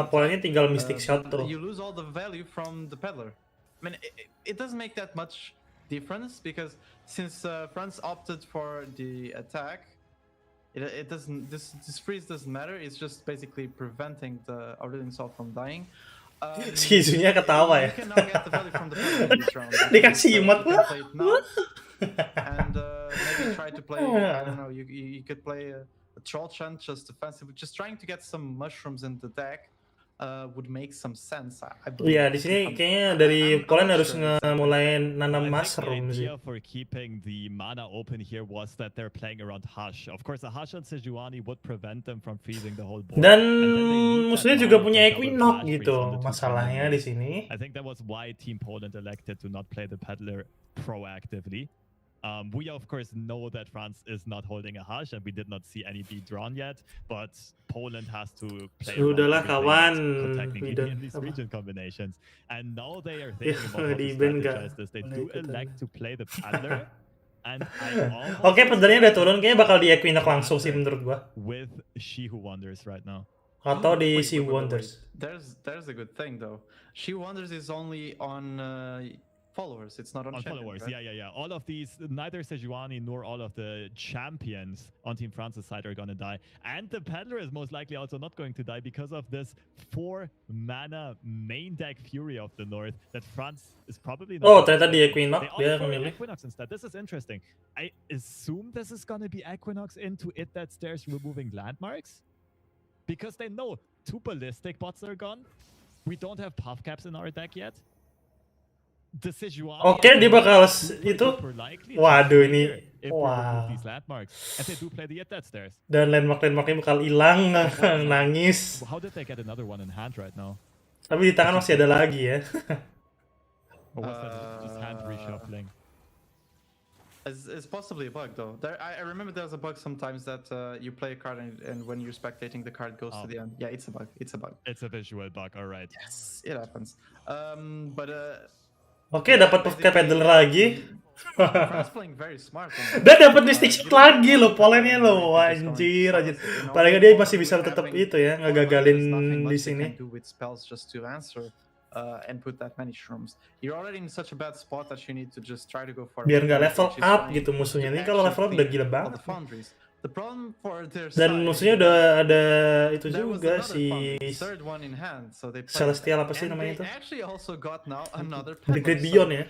polanya tinggal mystic shot tuh. You lose all the value from the Peddler. I mean, it doesn't make that much difference, because since France opted for the attack, it doesn't. This freeze doesn't matter. It's just basically preventing the Aurelian Soul from dying. Skizunya ketawa ya. You can now get the value from the Peddler in this round. Dikasih imut. And maybe try to play. I don't know. You could play a troll chant, just defensive, just trying to get some mushrooms in the deck. Would make some sense. Iya, di sini kayaknya dari Poland harus mulai nanam mushroom sih. For keeping the mana open here was that they're playing around Hush. Of course, a Hush on Sejuani would prevent them from freezing the whole board. Dan musuhnya juga punya Equinox gitu. Masalahnya di sini. I think that was why Team Poland elected to not play the Peddler proactively. We of course know that France is not holding a Hush, and we did not see any be drawn yet. But Poland has to play Sudahlah kawan, in these region combinations, and now they are thinking about how to strategize this. They do elect to play the Peddler, and Oke, Peddlernya udah turun, kayaknya bakal di Equinox langsung sih menurut gua. With She Who Wonders right now. Atau di She Wonders. There's a good thing though. She Wonders is only on followers, it's not on followers, right? yeah. All of these, neither Sejuani nor all of the champions on Team France's side are gonna die. And the Peddler is most likely also not going to die because of this 4-mana main deck Fury of the North that France is probably not. Oh, ternyata di Equinox dia memilih. Equinox instead. This is interesting. I assume this is gonna be Equinox into It That Stares removing landmarks? Because they know 2 ballistic bots are gone. We don't have puff caps in our deck yet. Oke, dia bakal itu. Waduh, ini wow. Dan landmark-landmarknya bakal hilang, nangis. Tapi di tangan masih ada lagi ya. It's possibly a bug though. I remember there's a bug sometimes that you play a card and when you're spectating the card goes to the end. Yeah, it's a bug. It's a bug. It's a visual bug. All right. Yes, it happens. Oke, dapat puff-cap Peddler lagi. smart. Dan dapat mystic shot lagi loh, polennya loh, anjir. Paling dia masih bisa tetap itu ya, ngegagalin di sini. Biar nggak level up gitu musuhnya. Ini kalau level up udah gila banget. Dan musuhnya udah ada itu juga si Celestial apa sih namanya itu? The Great Beyond ya.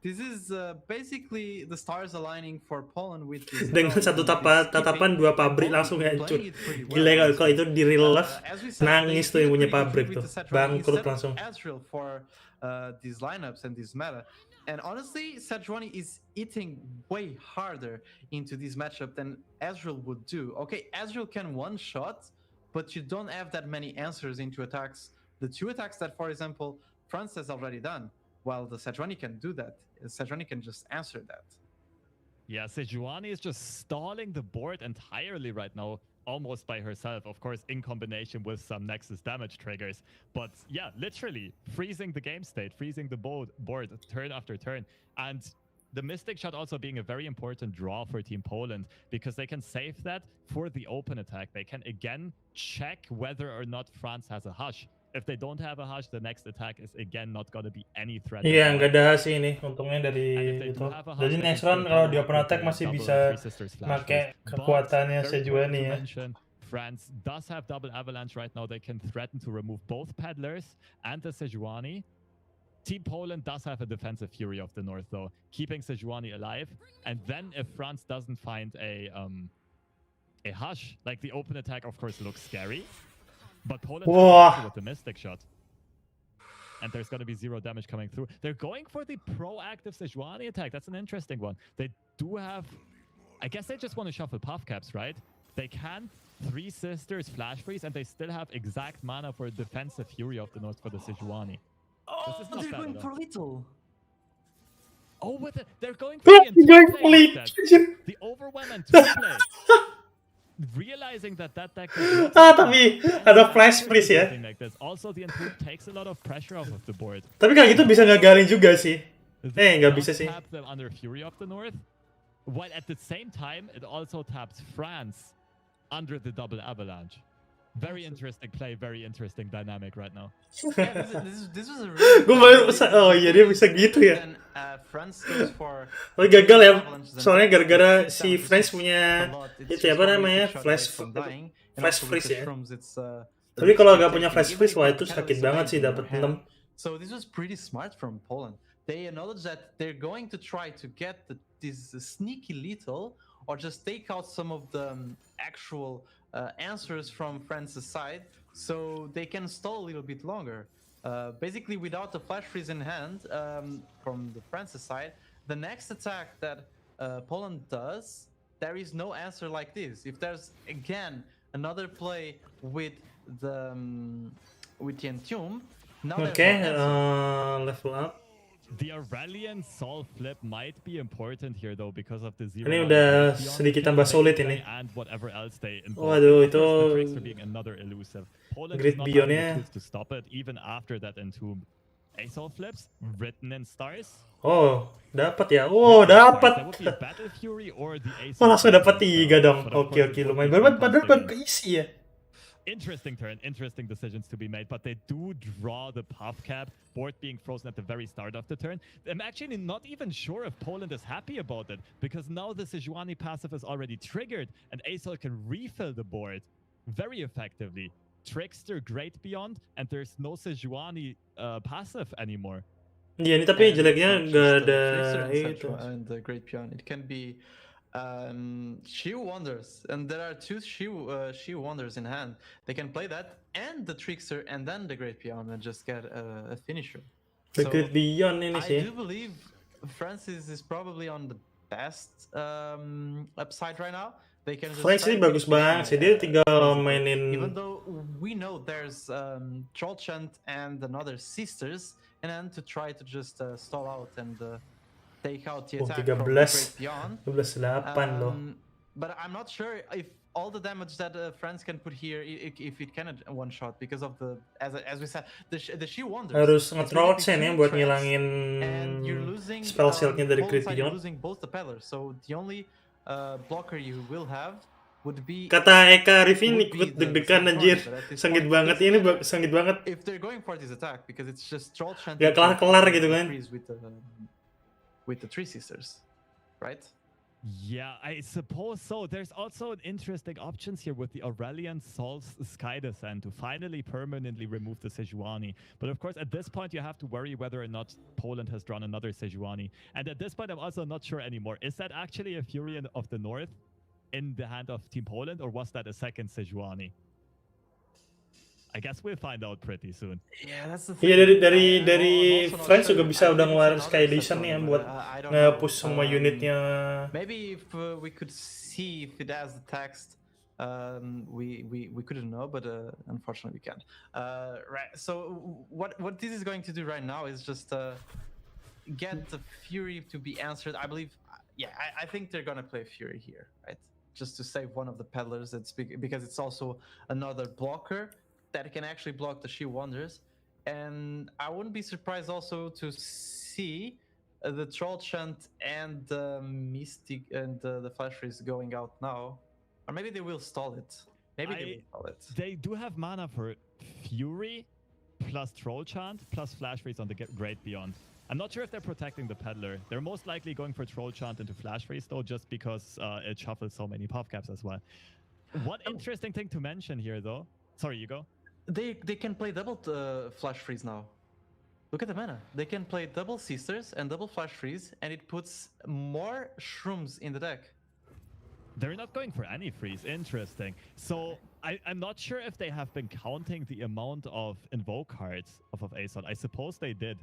This is basically the stars aligning for Poland with dengan satu tatapan 2 pabrik langsung hancur. Gila kalau itu di real life nangis tuh yang punya pabrik tuh, bangkrut langsung. These lineups and this meta. And honestly, Sejuani is eating way harder into this matchup than Ezreal would do. Okay, Ezreal can one-shot, but you don't have that many answers into attacks. The 2 attacks that, for example, France has already done, while the Sejuani can do that. Sejuani can just answer that. Yeah, Sejuani is just stalling the board entirely right now, almost by herself, of course, in combination with some Nexus damage triggers. But yeah, literally freezing the game state, freezing the board turn after turn. And the Mystic Shot also being a very important draw for Team Poland, because they can save that for the open attack. They can again check whether or not France has a Hush. If they don't have a Hush, the next attack is again not going to be any threat. Iya, nggak ada sih ini, untungnya dari itu. Jadi next round kalau dia open attack masih bisa pakai kekuatannya Sejuani ya. France does have double avalanche right now. They can threaten to remove both Peddlers and the Sejuani. Team Poland does have a defensive Fury of the North though, keeping Sejuani alive. And then if France doesn't find a Hush, like the open attack of course looks scary. But Poland with the Mystic Shot. And there's going to be 0 damage coming through. They're going for the proactive Sejuani attack. That's an interesting one. They do have... I guess they just want to shuffle puff caps, right? They can 3 Sisters Flash Freeze, and they still have exact mana for Defensive Fury of the North for the Sejuani. Oh, This is not they're bad going at for all. little. Oh, with it, they're going for the Going Entomb pelit, play instead. anjir. The Overwhelm and 2 play. Realizing that deck does not Tapi ada flash freeze ya. something like this. Also, the Entomb takes a lot of pressure off of the board. Tapi kalau gitu bisa gagalin juga sih. They nggak does bisa sih. tap them under Fury of the North, while at the same time it also taps France under the double avalanche. Very interesting play, very interesting dynamic right now. Yeah, this was a really Gue baru, oh iya dia bisa gitu ya. Then, France goes for Tapi gagal ya, avalanches and soalnya gara-gara takes si down, French which is punya a lot. It's itu just apa one namanya, shot flash away from dying. And flash also with freeze the ya. shrooms, it's, Tapi kalau it's nggak punya flash even freeze, if wah the itu sakit catalyst banget sih remains in dapat your 6. hand. So this was pretty smart from Poland. They acknowledge that they're going to try to get this sneaky little, or just take out some of the actual answers from France's side, so they can stall a little bit longer. Basically, without the flash freeze in hand from the France's side, the next attack that Poland does, there is no answer like this. If there's again another play with the Entomb, now there's Oke, no answer. level up. The Aurelian Sol flip might be important here though because of the 0 Ini udah sedikit tambah solid ini. and whatever else they involve. Waduh, Of course, the itu Trickster being another elusive. Poland Great is not having Beyond-nya. the tools to stop it even after that Entomb. Asol flips written in stars. Oh, dapat ya. Oh, dapat. That would be Battle Fury or the Asol. Oh, langsung dapat 3 dong. But of Oke, course, oke, it would lumayan. be Padahal baru fantastic. keisi ya. Interesting turn, interesting decisions to be made, but they do draw the puff cap, board being frozen at the very start of the turn. I'm actually not even sure if Poland is happy about it, because now the Sejuani passive is already triggered, and Asol can refill the board very effectively. Trickster, Great Beyond, and there's no Sejuani passive anymore. Iya, ini tapi And jeleknya it's not nggak just, ada Trickster and itu. Central and the Great Beyond. It can be She Wonders, and there are 2 She Wonders in hand. They can play that and the Trickster and then the Great Beyond and just get a finisher. The Great Beyond ini I sih. do believe Francis is probably on the best upside right now. They can just French try sih to bagus finish banget sih. this Dia game, tinggal basically. mainin Even though we know there's Troll Chant and another Sisters, and then to try to just stall out and take out the Oh, attack 13. from the Great Beyond. 12-8 loh. But I'm not sure if all the damage that France can put here, if it can one shot, because of the as we said, the She Wonders. Harus It's nge-troll basically chain ya 2 buat threats, ngilangin and you're losing spell shieldnya dari both Great sides, you're Beyond. losing both the pillars. So the only blocker you will have would be. Kata Eka Arifin would be ikut the deg-degan Sejuani, anjir. but at this Sengit point, banget it's- ini, sengit banget. If they're going for this attack, because it's just Troll Chant. Gak kelar-kelar gitu kan. With the 3 Sisters, right? Yeah, I suppose so. There's also an interesting options here with the Aurelian Sol's Sky Descent to finally permanently remove the Sejuani. But of course, at this point, you have to worry whether or not Poland has drawn another Sejuani. And at this point, I'm also not sure anymore. Is that actually a Fury of the North in the hand of Team Poland, or was that a second Sejuani? I guess we'll find out pretty soon. Yeah, that's the Iya, thing. dari I'm also not French sure. juga bisa I udah think ngeluarin it's Sky another Edition nih ya Sejuani, buat but I don't nge-push know. semua unitnya. Maybe if we could see if it has the text, we couldn't know, but unfortunately we can't. Right. So what this is going to do right now is just get the Fury to be answered. I believe. Yeah, I think they're gonna play Fury here, right? Just to save one of the peddlers. It's because it's also another blocker that can actually block the She Wonders. And I wouldn't be surprised also to see the Troll Chant and the Mystic and the Flash Freeze going out now. Or maybe they will stall it. Maybe they will stall it. They do have mana for Fury plus Troll Chant plus Flash Freeze on the Great Beyond. I'm not sure if they're protecting the Peddler. They're most likely going for Troll Chant into Flash Freeze though, just because it shuffles so many puff caps as well. One interesting thing to mention here though. Sorry, you go. They can play double Flash Freeze now. Look at the mana. They can play double Sisters and double Flash Freeze, and it puts more shrooms in the deck. They're not going for any freeze. Interesting. So I'm not sure if they have been counting the amount of invoke cards of Asol. I suppose they did.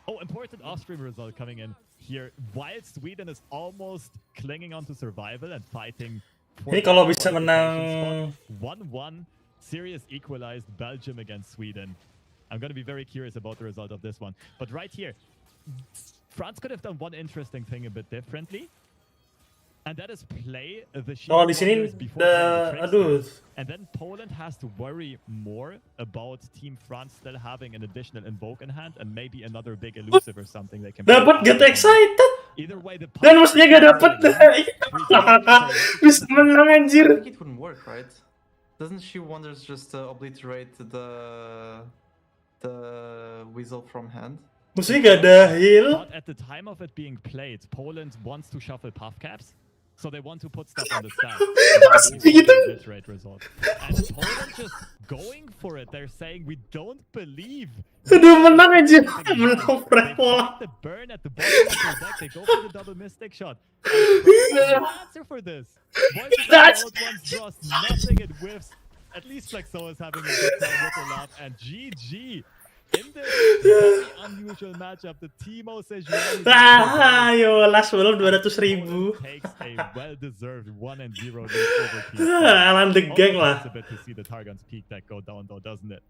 Oh, important off-stream result coming in here. While Sweden is almost clinging on to survival and fighting Ini kalau bisa menang 1-1 series equalized Belgium against Sweden. I'm going to be very curious about the result of this one. But right here, France could have done one interesting thing a bit differently. And that is play the kalau di sini Wonders before playing the aduh, Trickster. And then Poland has to worry more about Team France still having an additional invoke in hand and maybe another big elusive or something they can dapat get excited. Either way, the Dan maksudnya gak dapet. Bisa menang I anjir. think it wouldn't work, right? Doesn't she Wonders just obliterate the weasel from hand? Maksudnya gak ada heal. But at the time of it being played, Poland wants to shuffle puff caps. So they want to put stuff on the stack. Obliterate result. And Poland just going for it. They're saying we don't believe. Aduh, menang anjir. Menang Prepola. The burn at the bottom of the deck. They go for the double mystic shot. The answer for this. Voices of the old ones draws nothing. It whiffs. At least Flexo is having a good time with the lap. And GG. In this very unusual matchup, the Timo Sejuani Ayo, last world 200.000. takes a well-deserved 1-0 lead over Team. Alan the gang lah. It's a bit to see the Targon's peak deck go down though, doesn't it?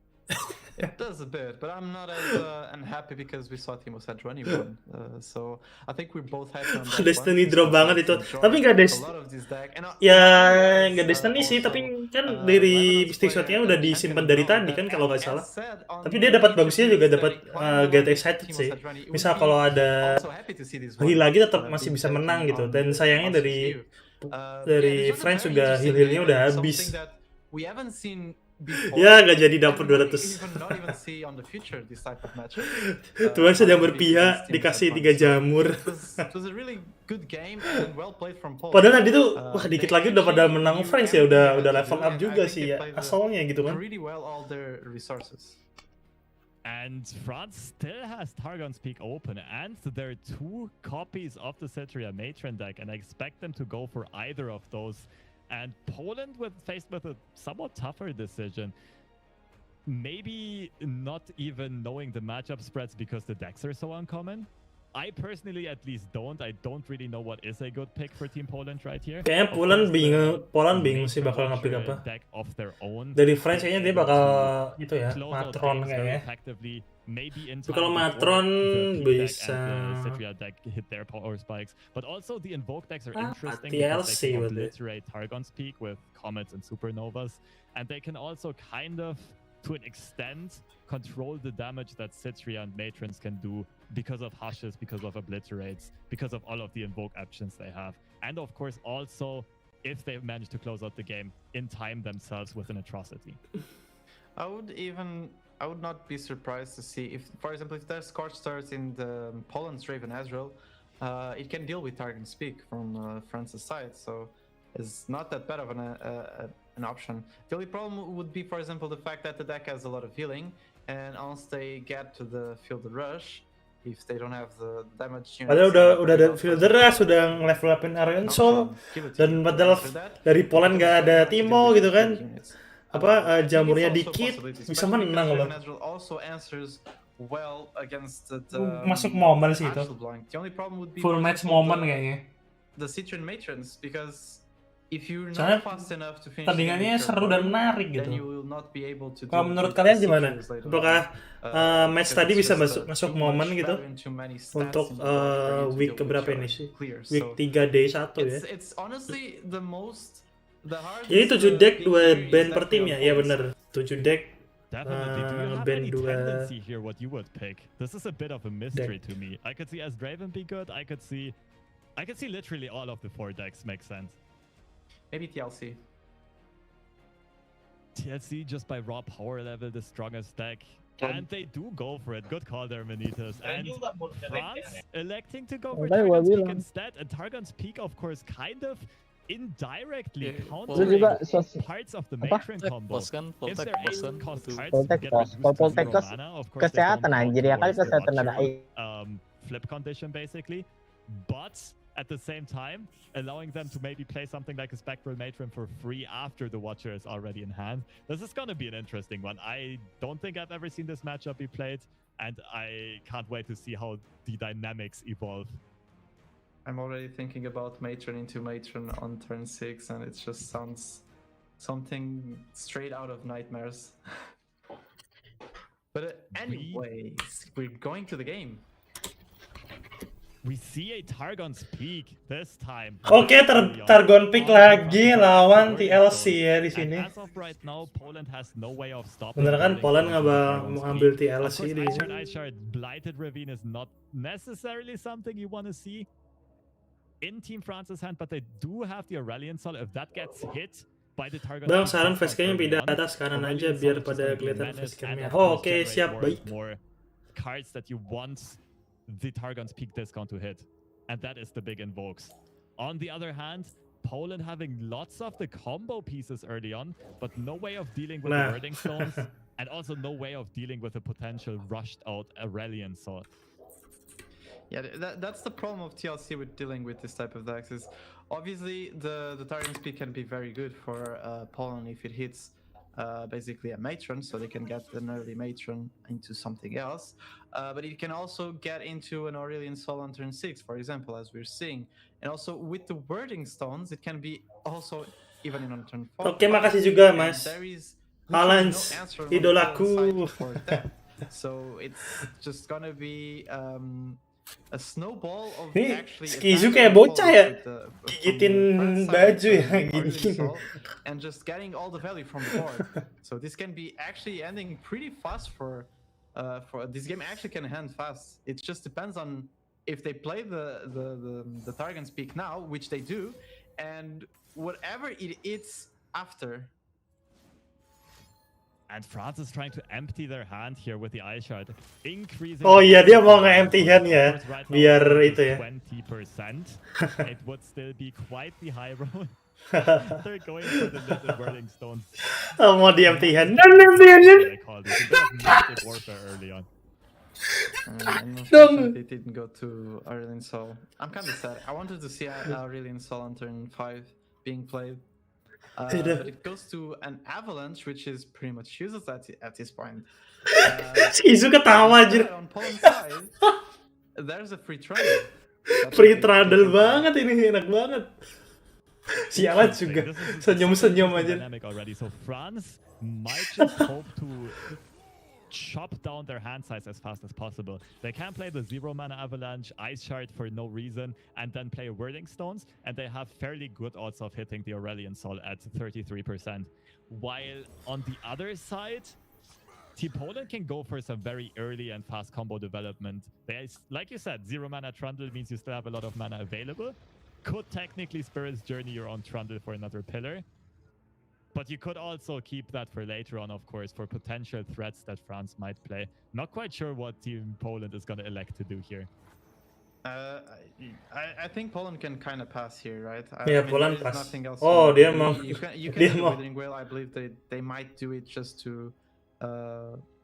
It does a bit, but I'm not as unhappy because we saw Timo Sejuani win. So I think we're both happy on that. Destiny draw banget itu. Tapi nggak ya nggak Destiny sih, tapi kan dari stick shotnya udah disimpan dari tadi kan kalau nggak salah. Tapi dia dapat bagusnya juga dapat get excited sih. Misal kalau ada heal lagi tetap masih bisa menang gitu. Dan sayangnya dari French juga heal-healnya udah habis. Ya nggak jadi dapet 200. Tuhan sedang berpihak dikasih 3 jamur. Padahal tadi tuh wah dikit lagi udah pada menang French ya, udah level up juga sih ya asalnya gitu kan. And France still has Targon's Peak open, and there are 2 copies of the Cetria Matron deck, and I expect them to go for either of those. And Poland faced with a somewhat tougher decision. Maybe not even knowing the matchup spreads because the decks are so uncommon. I personally at least don't. I don't really know what is a good pick for Team Poland right here. Kayaknya Poland bingung sih bakal nge-pick apa. Dari France kayaknya dia bakal itu ya, Matron kayaknya. Kalau Matron bisa deck hit their power spikes, but also the invoke decks are interesting because they can obliterate Targon's Peak with comets and supernovas, and they can also kind of, to an extent, control the damage that Citria and Matrons can do because of hushes, because of obliterates, because of all of the invoke options they have, and of course also if they manage to close out the game in time themselves with an atrocity. I would not be surprised to see if, for example, if there's Scorch starts in the Poland's Raven Ezreal, it can deal with Targon's Peak from France's side, so it's not that bad of an option. The only problem would be, for example, the fact that the deck has a lot of healing, and once they get to the Field Rush, if they don't have the damage units... Padahal udah ada Field Rush, udah nge-level upin Arian Soul, dan padahal dari Poland nggak ada Timo gitu kan. Jamurnya dikit bisa menang loh. Masuk momen sih itu. Full match momen kayaknya. Soalnya tandingannya seru dan menarik gitu. Kalau menurut kalian gimana? Apakah match tadi bisa masuk momen gitu? Untuk week keberapa ini sih? Week 3 day 1 ya. Jadi 7 deck 2 band per tim ya? Iya bener, 7 deck band 2 here what you would pick? This is a bit of a mystery to me. I could see as Draven be good, I could see literally all of the 4 decks make sense. Maybe TLC. TLC just by raw power level the strongest deck. And they do go for it. Good call there, Manitas. And France electing to go for Targon's Peak instead. And Targon's Peak of course kind of indirectly countering parts of the matron combo. If they're able to cost cards to get reduced to 0 mana, of course kesehatan anjir ya kali kesehatan ada flip condition basically, but at the same time allowing them to maybe play something like a Spectral Matron for free after the Watcher is already in hand. This is gonna be an interesting one. I don't think I've ever seen this matchup be played, and I can't wait to see how the dynamics evolve. I'm already thinking about matron into matron on turn 6, and it just sounds something straight out of nightmares. But anyways, we're going to the game. We see a Targon's Peak this time. Oke, Targon Peak lagi lawan TLC ya di sini. As of right now, Poland has no way of stopping. Bener kan, Poland ngambil TLC di sini. Blighted Ravine is not necessarily something you want to see in Team France's hand, but they do have the Aurelion Sol. If that gets hit by the Targon, Bang, saran facecamnya pindah atas kanan aja biar pada kelihatan facecamnya. Oh, oke, siap, baik. More cards that you want the Targon's Peak discount to hit, and that is the big invokes. On the other hand, Poland having lots of the combo pieces early on, but no way of dealing with the wording stones, and also no way of dealing with a potential rushed out Aurelion Sword. Yeah, that's the problem of TLC with dealing with this type of decks. Is obviously the Targon's Peak can be very good for Poland if it hits basically a matron, so they can get an early matron into something else. But it can also get into an Aurelion Sol on turn 6, for example, as we're seeing. And also with the wording stones, it can be also even in on turn 4. Oke, makasih juga, Mas. Balance, idolaku. So it's just gonna be a snowball of Nih, actually Skizu kayak bocah ya, gigitin baju ya, gini. And just getting all the value from the board. So this can be actually ending pretty fast for this game. Actually can end fast. It just depends on if they play the Targon's Peak now, which they do, and whatever it is after. And France is trying to empty their hand here with the Ice Shard, increasing. Oh iya, dia mau nge-empty hand ya, biar itu ya. 20%. It would still be quite the high roll. They're going for the little whirling stones. Oh, mau di-empty hand. They called it. Massive warfare early on. Unfortunately, it didn't go to Aurelion Sol. I'm kind of sad. I wanted to see Aurelion Sol on turn 5 being played. But it goes to an avalanche, which is pretty much useless at this point. Skizu ketawa aja. On Poland's side, there's a free trade. Free trade banget ini, enak banget. Sialan juga, senyum-senyum aja. So France might just hope to chop down their hand size as fast as possible. They can play the 0 mana avalanche, Ice Shard for no reason, and then play Whirling Stones, and they have fairly good odds of hitting the Aurelion Sol at 33%. While on the other side, Team Poland can go for some very early and fast combo development. Like you said, 0 mana Trundle means you still have a lot of mana available. Could technically Spirit's Journey your own Trundle for another pillar. But you could also keep that for later on, of course, for potential threats that France might play. Not quite sure what Team Poland is going to elect to do here. I think Poland can kind of pass here, right? Yeah, Poland pass. Nothing else. Oh, dia mau. You can do Withering Wail. I believe they might do it just to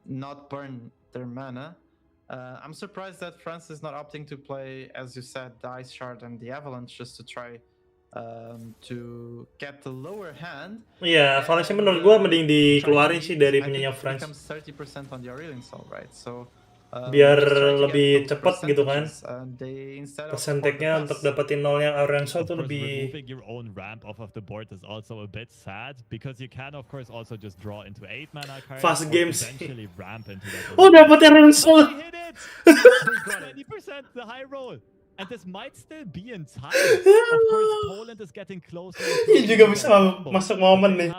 not burn their mana. I'm surprised that France is not opting to play, as you said, the Ice Shard and the Avalanche just to try to get the lower hand. Iya, Avalanche menurut gua mending dikeluarin sih dari punyanya France. 30% on the Aurelion Sol, right? So biar lebih cepat gitu kan. Persenteknya untuk dapetin nolnya Aurelion Sol tuh lebih. Removing your own ramp off of the board is also a bit sad because you can of course also just draw into 8 mana cards. Fast games. Eventually ramp into that. Oh, dapet Aurelion Sol. They hit it. They got 20% the high roll. And this might still be in time. Of course, Poland is getting closer. Ini juga bisa masuk momen nih.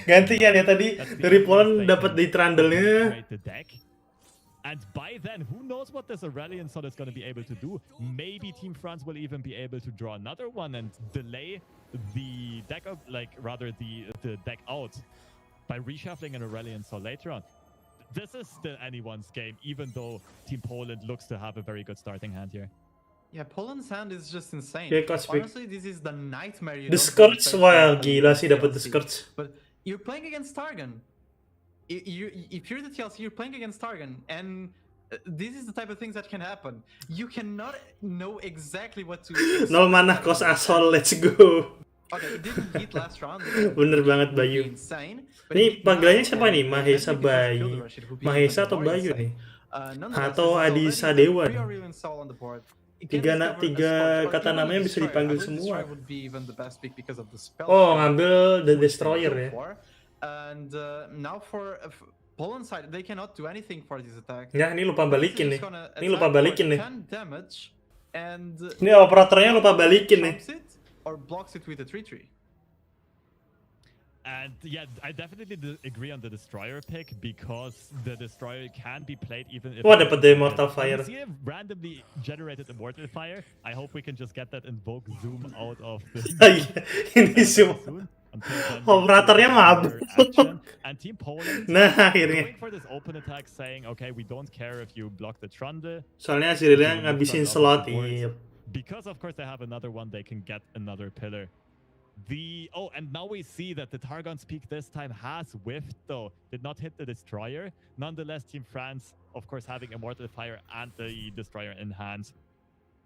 Gantian ya tadi dari Poland dapat di trundle-nya. And by then, who knows what this Aurelion Sol is going to be able to do? Maybe Team France will even be able to draw another one and delay the deck up, the deck out by reshuffling an Aurelion Sol later on. This is still anyone's game, even though Team Poland looks to have a very good starting hand here. Yeah, Poland's hand is just insane. Yeah, honestly, this is the nightmare. The Scourge, wah gila sih dapat the Scourge. But you're playing against Targon. If you're the TLC, you're playing against Targon, and this is the type of things that can happen. You cannot know exactly what to. Nol mana cost asshole, let's go. Okay, it didn't hit last round. Bener banget Bayu. Ini panggilannya siapa nih? Mahesa Bayu. Mahesa atau Bayu nih? Atau Adisa Dewa nih? Tiga kata namanya bisa dipanggil semua. Would be even the best pick because of the spell Oh, shield, ngambil the which they destroyer go ya. for. And now for Poland side, they cannot do anything for this attack. Ya, ini lupa balikin nih. Ini lupa balikin nih. 10 damage and Ini operatornya lupa balikin nih. it or blocks it with a 3/3. And yeah, I definitely agree on the destroyer pick because the destroyer can be played even if. Wah, dapat the Immortal Fire. See a randomly generated Immortal Fire. I hope we can just get that invoke zoom out of the. Ini semua. Operatornya mabuk. And Team Poland. Nah, akhirnya. Going for this open attack, saying, okay, we don't care if you block the Trundle. Soalnya hasilnya ngabisin slot. Because of course they have another one, they can get another pillar. And now we see that the Targon's Peak this time has whiffed though. Did not hit the destroyer. Nonetheless, Team France, of course, having Immortal Fire and the destroyer in hand.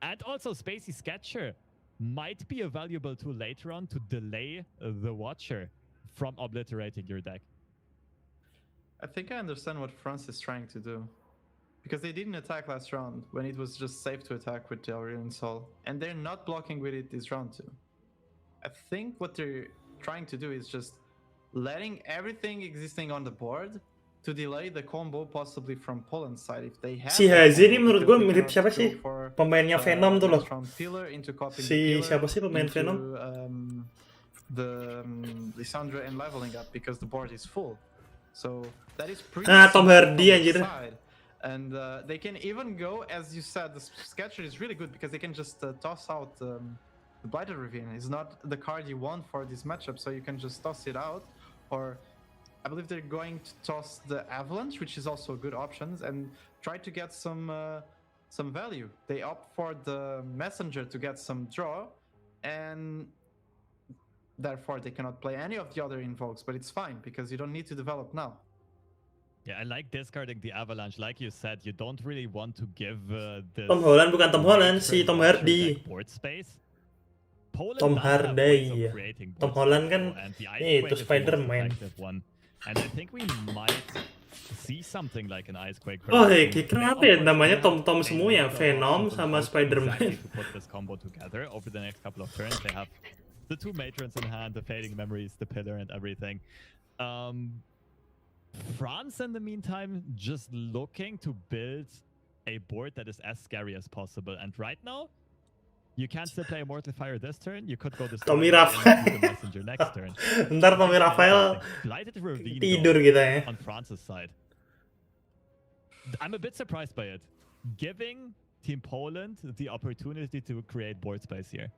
And also Spacey Sketcher might be a valuable tool later on to delay the Watcher from obliterating your deck. I think I understand what France is trying to do. Because they didn't attack last round when it was just safe to attack with the Aurelian Sol. And they're not blocking with it this round too. I think what they're trying to do is just letting everything existing on the board to delay the combo possibly from Poland's side if they have. Si Hazi ini menurut gue mirip siapa sih? Pemainnya Venom tuh loh. Si siapa sih pemain Venom? The Lissandra and leveling up because the board is full. So that is pretty. Tom Hardy anjir. And they can even go, as you said, the Sketcher is really good because they can just toss out the Blighted Ravine. Is not the card you want for this matchup, so you can just toss it out. Or I believe they're going to toss the Avalanche, which is also a good option, and try to get some value. They opt for the Messenger to get some draw, and therefore they cannot play any of the other invokes, but it's fine because you don't need to develop now. Yeah, I like discarding the Avalanche. Like you said, you don't really want to give the Tom Holland bukan Tom Holland, si Tom Hardy. Board space. Tom Hardy ya. Tom Holland kan itu Spider-Man. And I think we might see something like an Icequake. Oh, kenapa ya namanya Tom semua ya? Venom sama Spider-Man. To put this combo together over the next couple of turns, they have the two matrons in hand, the fading memories, the pillar, and everything. France, in the meantime, just looking to build a board that is as scary as possible. And right now, you can't still play Immortal Fire this turn. You could go this Tommy Raphael. the Messenger next turn. Ntar Tommy Raphael tidur kita ya. On France's side. I'm a bit surprised by it. Giving Team Poland the opportunity to create board space here.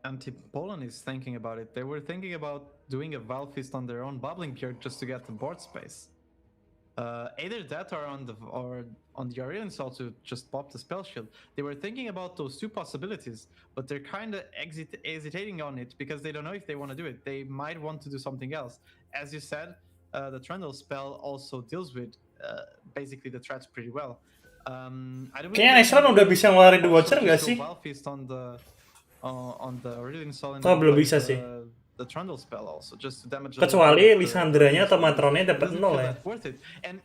And Team Poland is thinking about it. They were thinking about doing a Valve Fist on their own Bubbling Beard just to get the board space. Either that or on the Aurelian Sol to just pop the spell shield. They were thinking about those two possibilities, but they're kind of hesitating on it because they don't know if they want to do it. They might want to do something else. As you said, the Trundle spell also deals with basically the threats pretty well. Kayaknya next round udah bisa ngeluarin The Watcher nggak sih? On the Aurelian Sol and belum bisa sih. The Trundle spell also just to damage. Kecuali Lissandranya atau Matronnya dapat 0 ya. Worth it. And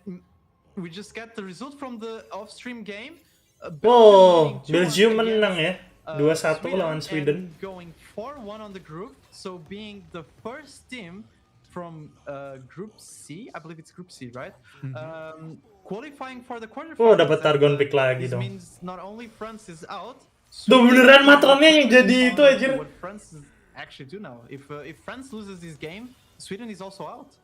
we just get the result from the off-stream game. Oh, Belgium menang ya. 2-1 lawan Sweden. Going 4-1 on the group, so being the first team from Group C, I believe it's Group C, right? Qualifying for the quarterfinals. Oh, dapat Targon pick lagi dong. This means not only France is out. Tuh beneran Matronnya yang jadi itu aja. What France actually do now? If France loses this game, Sweden is also out.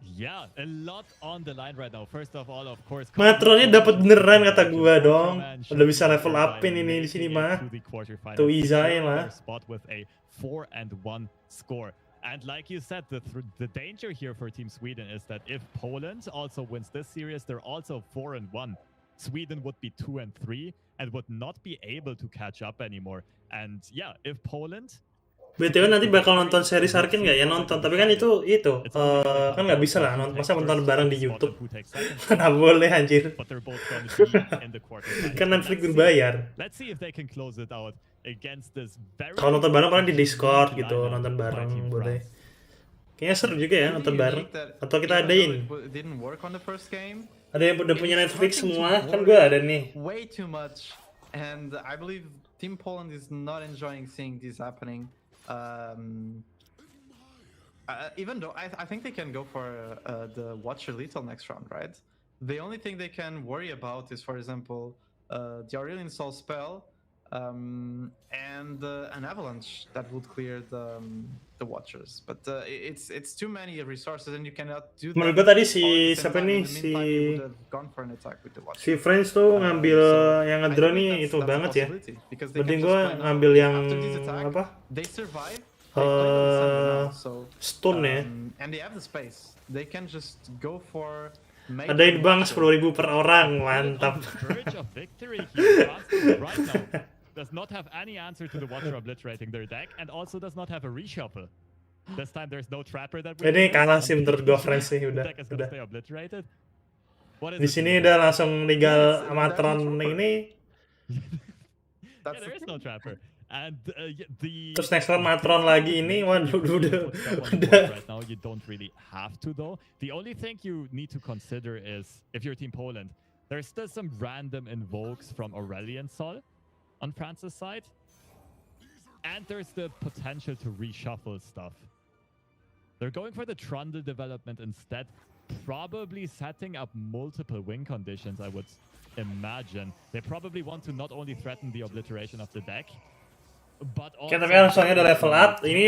Yeah, a lot on the line right now. First of all, of course, Matronnya dapat beneran kata gua dong. Udah bisa level upin ini di sini mah. Tuh Izai lah. Spot with a 4-1 score. And like you said, the danger here for Team Sweden is that if Poland also wins this series, they're also 4-1. Sweden would be 2-3 and would not be able to catch up anymore. And yeah, if Poland... BTW nanti bakal nonton series Arkin nggak ya? Nonton, tapi kan itu kan nggak bisa lah masa nonton bareng di YouTube. Mana boleh anjir. Kan Netflix berbayar. Kalau nonton bareng paling di Discord gitu, nonton bareng boleh. Kayaknya seru juga ya nonton bareng. Atau kita adain. Ada yang udah punya Netflix semua, kan gue ada nih. and I believe Team Poland is not enjoying seeing this happening. Even though I think they can go for the Watcher Lethal next round, right? The only thing they can worry about is, for example, the Aurelian Soul spell and an Avalanche that would clear the Watchers. But it's too many resources and you cannot do that. Menurut gue tadi all si at the same siapa time. nih In the si meantime, you would have gone for an attack with the Watcher. si Friends tuh ngambil So, yang I ngedrone believe nih itu that's a banget ya. possibility, because they Mending can gue just play now. ngambil yang After this attack, apa? they survive. They play on Sunday now, so Stun ya. and they have the space. They can just go for. Adain bang 10.000 per orang, mantap. On the verge of victory here. Fast right now does not have any answer to the Watcher obliterating their deck, and also does not have a reshuffle. This time there's no trapper that we Ini miss. kalah sih menurut gue Friends sih, The udah. deck is gonna stay obliterated. What is Di it sini doing? udah langsung legal Amatron ini. Yeah, there is no trapper. And the Terus next round Matron lagi ini, waduh udah. Right now you don't really have to though. The only thing you need to consider is if you're Team Poland, there's still some random invokes from Aurelian Sol on France's side, and there's the potential to reshuffle stuff. They're going for the Trundle development instead, probably setting up multiple win conditions, I would imagine. They probably want to not only threaten the obliteration of the deck, but Oke, also tapi langsungnya udah level up. Ini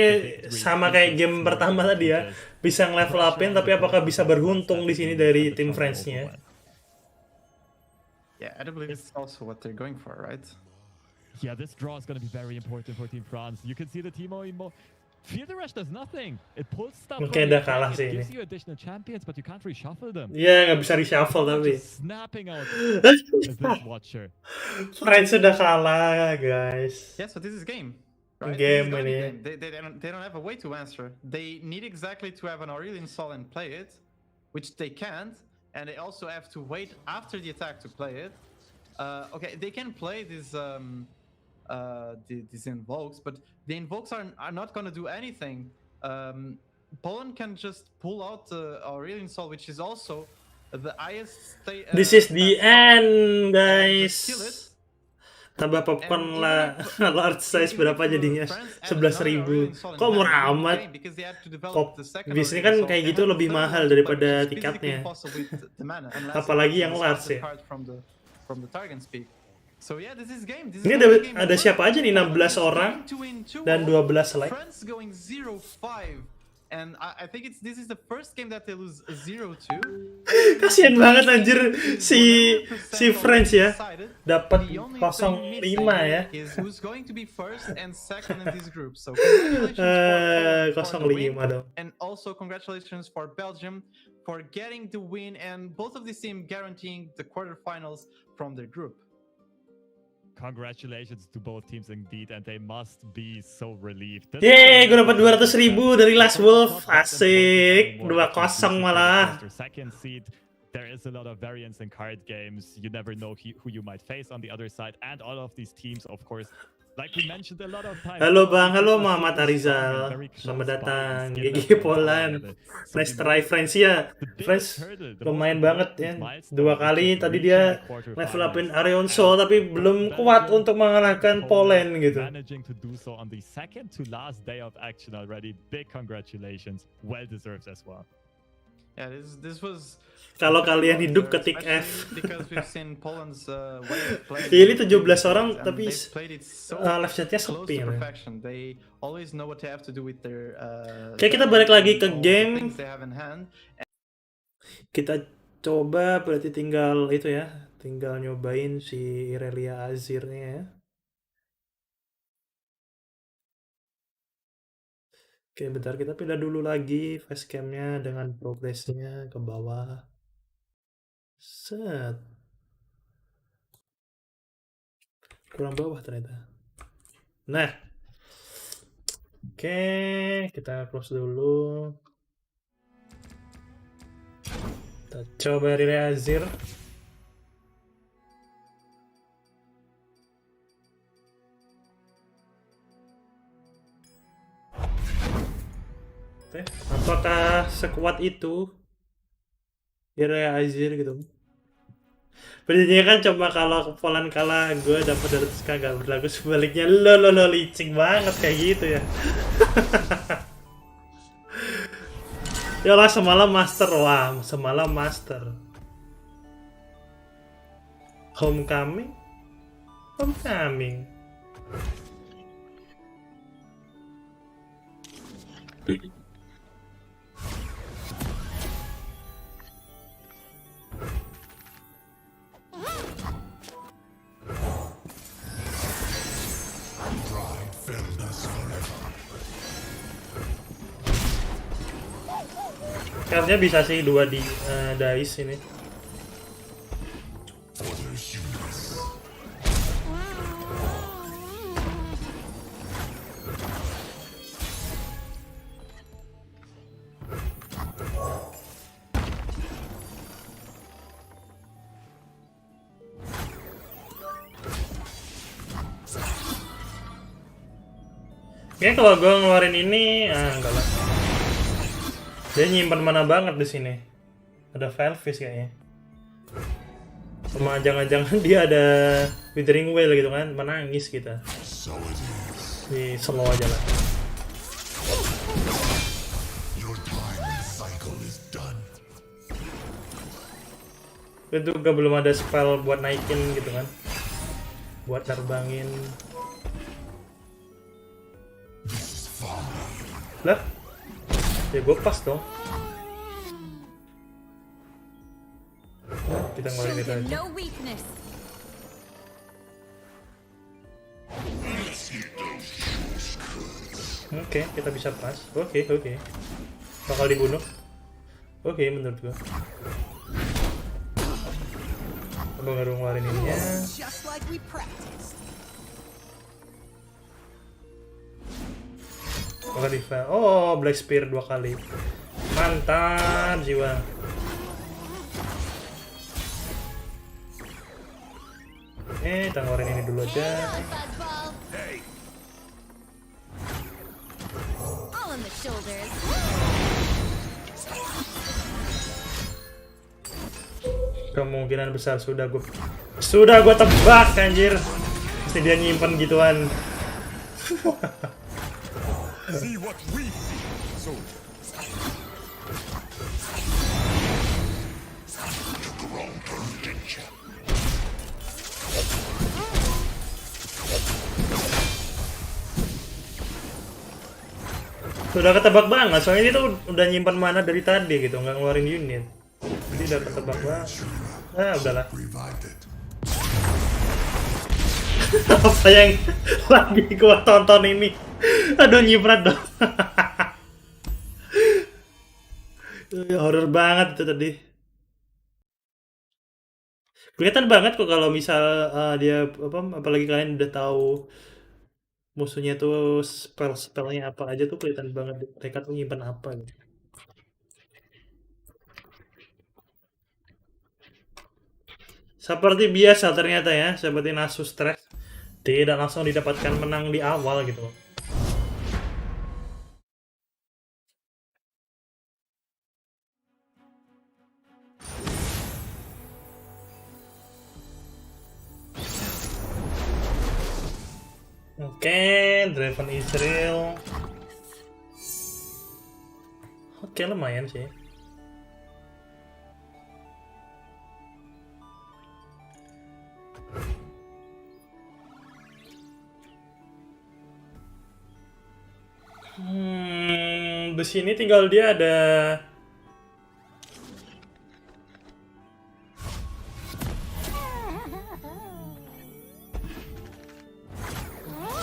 sama kayak game pertama tadi ya. Bisa nge-level upin, tapi apakah bisa beruntung di sini dari tim Friends-nya? Yeah, I do believe it's also what they're going for, right? Yeah, this draw is going to be very important for Team France. You can see the Timo Imo. Field Rush does nothing. It pulls stuff Oke, from udah your kalah deck. sih It ini. gives you additional champions, but you can't reshuffle them. Iya, nggak bisa reshuffle tapi. Just snapping out this Watcher. Friends sudah kalah, guys. Yeah, so this is game. Right? Game This is gonna be ini. game. They don't have a way to answer. They need exactly to have an Aurelian Sol and play it, which they can't, and they also have to wait after the attack to play it. Okay, they can play these invokes, but the invokes are not going to do anything. Poland can just pull out the Aurelian Sol, which is also the highest. This is the end, guys. Kill it. Tambah popcorn lah, large size berapa jadinya? 11.000. Kok murah amat? Biasanya kan kayak gitu lebih mahal daripada tiketnya. Apalagi yang large ya. Ini ada siapa aja nih? 16 orang dan 12 like. And I think this is the first game that they lose 0-2. Kasian banget anjir si French ya. Dapat 0-5 ya. Who's going to be first and second in this group. So 0-5 dong. And also congratulations for Belgium for getting the win and both of these teams guaranteeing the quarterfinals from their group. Congratulations to both teams indeed, and they must be so relieved. Yeay, gue dapat 200.000 dari Last Wolf. Asik, 2-0 malah. Second seed. There is a lot of variance in card games. You never know who you might face on the other side, and all of these teams, of course, like we mentioned a lot of times. Halo Bang, halo Muhammad Arizal. Selamat datang, GG Poland. Nice try Friends ya. Friends lumayan banget ya. 2 kali tadi dia level upin Aurelian Soul tapi belum kuat untuk mengalahkan Poland gitu. Managing to do so on the second to last day of action already. Big congratulations. Well deserved as well. Yeah, this was. Kalau kalian hidup ketik F. Because we've seen Poland's way of playing. Ini 17 orang tapi live chatnya sepi ya. They always know what they have to do with their. Kayak kita balik lagi ke game. Kita coba berarti tinggal itu ya, tinggal nyobain si Irelia Azirnya ya. Oke, bentar kita pindah dulu lagi facecamnya dengan progresnya ke bawah. Set. Kurang bawah ternyata. Nah. Oke, kita close dulu. Kita coba Irelia Azir. Apakah sekuat itu Irelia Azir gitu? Berarti kan coba kalau Poland kalah gue dapat 200k gak berlaku, sebaliknya lo licik banget kayak gitu ya. Yalah semalam master, wah semalam master. Homecoming. Pride filled us forever. Harusnya bisa sih 2 di dice ini. For the humans. Kayaknya kalau gue ngeluarin ini, enggak lah. Dia nyimpan mana banget di sini. Ada Velvis kayaknya. Sama jangan-jangan dia ada Withering Wail gitu kan, menangis kita. So it is. Di slow aja lah. Your time in the cycle is done. Itu juga belum ada spell buat naikin gitu kan. Buat terbangin. This is folly. Lah? Ya gue pas dong. Kita ngeluarin itu aja. No weakness. Oke, kita bisa pas. Oke. Bakal dibunuh. Oke, menurut gua. Coba ngeluarin ininya. Just like we practiced. Bakal di oh, Black Spear 2 kali. Mantap jiwa. Kita ngeluarin ini dulu aja. Fuzzball. All on the shoulders. Kemungkinan besar sudah gua tebak anjir. Pasti dia nyimpen gituan. See what we see, soldiers. Sudah ketebak banget, soalnya ini tuh udah nyimpan mana dari tadi gitu, nggak ngeluarin unit. Jadi udah ketebak banget. Nah, udahlah. Revived it. Apa yang lagi gua tonton ini? Aduh, nyiprat dong. Horor banget itu tadi. Kelihatan banget kok kalau misal dia apa, apalagi kalian udah tahu musuhnya tuh spellnya apa aja tuh kelihatan banget mereka tuh nyimpen apa gitu. Seperti biasa ternyata ya, seperti Nasus Stress tidak langsung didapatkan menang di awal gitu. Oke, Draven Israel. Oke, lumayan sih. Di sini tinggal dia ada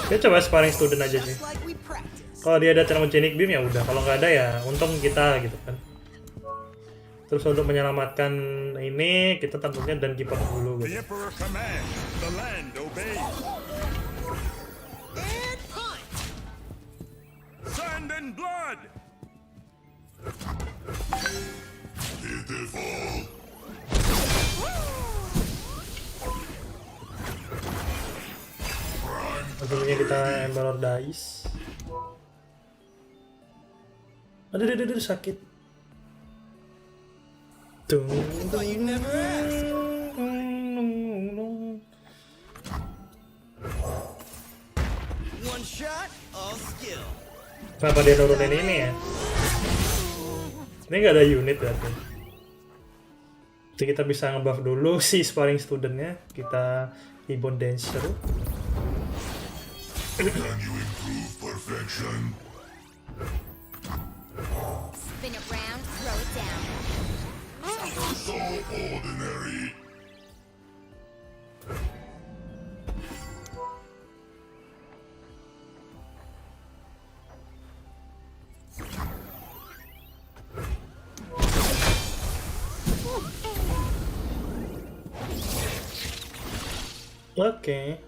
dia coba sparring student aja sih. Kalau dia ada thermogenic beam ya udah, kalau nggak ada ya untung kita gitu kan. Terus untuk menyelamatkan ini kita tentunya dan keeper dulu The gitu. Emperor commands, the land obeys. Sand and blood! Pitiful. Akhirnya kita Emperor Dice. Aduh, sakit. Tung. Kenapa dia nurunin ini ya? Ini nggak ada unit berarti. Jadi kita bisa ngebuff dulu si sparring studentnya. Kita Ibon Dancer. Can you improve perfection? Spin it round, throw it down. So ordinary. Oke.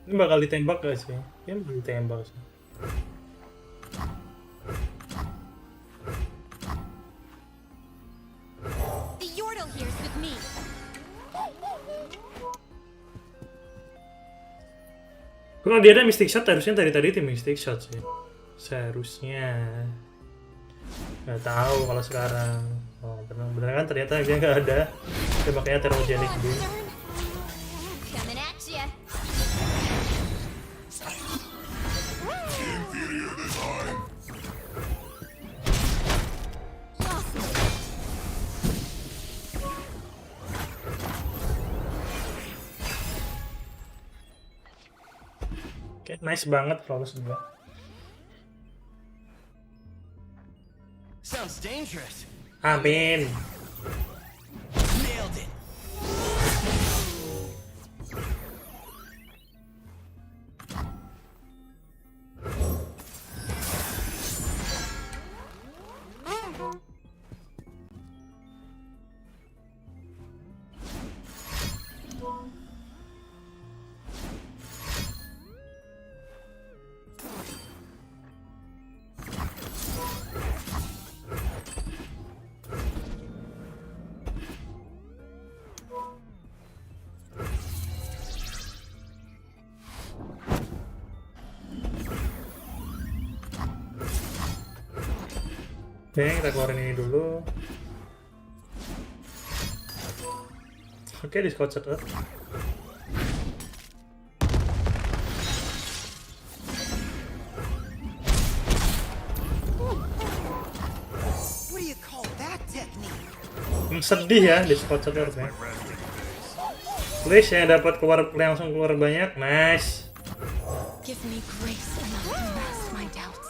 Ini bakal ditembak gak sih? Ini bakal ditembak sih. The Yordle here's with me. Kalau dia ada Mystic Shot, harusnya tadi itu Mystic Shot sih. Seharusnya. Nggak tahu kalau sekarang. Oh, bener kan ternyata dia nggak ada. Dia makanya Thermogenic dulu. Coming at ya. Inferior design. Oke, nice banget flawless juga. Sounds dangerous. Amin. Nailed it. Oke, kita keluarin ini dulu. Oke, di Scotch Earth. What do you call that technique? Sedih ya di Scotch Earth ya. Please yang dapat langsung keluar banyak. Nice. Give me grace enough to mask my doubts.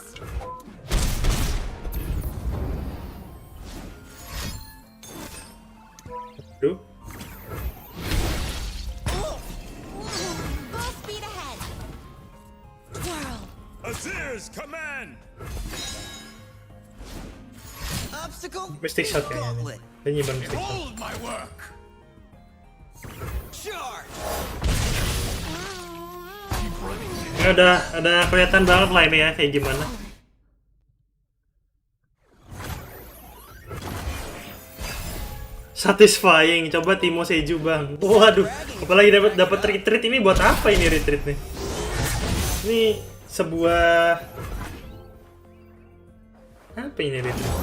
Aduh. Full speed ahead. Twirl. Azir's command. Obstacle. Mystic Shot kayaknya. Gauntlet. Dia nyimpan Mystic Shot. Behold my work. Charge. Ini ada kelihatan banget lah ini ya kayak gimana. Satisfying. Coba Timo Seju bang. Waduh, apalagi dapat retreat ini buat apa ini retreat nih? Ini sebuah apa ini retreat?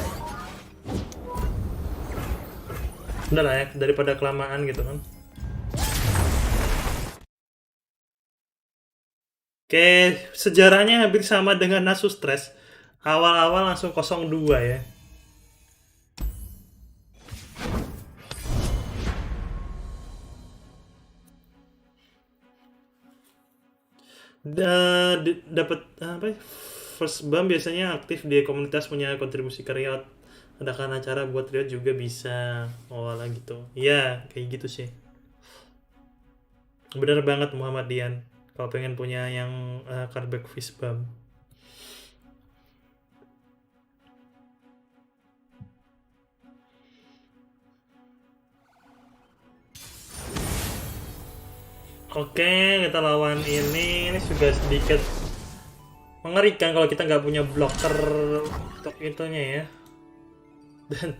Udah lah ya, daripada kelamaan gitu kan. Oke, sejarahnya hampir sama dengan Nasus Stress. Awal-awal langsung 0-2 ya. Dapat apa ya? First Bump biasanya aktif di komunitas punya kontribusi ke Riot. Adakan acara buat Riot juga bisa. Oh lah gitu. Iya, kayak gitu sih. Bener banget Muhammad Dian. Kalau pengen punya yang cardback Fist Bump. Oke, kita lawan ini. Ini juga sedikit mengerikan kalau kita nggak punya blocker untuk itunya ya. Dan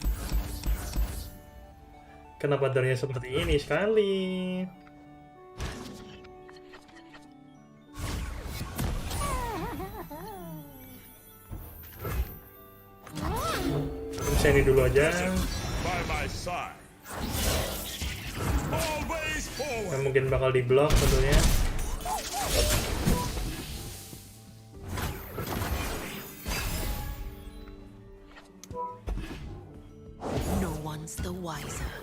kenapa darahnya seperti ini sekali? Bisa ini dulu aja. By my side. Always forward. Yang mungkin bakal di block tentunya. rounds, the wiser.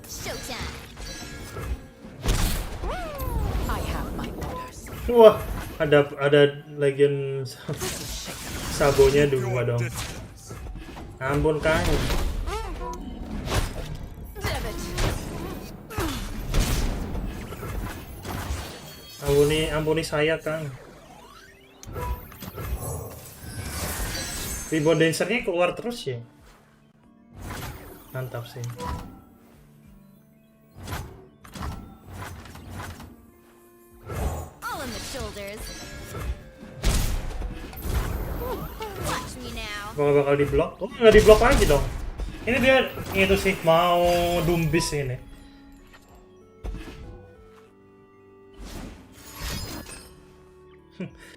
Showtime. I have my orders. Wah, ada Legion Sabonya dua dong. Ampun Kang. Ampuni saya Kang. Rebound dancernya keluar terus ya. Mantap sih. All on the shoulders. Watch me now. Bakal di blok? Oh, nggak di blok lagi dong. Ini dia itu sih mau dumbis ini.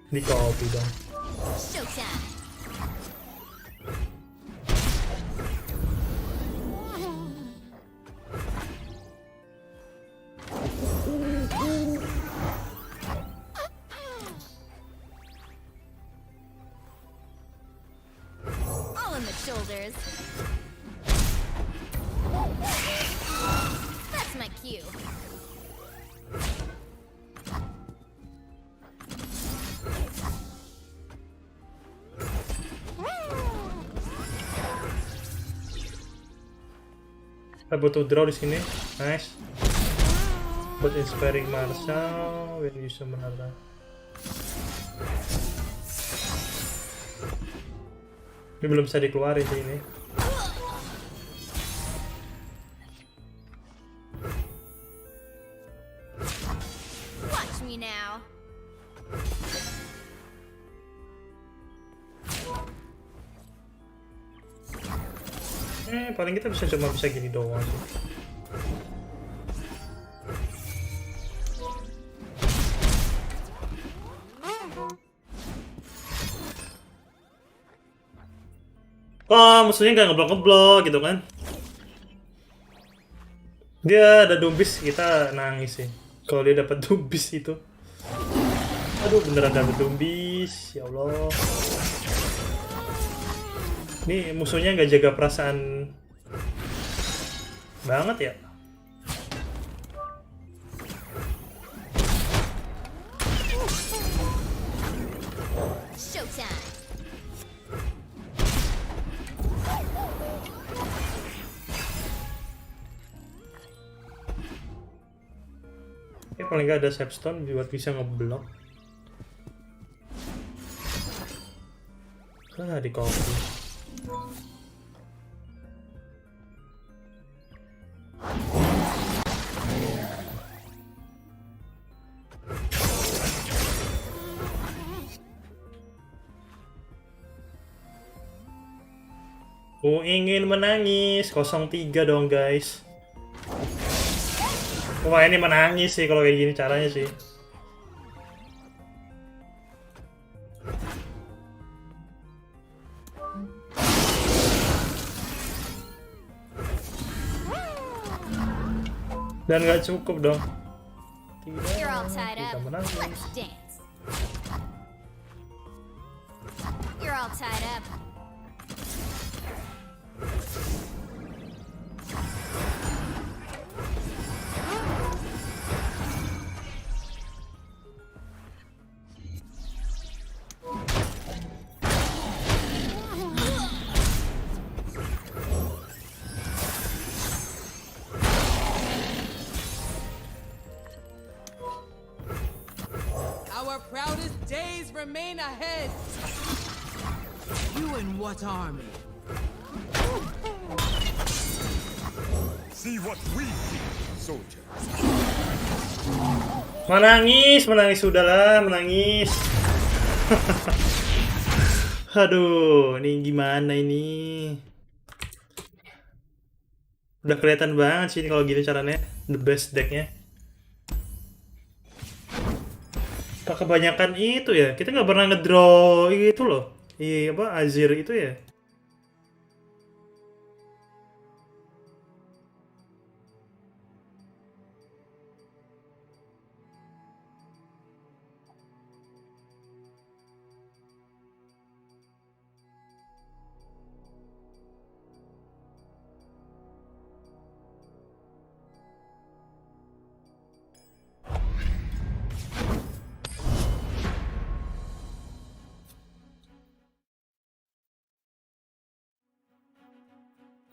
Di copy dong. Showtime. All on the shoulders. That's my cue. Saya butuh draw di sini. Nice. But inspiring Marshall when you summon Allah. Ini belum bisa dikeluarin sih ini. Watch me now. Paling kita cuma bisa gini doang sih. Oh, musuhnya nggak ngeblok gitu kan? Dia ada dumbis, kita nangis sih. Kalau dia dapat dumbis itu. Aduh, beneran dapat dumbis, ya Allah. Ini musuhnya nggak jaga perasaan banget ya. Showtime. Paling nggak ada Sapstone buat bisa ngeblok. Di copy. Aku ingin menangis 03 dong guys. Wah ini menangis sih kalau kayak gini caranya sih. Dan nggak cukup dong. You're all tied Kita up. menangis. Let's dance. You're all tied up. Our proudest days remain ahead. You and what army? See what we see, soldiers. Menangis sudahlah, menangis. Aduh, ini gimana ini? Udah kelihatan banget sih kalau gini caranya, the best decknya. Kebanyakan itu ya, kita nggak pernah ngedraw itu loh. Iya apa Azir itu ya.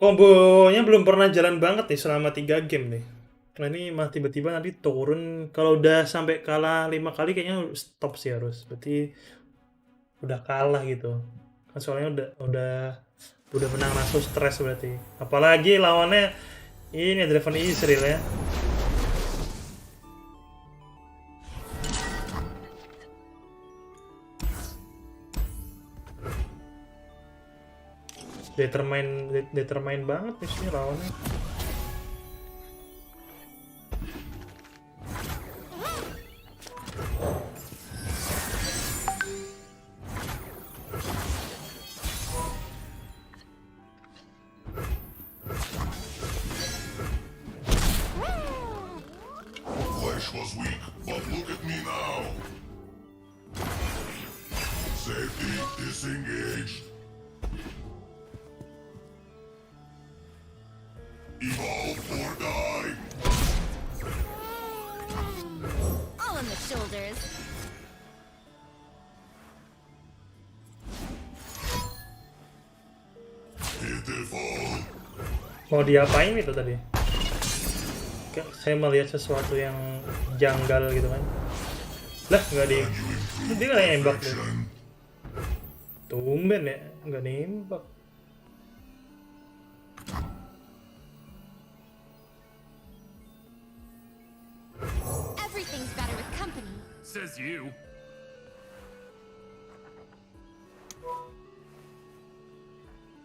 Kombonya belum pernah jalan banget nih selama 3 game nih. Nah ini mah tiba-tiba nanti turun. Kalau udah sampai kalah 5 kali kayaknya stop sih harus. Berarti udah kalah gitu. Kan soalnya udah menang langsung stres berarti. Apalagi lawannya ini Draven Israel ya. Determine banget nih sih lawannya. Flesh was weak, but look at me now. Safety disengaged. Evolve or die. All on the shoulders. Pitiful. Mau diapain itu tadi? Kayak saya melihat sesuatu yang janggal gitu kan. Lah nggak di, dia nggak nembak tuh. Tumben ya, nggak nembak. Everything's better with company. Says you.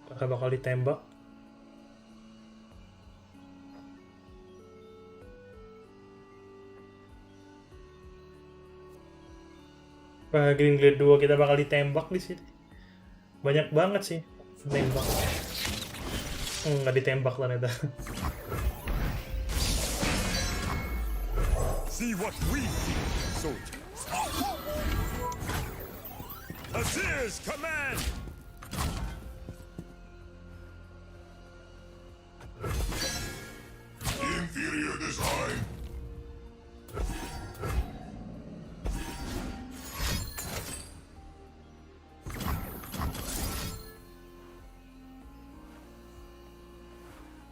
Apakah bakal ditembak? Wah, Green Glade 2 kita bakal ditembak di sini. Banyak banget sih nembak. Nggak ditembak ternyata. See what we see, soldiers. Azir's command. Inferior design.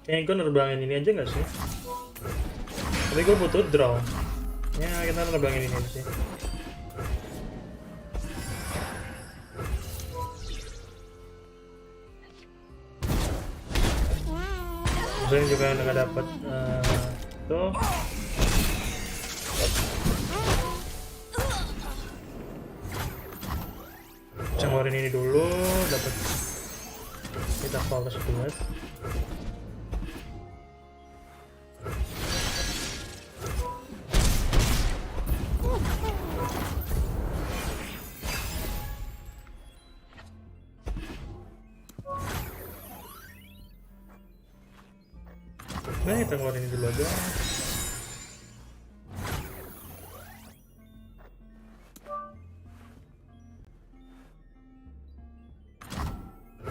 Kayaknya gue nerbangin ini aja nggak sih? Tapi gue butuh draw. Ya kita nerbangin ini aja sih. Gue juga nggak dapet tuh. Cenggorin ini dulu, dapat kita fokus dulu. Nah, kita ngeluarin ini dulu aja.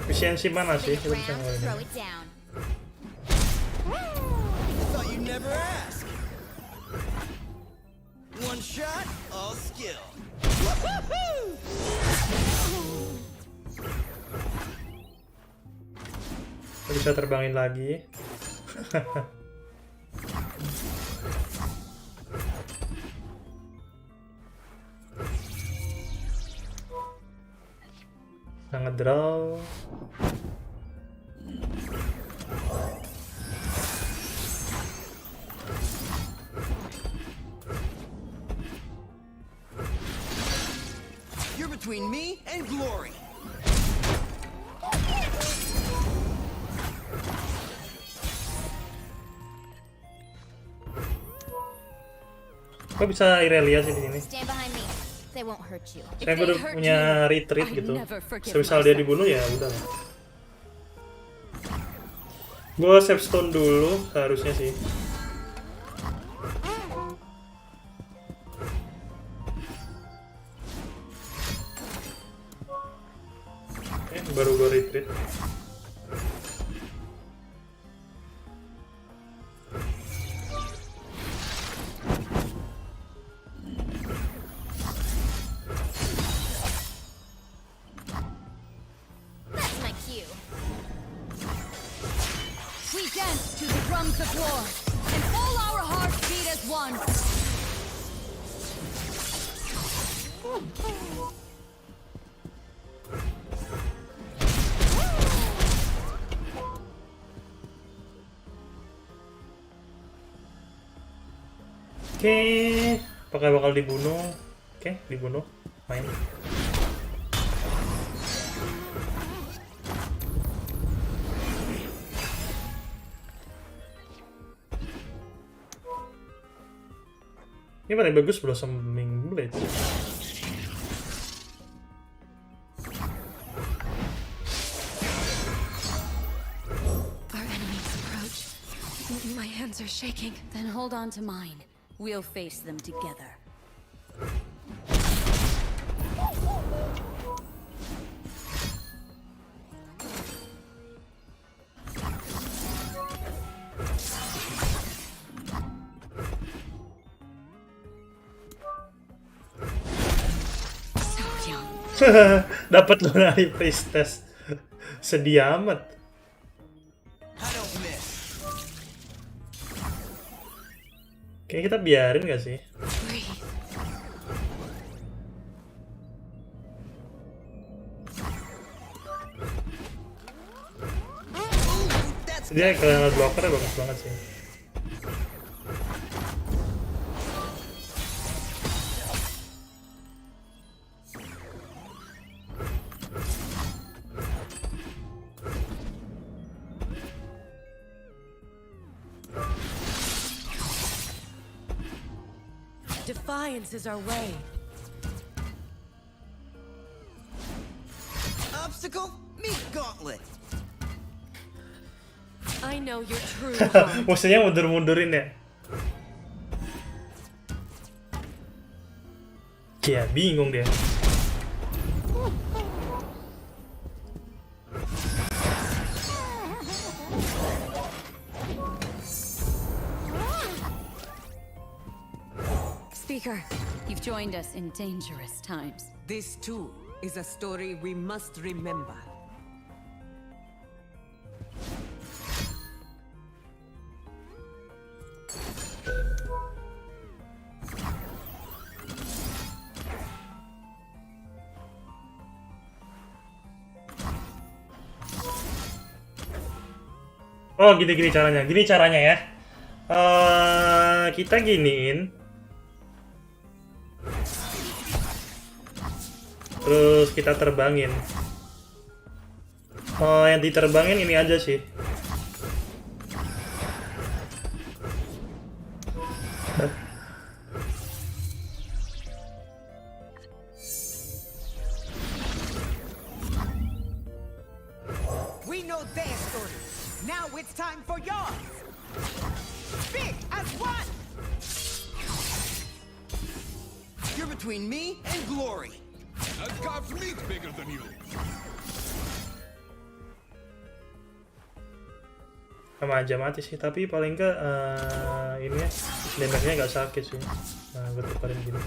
Efisiensi mana sih kita bisa ngeluarin ini? Thought you'd never ask. One shot, all skill. Kita bisa terbangin lagi. Sangat draw. You're between me and glory. Kok bisa Irelia sih di sini? Stand behind me. They won't hurt you. Saya udah punya retreat gitu. Semisal dia dibunuh ya udah lah. Gue save stone dulu seharusnya sih. Baru gue retreat. That's my cue. the floor, and all our hearts beat as one. Oke, apakah bakal dibunuh? Oke, dibunuh. Main. Ini paling bagus Blossoming Blade. Our enemies approach. My hands are shaking. Then hold on to mine. We'll face them together. Dapat lunari face test. Sedih amat. Kayaknya kita biarin gak sih? Dia kalau blockernya bagus banget sih. Defiance is our way. Obstacle? Meet gauntlet. I know you're true. Maksudnya mundur-mundurin ya? Ya, bingung dia. Speaker, you've joined us in dangerous times. This too is a story we must remember. Oh, gini caranya. Gini caranya ya. Kita giniin. Terus kita terbangin. Yang diterbangin ini aja sih. We know their story. Now it's time for yours. Big as one. You're between me and glory. A god's meat bigger than you. Sama aja mati sih, tapi paling enggak ini ya, damage-nya nggak sakit sih. Nah, gue tukarin gini.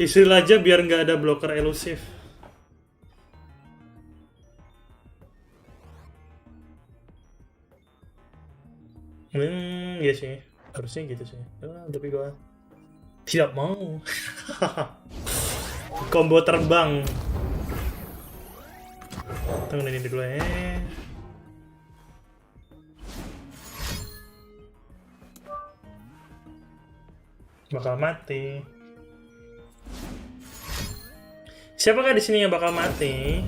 Isil aja biar nggak ada blocker elusif. Iya sih, harusnya gitu sih. Tapi gua tidak mau. Combo terbang. Tunggu ini dulu ya. Bakal mati. Siapakah di sini yang bakal mati?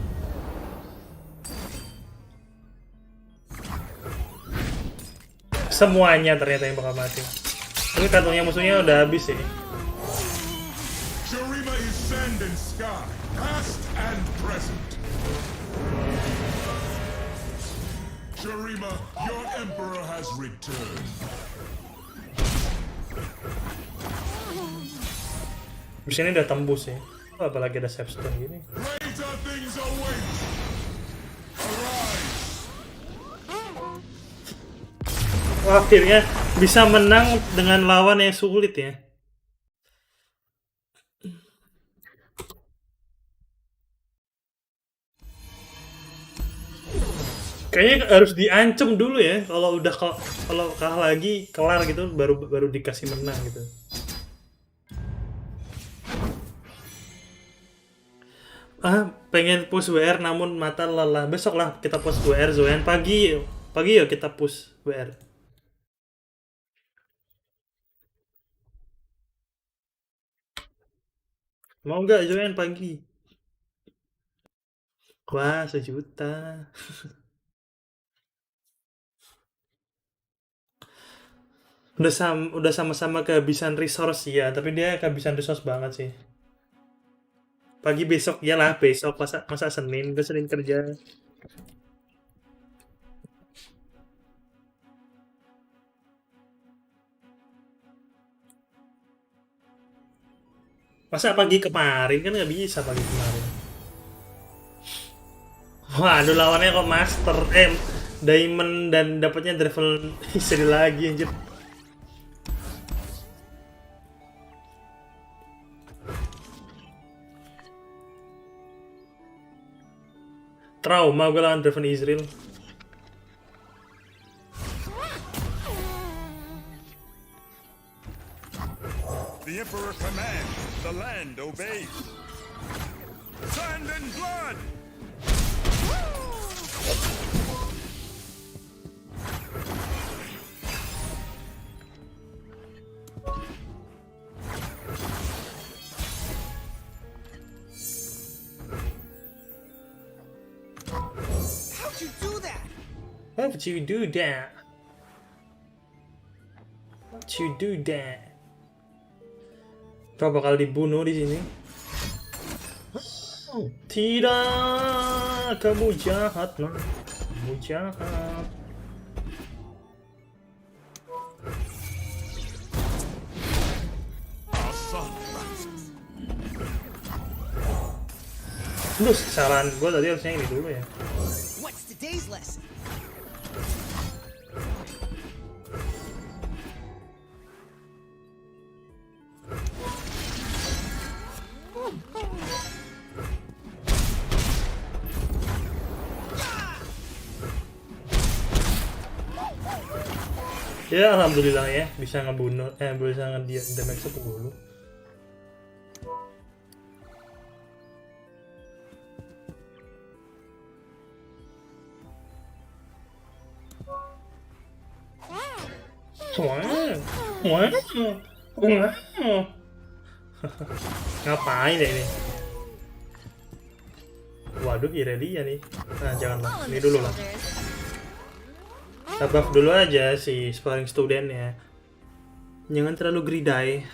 Semuanya ternyata yang bakal mati. Tapi kantongnya musuhnya udah habis sih. Terima is sand and sky, past and present. Terima, your emperor has returned. Di sini udah tembus sih. Apalagi ada Sapstone gini. Greater things await. Arise. Akhirnya bisa menang dengan lawan yang sulit ya. Kayaknya harus diancam dulu ya. Kalau udah kalau kalah lagi kelar gitu baru dikasih menang gitu. Pengen push WR namun mata lelah. Besok lah kita push WR Zoyan pagi. Pagi yuk kita push WR. Mau nggak Zoyan pagi? Wah, 1 juta. Udah sama-sama kehabisan resource ya, tapi dia kehabisan resource banget sih. Pagi besok, iyalah besok, masa Senin, gue Senin kerja. Masa pagi kemarin, kan nggak bisa pagi kemarin. Waduh, lawannya kok Master, Diamond dan dapatnya Devil istri lagi anjir. Trauma gue lawan Draven Israel. The Emperor commands, the land obeys. Sand and blood! How'd you do that? How'd you do that? How'd you do that? Kau bakal dibunuh di sini. Tidak, kamu jahat, nah. Kamu jahat. Terus saran gue tadi harusnya ini dulu ya. What's today's lesson? Ya alhamdulillah ya bisa ngebunuh bisa nge-damage 10. Ngapain deh ini? Waduh, Irelia nih. Nah, janganlah. Ini dulu lah. Kita buff dulu aja si sparring student ya. Jangan terlalu greedy.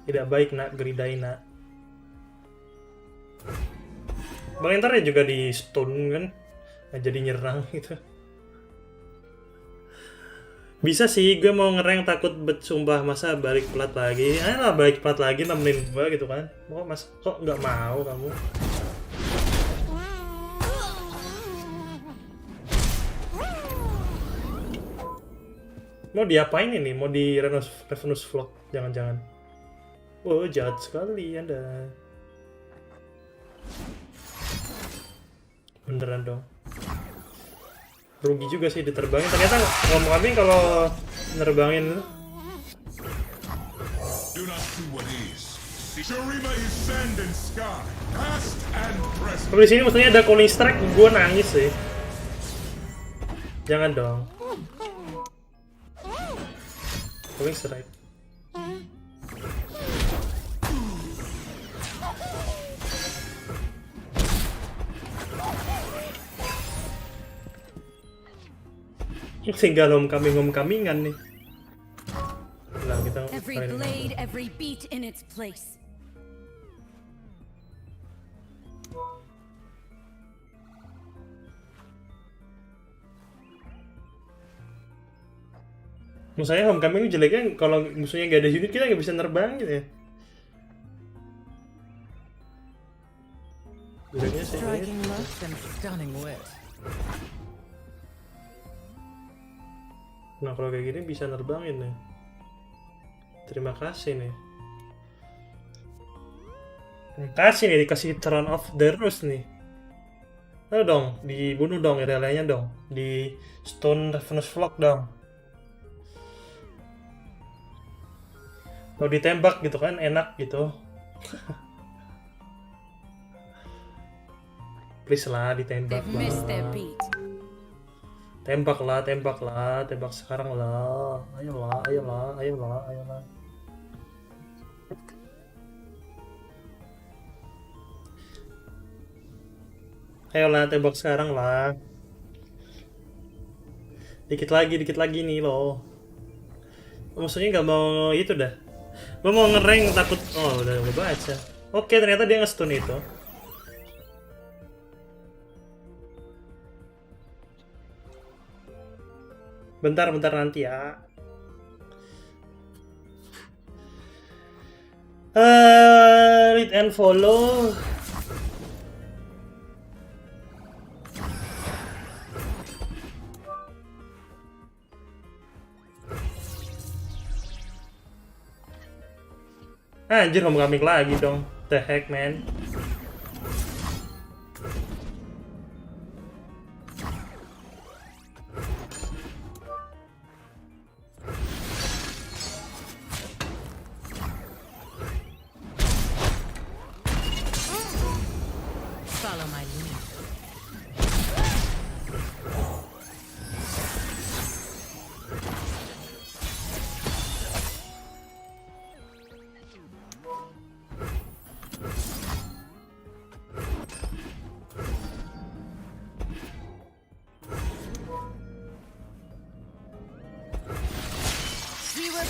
Tidak baik nak greedy nak. Bang ntar ya juga di stun kan. Nah, jadi nyerang gitu. Bisa sih, gue mau ngereng takut sumpah masa balik plat lagi. Ayolah balik plat lagi nemenin gue gitu kan. Kok nggak mau kamu? Mau diapain ini? Mau di Revenus Vlog? Jangan-jangan. Oh, jahat sekali Anda. Beneran dong. Rugi juga sih diterbangin. Ternyata ngomong-ngomong kalau nerbangin. Do not see what is. Terima is sand and sky, past and present. Tapi di sini maksudnya ada calling strike, gue nangis sih. Jangan dong. Calling strike. Tinggal homecoming-homecomingan nih. Nah, kita Every blade, every beat in its place. Maksudnya homecoming jeleknya kalau musuhnya gak ada unit kita nggak bisa nerbang gitu ya. Jeleknya sih. Striking left and stunning wit. Nah kalau kayak gini bisa nerbangin nih. Terima kasih nih. Kasih nih, dikasih turn off the roost nih. Ayo dong, dibunuh dong Irelianya dong. Di Stone Ravenous Flock dong. Kalau ditembak gitu kan enak gitu. Please lah ditembak They've missed their lah. beat. Tembak lah, tembak sekarang lah. Ayolah, ayolah, ayolah, ayolah. Ayolah, tembak sekarang lah. Dikit lagi nih loh. Maksudnya nggak mau itu dah. Gue mau ngereng takut. Oh, udah baca. Oke, ternyata dia nge-stun itu. Bentar nanti ya. Read and follow. Anjir, homecoming lagi dong. The heck, man. Follow my lead.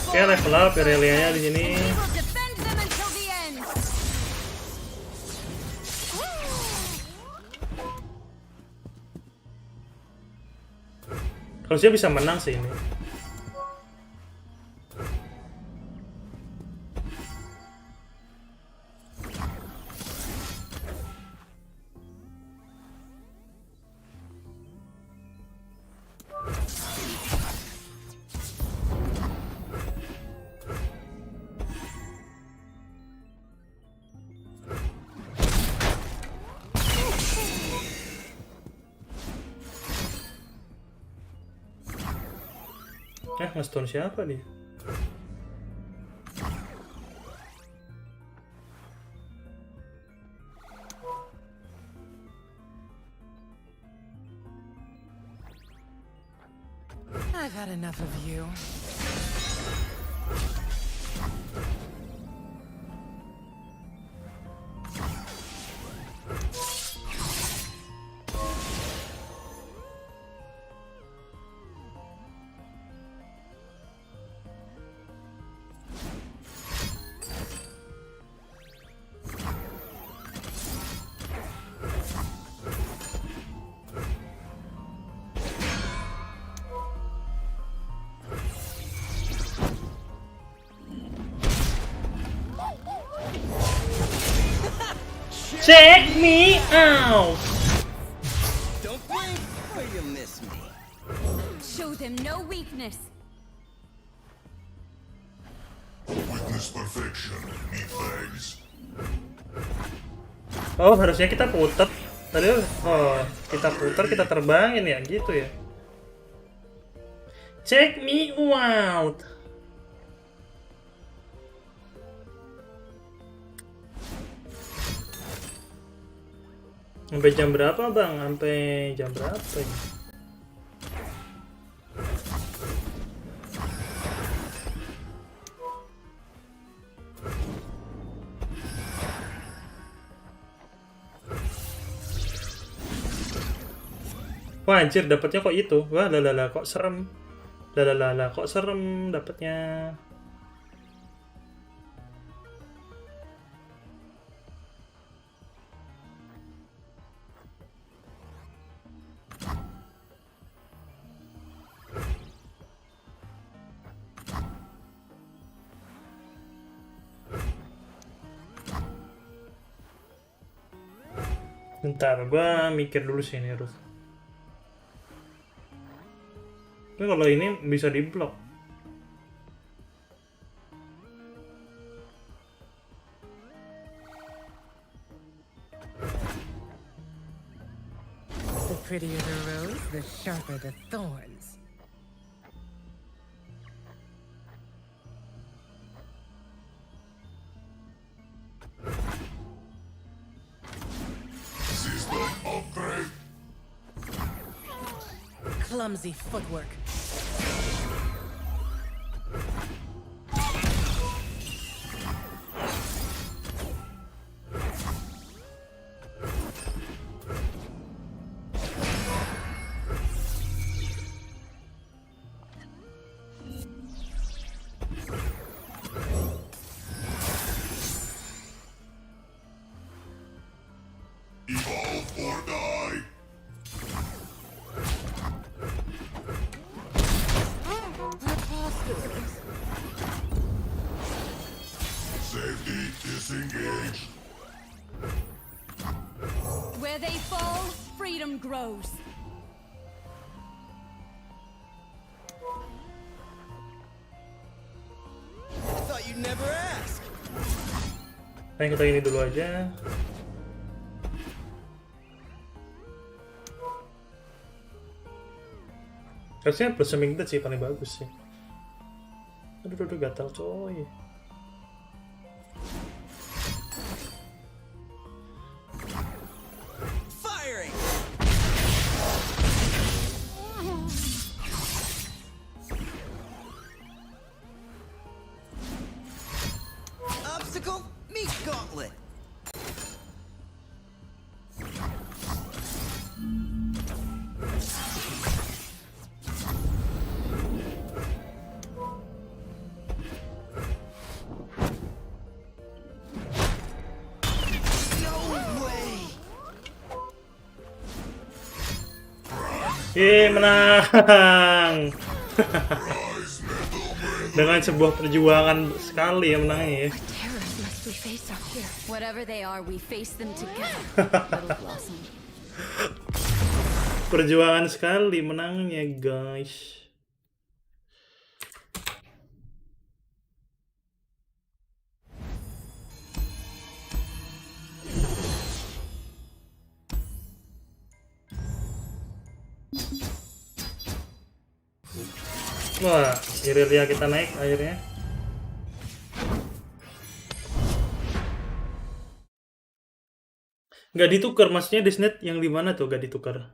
Oke, level up Irelianya di sini. We will defend them until the end. Harusnya bisa menang sih ini. Nge-stun siapa dia? I've had enough of you. Check me out. Don't blink or you miss me. Show them no weakness. Witness perfection, meatbags. Oh, harusnya kita putar. Tadi kita putar, kita terbangin ya, gitu ya. Check me out. Sampai jam berapa, Bang? Sampai jam berapa ya? Wah, anjir, dapatnya kok itu. Wah, lalala, kok serem. Lalala, kok serem dapatnya. Bentar, gua mikir dulu sih ini, Ruth. Tapi kalau ini bisa diblok. prettier the rose, the sharper the thorns. System upgrade. Clumsy footwork. Evolve or die. Safety disengaged. Where they fall, freedom grows. Thought you'd never ask. Nah, kita ini dulu aja. Harusnya plus seminggu sih paling bagus sih. Aduh, gatal coy. Firing. Obstacle, meet gauntlet. Menang. Dengan sebuah perjuangan sekali ya menangnya ya. Whatever they are, we face them together. Little blossom. Perjuangan sekali menangnya, guys. Wah, Irelia kita naik akhirnya. Nggak ditukar, maksudnya Disnet yang di mana tuh nggak ditukar?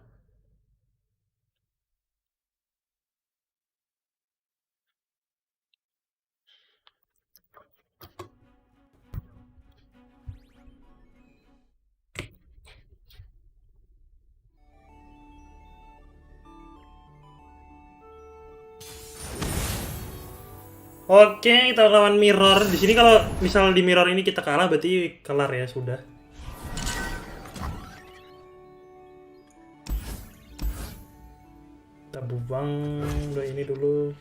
Oke, kita lawan mirror. Di sini kalau misal di mirror ini kita kalah berarti kelar ya sudah. Kita buang udah ini dulu.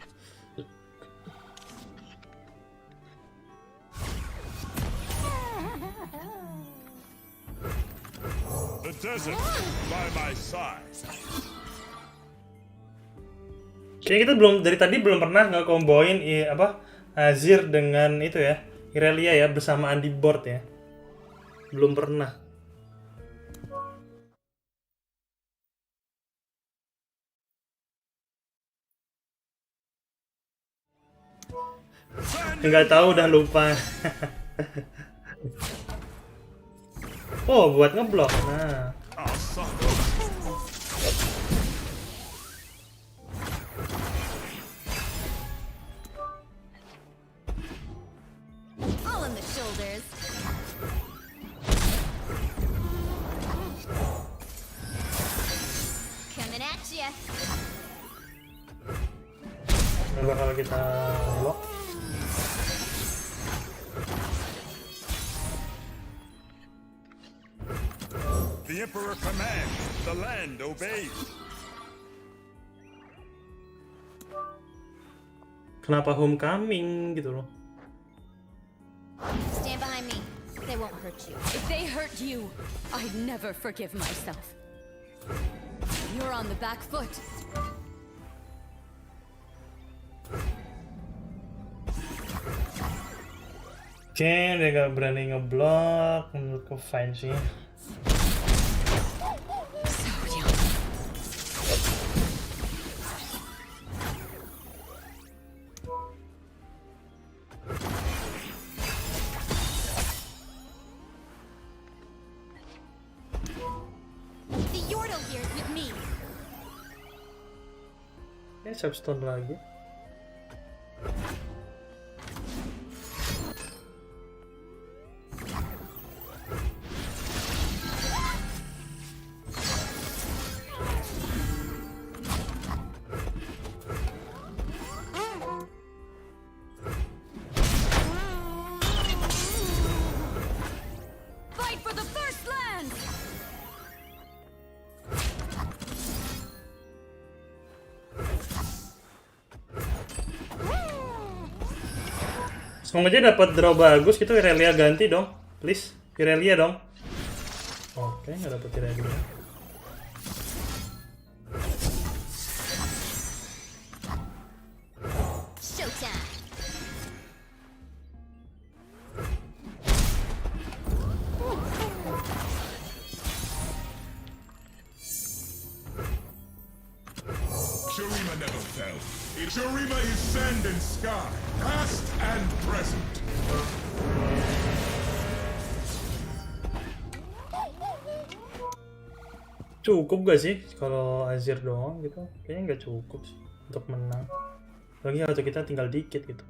The desert by my side. Kayaknya kita dari tadi belum pernah nge-comboin Azir dengan itu ya, Irelia ya, bersamaan di board ya. Belum pernah. Nggak tahu, udah lupa. Oh, buat ngeblok. Nah. All in the shoulders. Coming at ya. Nah, bakal kita blok. The Emperor commands, the land obeys. Kenapa homecoming gitu loh? Stand behind me. They won't hurt you. If they hurt you, I'd never forgive myself. You're on the back foot. Oke, dia gak berani ngeblok. Menurutku fine sih. Yordle here's with me. Substone lagi. Fight for the first land. Semoga aja dapat draw bagus gitu. Irelia ganti dong, please. Irelia dong. Oke, nggak dapet Irelia. Showtime. Terima never fell. Terima is sand and sky, past and present. Cukup gak sih kalau Azir doang gitu? Kayaknya nggak cukup sih untuk menang. Lagi kalau kita tinggal dikit gitu.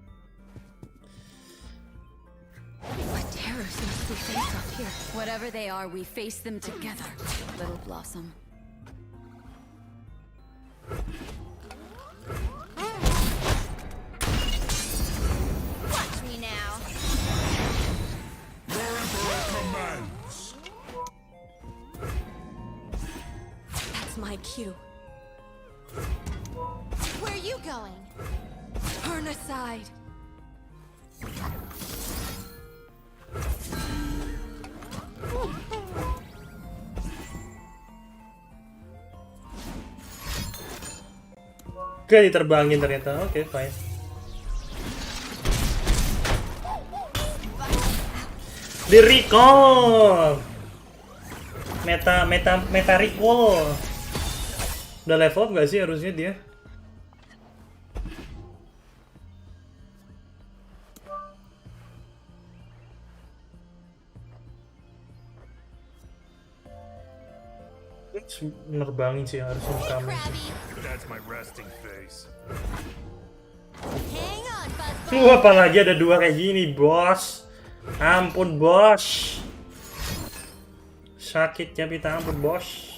What terrors must we face up here? Whatever they are, we face them together. Little Blossom. Watch me now. Your emperor commands. That's my cue. Where are you going? Turn aside. Gak diterbangin ternyata. Oke, fine. Di recall. Meta recall. Udah level up gak sih harusnya dia? Nerbangin sih harusnya kami. That's my resting face. Hang on, Apalagi ada dua kayak gini, bos. Ampun, bos. Sakit ya, kita ampun, bos.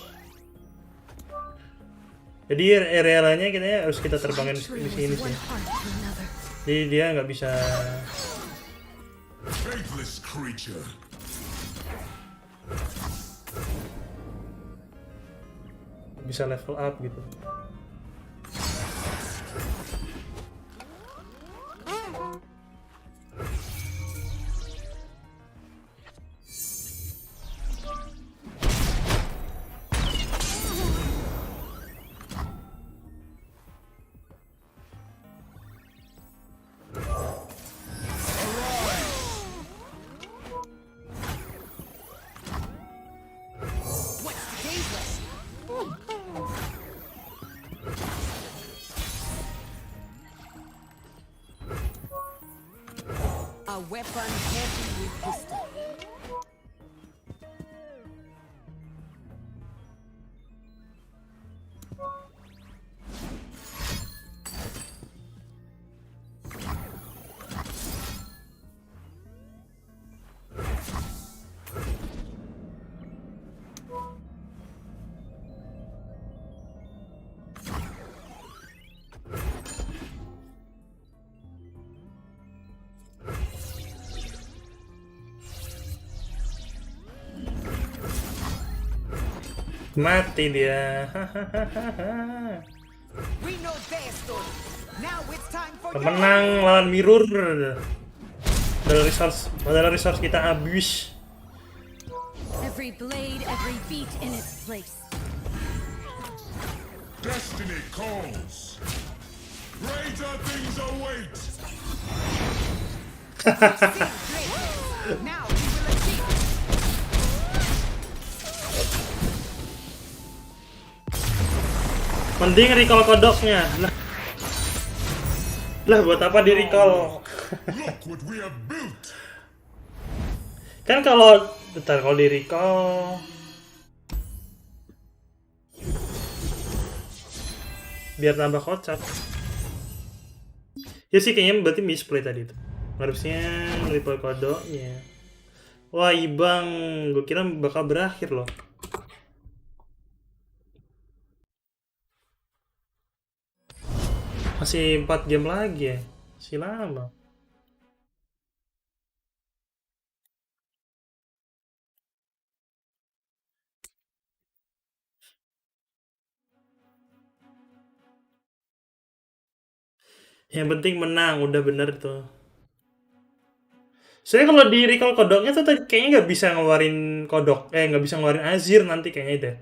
Jadi arealanya harus kita terbangin di sini sih. Jadi dia nggak bisa. Faithless creature. Bisa level up gitu. A weapon heavy with pistol. Mati dia. We know their story. Now it's time for Pemenang lawan Mirror. Padahal resource kita habis. Every blade, every beat in its place. Destiny calls. Greater things await. Now we will achieve. Mending recall kodoknya. Lah buat apa di recall? Look what we have built. Kan kalau di recall biar nambah kocak. Ya sih kayaknya berarti misplay tadi itu. Harusnya nge-report kodoknya. Wah Ibang, gue kira bakal berakhir loh. Masih 4 game lagi ya. Masih lama. Yang penting menang, udah bener tuh. Soalnya kalau di recall kodoknya tuh tadi kayaknya nggak bisa ngeluarin kodok, nggak bisa ngeluarin Azir nanti kayaknya deh.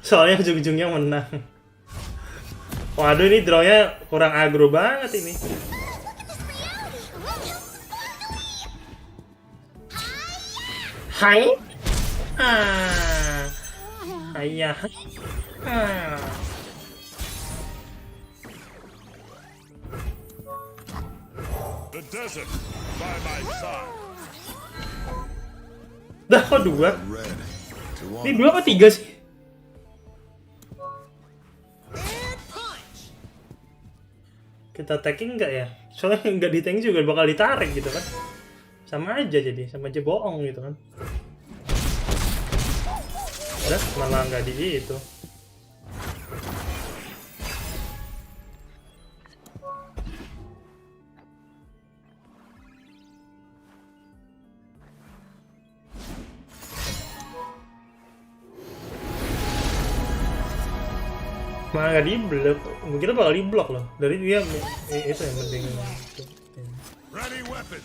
Soalnya ujung-ujungnya menang. Waduh ini drawnya kurang agro banget ini. Hai. Ayah. The desert by my side. Dah kok 2? Ini 2 apa 3 sih? Kita tagging nggak ya? Soalnya nggak di tank juga bakal ditarik gitu kan. Sama aja jadi, sama aja bohong gitu kan. Udah, malah nggak di itu. Malah nggak di-block, mungkin bakal di-block loh. Dari dia itu yang penting. Ready weapons.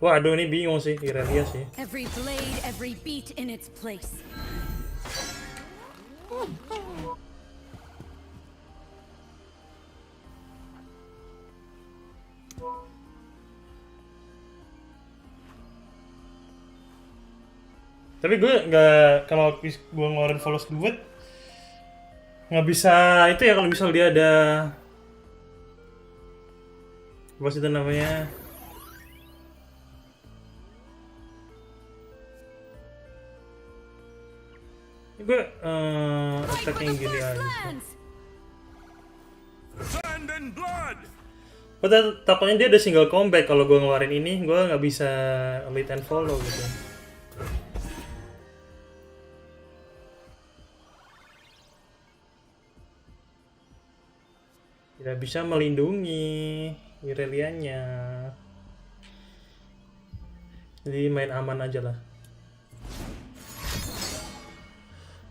Waduh ini bingung sih, Irelia sih. Every blade, every beat in its place. Tapi gue nggak, kalau gue ngeluarin follows duet nggak bisa itu ya, kalau misal dia ada apa sih itu namanya, gue attack yang gini aja. Sand and blood. Gue takutnya dia ada single combat, kalau gue ngeluarin ini gue nggak bisa lead and follow gitu. Tidak bisa melindungi Irelianya. Jadi main aman aja lah.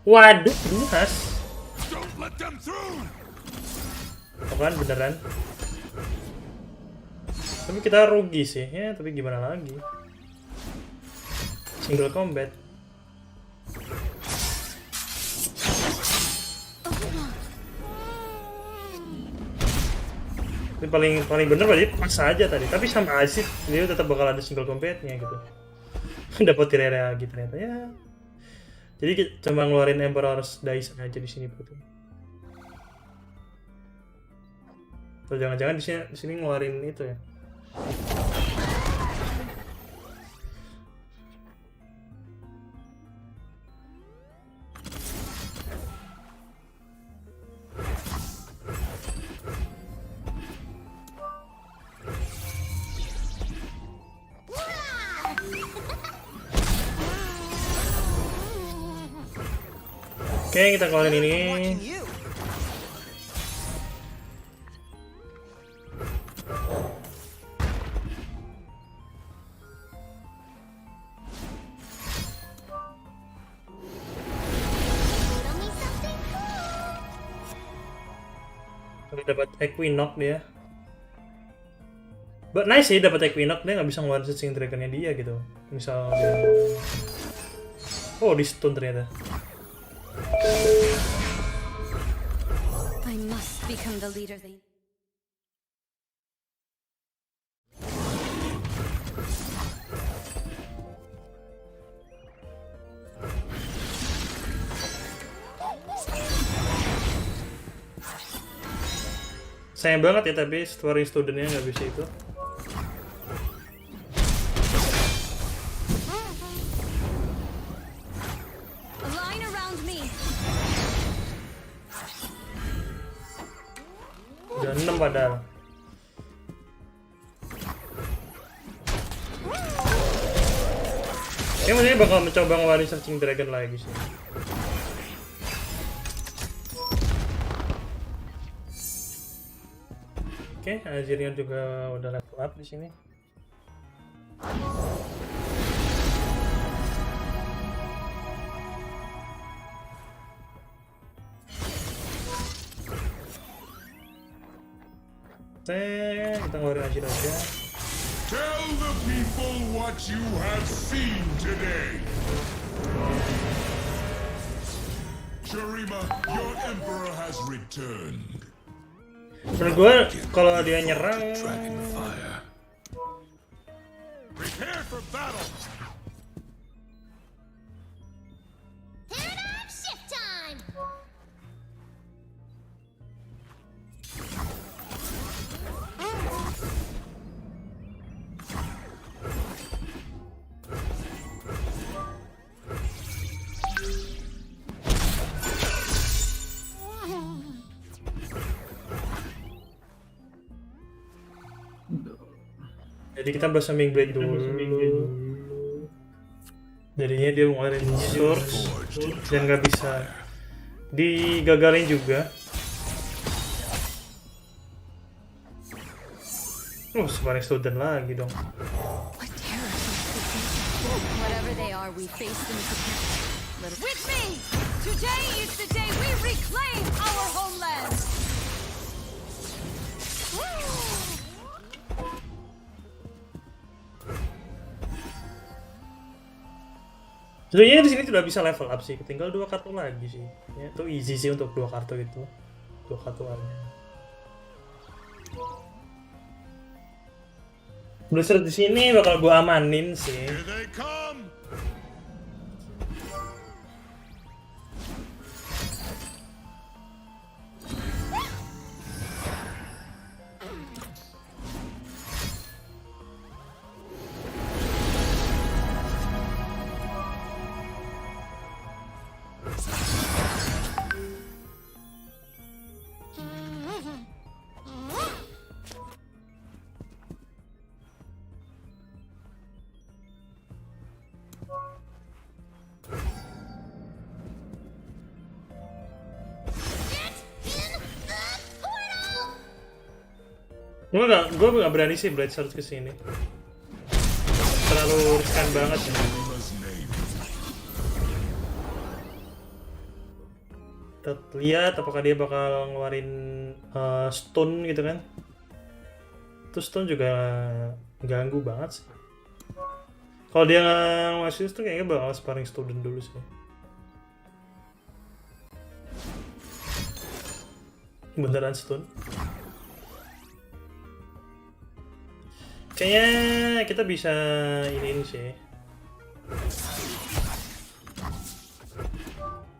Waduh, luas. Apaan beneran? Tapi kita rugi sih ya, tapi gimana lagi? Single combat. Ini paling bener berarti paksa aja tadi, tapi sama aja sih dia tetap bakal ada single combatnya gitu. Dapat Terera gitu ternyata ya. Jadi cuma ngeluarin Emperor's Dice aja di sini betul. Atau jangan-jangan di sini ngeluarin itu ya. Oke, kita keluarin ini. dapat Equinox dia. But nice sih dapat Equinox, dia nggak bisa ngeluarin Searching Dragon-nya dia gitu. Misal dia... Oh, di stun ternyata. I must become the leader they... Sayang banget ya tapi Story Student-nya nggak bisa itu. Align around me. Udah 6 padahal. Ini mungkin bakal mencoba ngeluarin Searching Dragon lagi sih. Oke, Azirnya juga udah level up di sini. Kita ngeluarin Azir aja. Tell the people what you have seen today. Terima, your emperor has returned. Menurut gue kalau dia nyerang Prepare for battle. Paradigm shift time. jadi kita Blossoming Blade dulu. Jadinya dia ngeluarin Source dan nggak bisa digagalin juga. Sparring Student lagi dong. Whatever they are, we face them together. With me! Today is the day we reclaim our homeland! Sebenarnya di sini sudah bisa level up sih, tinggal 2 kartu lagi sih. Ya, itu easy sih untuk 2 kartu itu. 2 kartu aja. Blizzard di sini bakal gua amanin sih. Here they come. Gue nggak berani sih Blade Search kesini. Terlalu riskan banget ya. Kita lihat apakah dia bakal ngeluarin stun gitu kan. Itu stun juga ganggu banget sih. Kalau dia ngasih stun kayaknya bakal Sparring Student dulu sih. Beneran stun. Kayaknya kita bisa ini sih.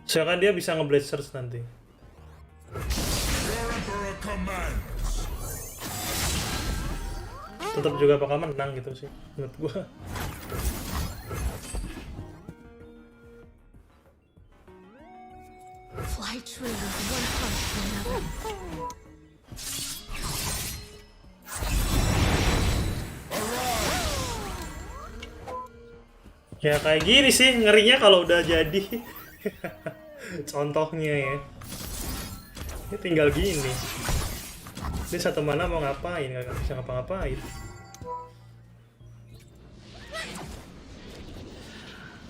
Soalnya dia bisa nge-Blade Search nanti. Tetap juga bakal menang gitu sih menurut gua. Fly true with one punch to another. Ya kayak gini sih ngerinya kalau udah jadi. Contohnya ya. Ini tinggal gini. Ini satu mana mau ngapain, nggak bisa ngapa-ngapain.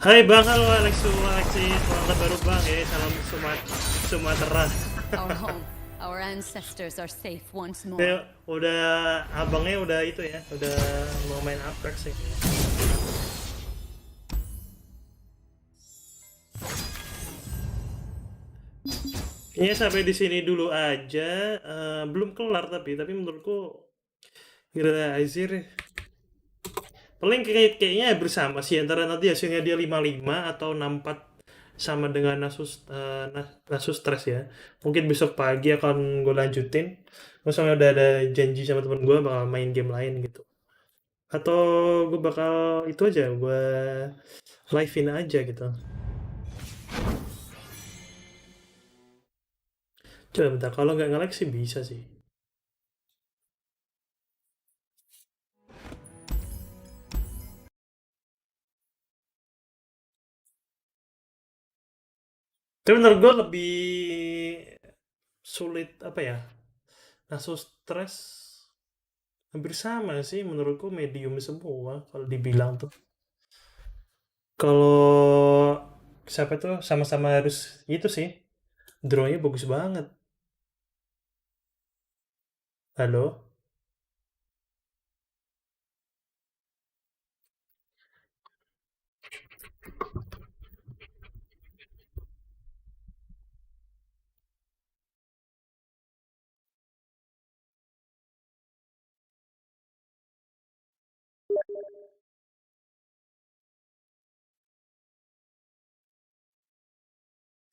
Hai Bang, halo Alexis, selamat baru Bang ya, salam Sumatera. Our home, Our ancestors are safe once more. Udah abangnya udah itu ya, udah mau main Apex sih. Ini sampai di sini dulu aja, belum kelar tapi menurutku Azir paling kayaknya bersama sih antara nanti hasilnya dia 55 atau 64 sama dengan Nasus Stress ya. Mungkin besok pagi akan gue lanjutin. Soalnya udah ada janji sama temen gue bakal main game lain gitu. Atau gue bakal itu aja, gue live-in aja gitu. Coba bentar, kalau nggak nge-lag sih bisa sih. Tapi menurut gue lebih sulit apa ya? Nasus Stress hampir sama sih menurutku, medium semua kalau dibilang tuh. Kalau siapa tuh sama-sama harus itu sih. Draw-nya bagus banget. Halo?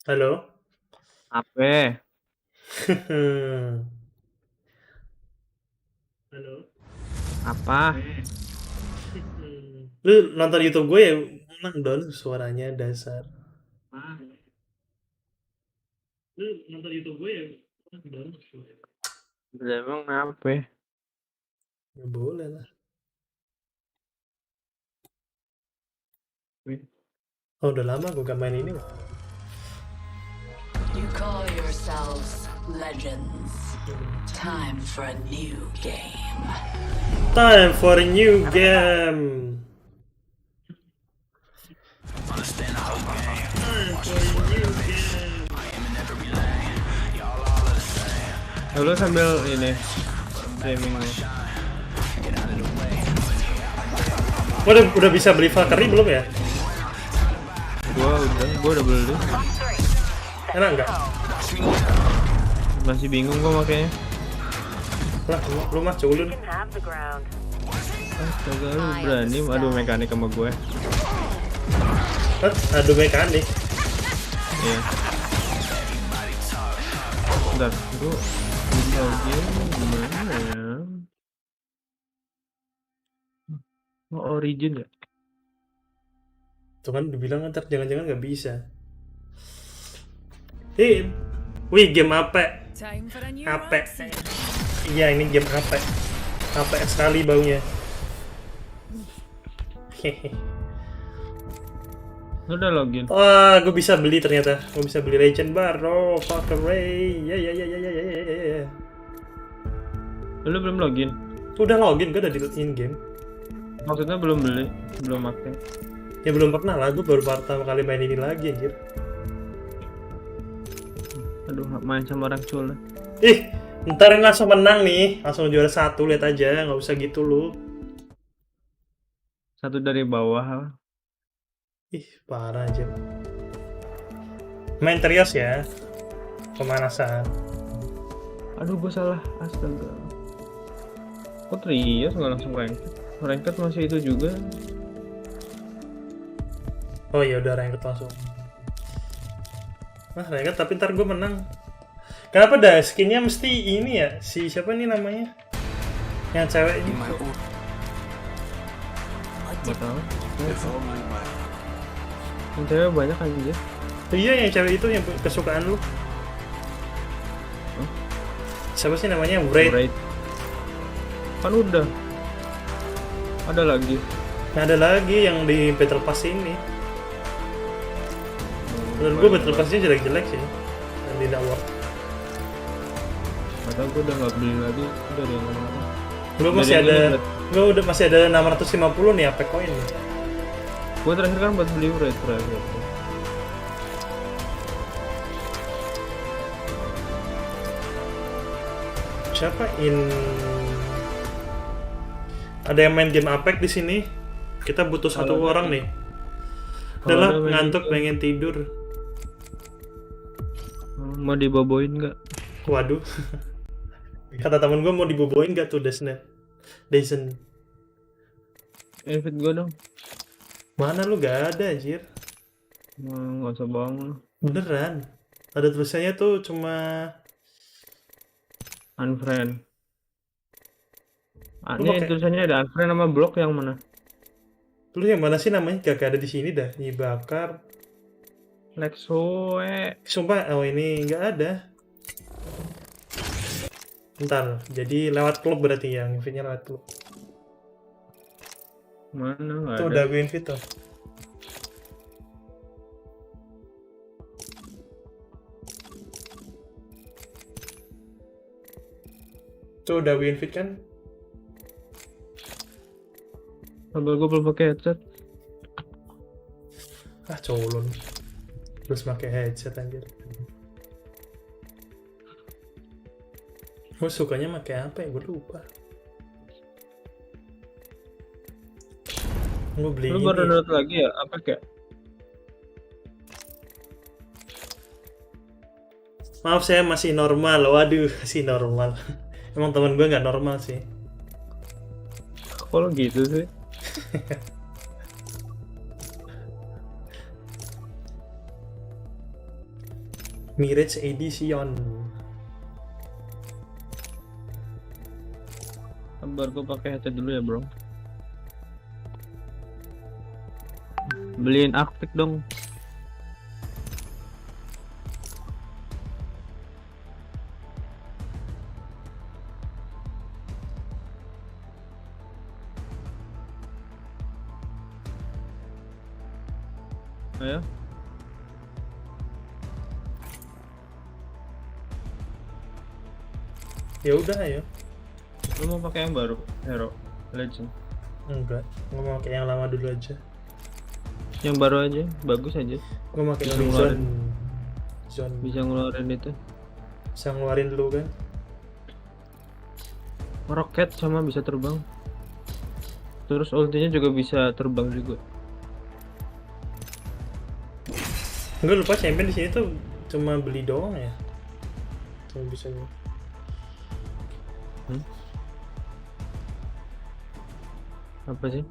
Halo? Apa? Halo? Apa? Lu nonton YouTube gue ya, menang dong suaranya dasar. Lu nonton YouTube gue ya, menang dong suaranya. Emang apa? Ya boleh lah. Oh, udah lama gue gak main ini. You call yourselves legends. Time for a new game. Time for a new game. Lu sambil ini streaming. Udah bisa beli Valkyrie belum ya? Gua udah beli. Enak nggak? Masih bingung gua makanya. Lah, lu mah culun. Astaga, lu berani adu mekanik sama gue. Adu mekanik? Iya. Bentar, gua login gimana ya? Oh, origin ya? Tuh kan dibilang ntar jangan-jangan nggak bisa. Wih, game apa? Apa? Iya, ini game apa? Apa sekali baunya. Hehe. Udah login. Wah, gue bisa beli ternyata. Gue bisa beli legend baru. Valkyrie. Ya. Lu belum login? Udah login, gue udah di in game. Maksudnya belum beli, belum pakai. Ya belum pernah lah, gue baru pertama kali main ini lagi anjir. Aduh, main sama orang culun. Ntar langsung menang nih, langsung juara 1, lihat aja, nggak usah gitu lu. Satu dari bawah. Parah aja. Main Trios ya, pemanasan. Aduh, gue salah, astaga. Kok Trios nggak langsung ranked? Ranked masih itu juga. Oh iya, udah ranked langsung. Ranked tapi ntar gue menang. Kenapa dah skinnya mesti ini ya? Si siapa nih namanya? Yang cewek ini. Gak tau. Yang cewek banyak aja. Iya, yang cewek itu yang kesukaan lu. Siapa sih namanya? Wraith. Kan udah. Ada lagi. Ada lagi yang di Battle Pass ini. Menurut gue Battle Pass-nya jelek-jelek sih. Dan tidak worth. Atau gue udah nggak beli lagi, udah ada yang ngomong. Gue masih ada 650 nih apa koin. Gue terakhir kan buat beli Wraith terakhir. siapa ada yang main game Apex di sini. Kita butuh satu orang nih. Udahlah, ngantuk pengen tidur. Mau diboboin nggak? Waduh. Kata temen gue mau diboboin nggak tuh Dyson. Invite gue dong. Mana lu gak ada anjir. Nggak usah bohong. Beneran. Ada tulisannya tuh cuma unfriend. Ini tulisannya ada unfriend sama block yang mana? Lu yang mana sih namanya? Gak ada di sini dah. Bakar. Lexoe. Sumpah, oh ini nggak ada. Bentar, jadi lewat klub berarti ya, invite-nya lewat klub. Mana nggak ada? Tuh udah gue invite tuh. Tuh udah gue invite kan? Kabel gue belum pakai headset. Colon. Terus pakai headset anjir. Gue sukanya pakai apa ya? Gue lupa. Gue beli Lu ini. baru download lagi ya? Apa kayak? Maaf saya masih normal. Waduh, masih normal. Emang teman gue nggak normal sih. Kok lo gitu sih? Mirage Edition. Sabar, gue pakai headset dulu ya bro. Beliin aktif dong. Ayo. Ya udah ayo. Lu mau pakai yang baru, Hero Legend? Enggak, gue mau pakai yang lama dulu aja. Yang baru aja, bagus aja. Gue pakai Zone. Bisa ngeluarin itu. Bisa ngeluarin dulu kan? Roket sama bisa terbang. Terus ultinya juga bisa terbang juga. Gue lupa champion di sini tuh cuma beli doang ya. Cuma bisa. Apa sih?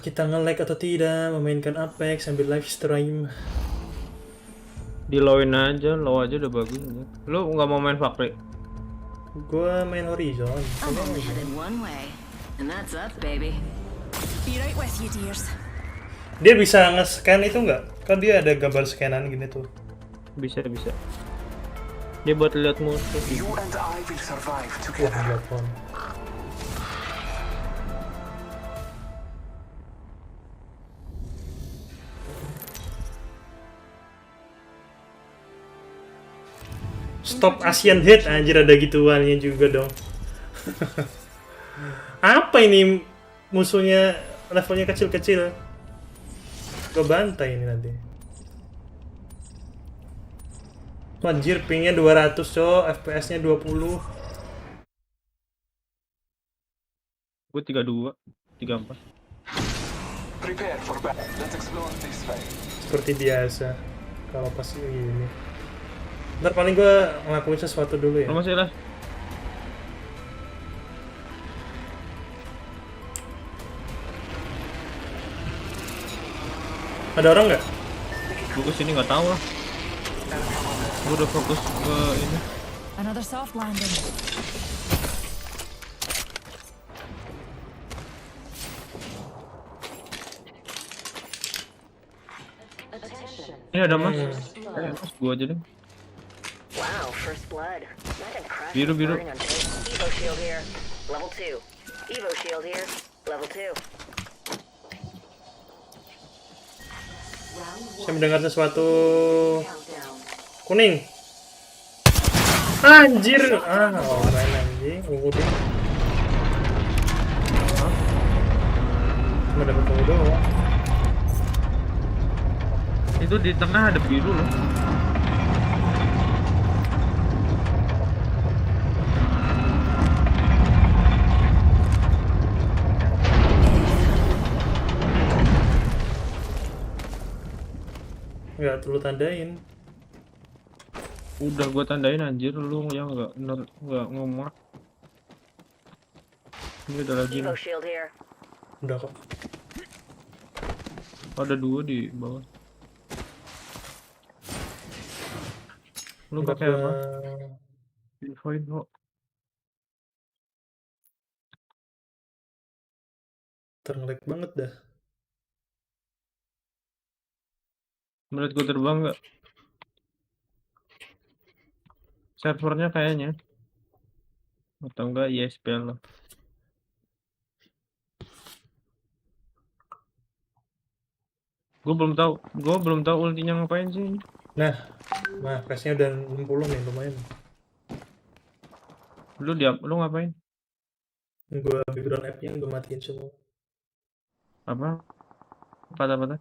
Kita nge-lag atau tidak memainkan Apex sambil live stream. Di lowin aja, low aja udah bagus aja. Lu nggak mau main Fakri? Gua main Horizon. I'm only headed one way, and that's up, baby. Be right with you, dears. Dia bisa nge-scan itu nggak? Kan dia ada gambar scanan gini tuh. Bisa. Dia buat lihat musuh. You and I will survive Wah, together. telepon. Stop Asian hate, anjir ada gituannya juga dong. Apa ini musuhnya levelnya kecil-kecil? Gue bantai ini nanti. Anjir pingnya 200 cok, FPS nya 20. Gue 32, 34. Prepare for battle. Let's explore this fight. Seperti biasa. Kalau pas ini. Ntar paling gue ngelakuin sesuatu dulu ya. Masih lah. Ada orang nggak? Gue sini nggak tahu lah. Gue udah fokus ke ini. Another soft landing. Ini ada mas. Mas gue aja deh. Wow, first blood. Not impressed. Biru. Evo shield here. Level 2. Evo shield here. Level 2. Saya mendengar sesuatu kuning. Anjir. Main anjing. Udah. Cuma dapat ungu doang. Itu di tengah ada biru loh. nggak perlu tandain. Udah gua tandain anjir, lu yang nggak ngomong. Ini ada lagi Evo nih. shield here. Udah kok. Ada 2 di bawah. Lu Udah pakai gua... apa? Info. Terlek banget dah. Menurut gua terbang nggak? Servernya kayaknya. Atau enggak ISPL lah. Gua belum tahu ultinya ngapain sih. Nah, cashnya udah 60 nih, lumayan. Lu ngapain? Gua background app-nya gua matiin semua. Apa? Patah-patah?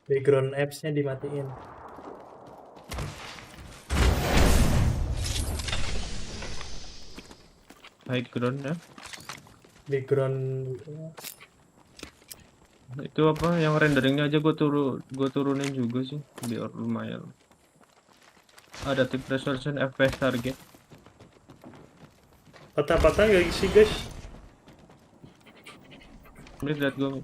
Background apps-nya dimatiin. High ground ya? Background itu apa? Yang renderingnya aja gua turunin juga sih, biar lumayan. Ada tip resolution FPS target. Patah-patah nggak sih guys? Ini lihat gua.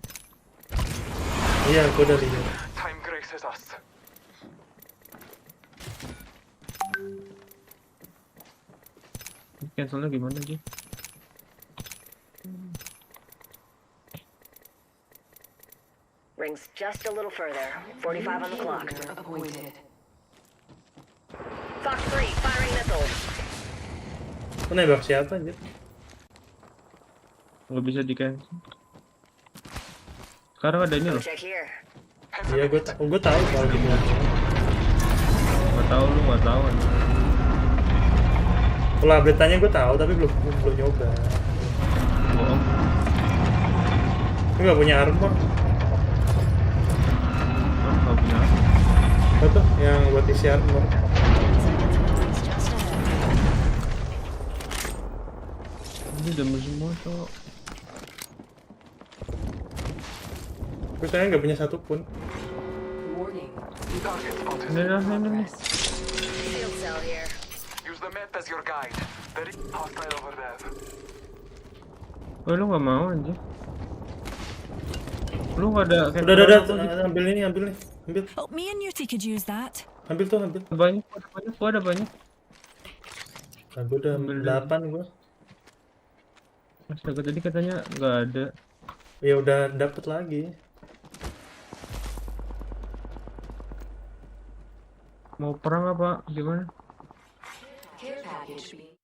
Iya, gua udah lihat. Time graces us. Cancelnya gimana sih? Rings just a little further. 45 on the clock. Appointed. Fox 3, firing missiles. Lu nembak siapa anjir? Nggak bisa di cancel. Sekarang ada ini loh. Check here. Iya, gua tahu kalau gitu. Nggak tahu. Kalau update-nya gua tahu, tapi belum nyoba. Bohong. Lu nggak punya armor? Nggak punya. Apa tuh yang buat isi armor? Ini damage semua cok. Gue sayang nggak punya satu pun. Warning. Target spotted. Ini. Shield cell here. Use the map as your guide. There is hostile over there. Oh, lu nggak mau anjir. Lu nggak ada. Udah, ambil nih. Ambil. Hope me and Yuti could use that. Ambil. Banyak. Gua ada banyak. Nah, gue udah 8 gue. Astaga, tadi katanya nggak ada. Ya udah dapet lagi. Mau perang apa? Gimana? Care package.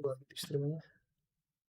Buat streamnya.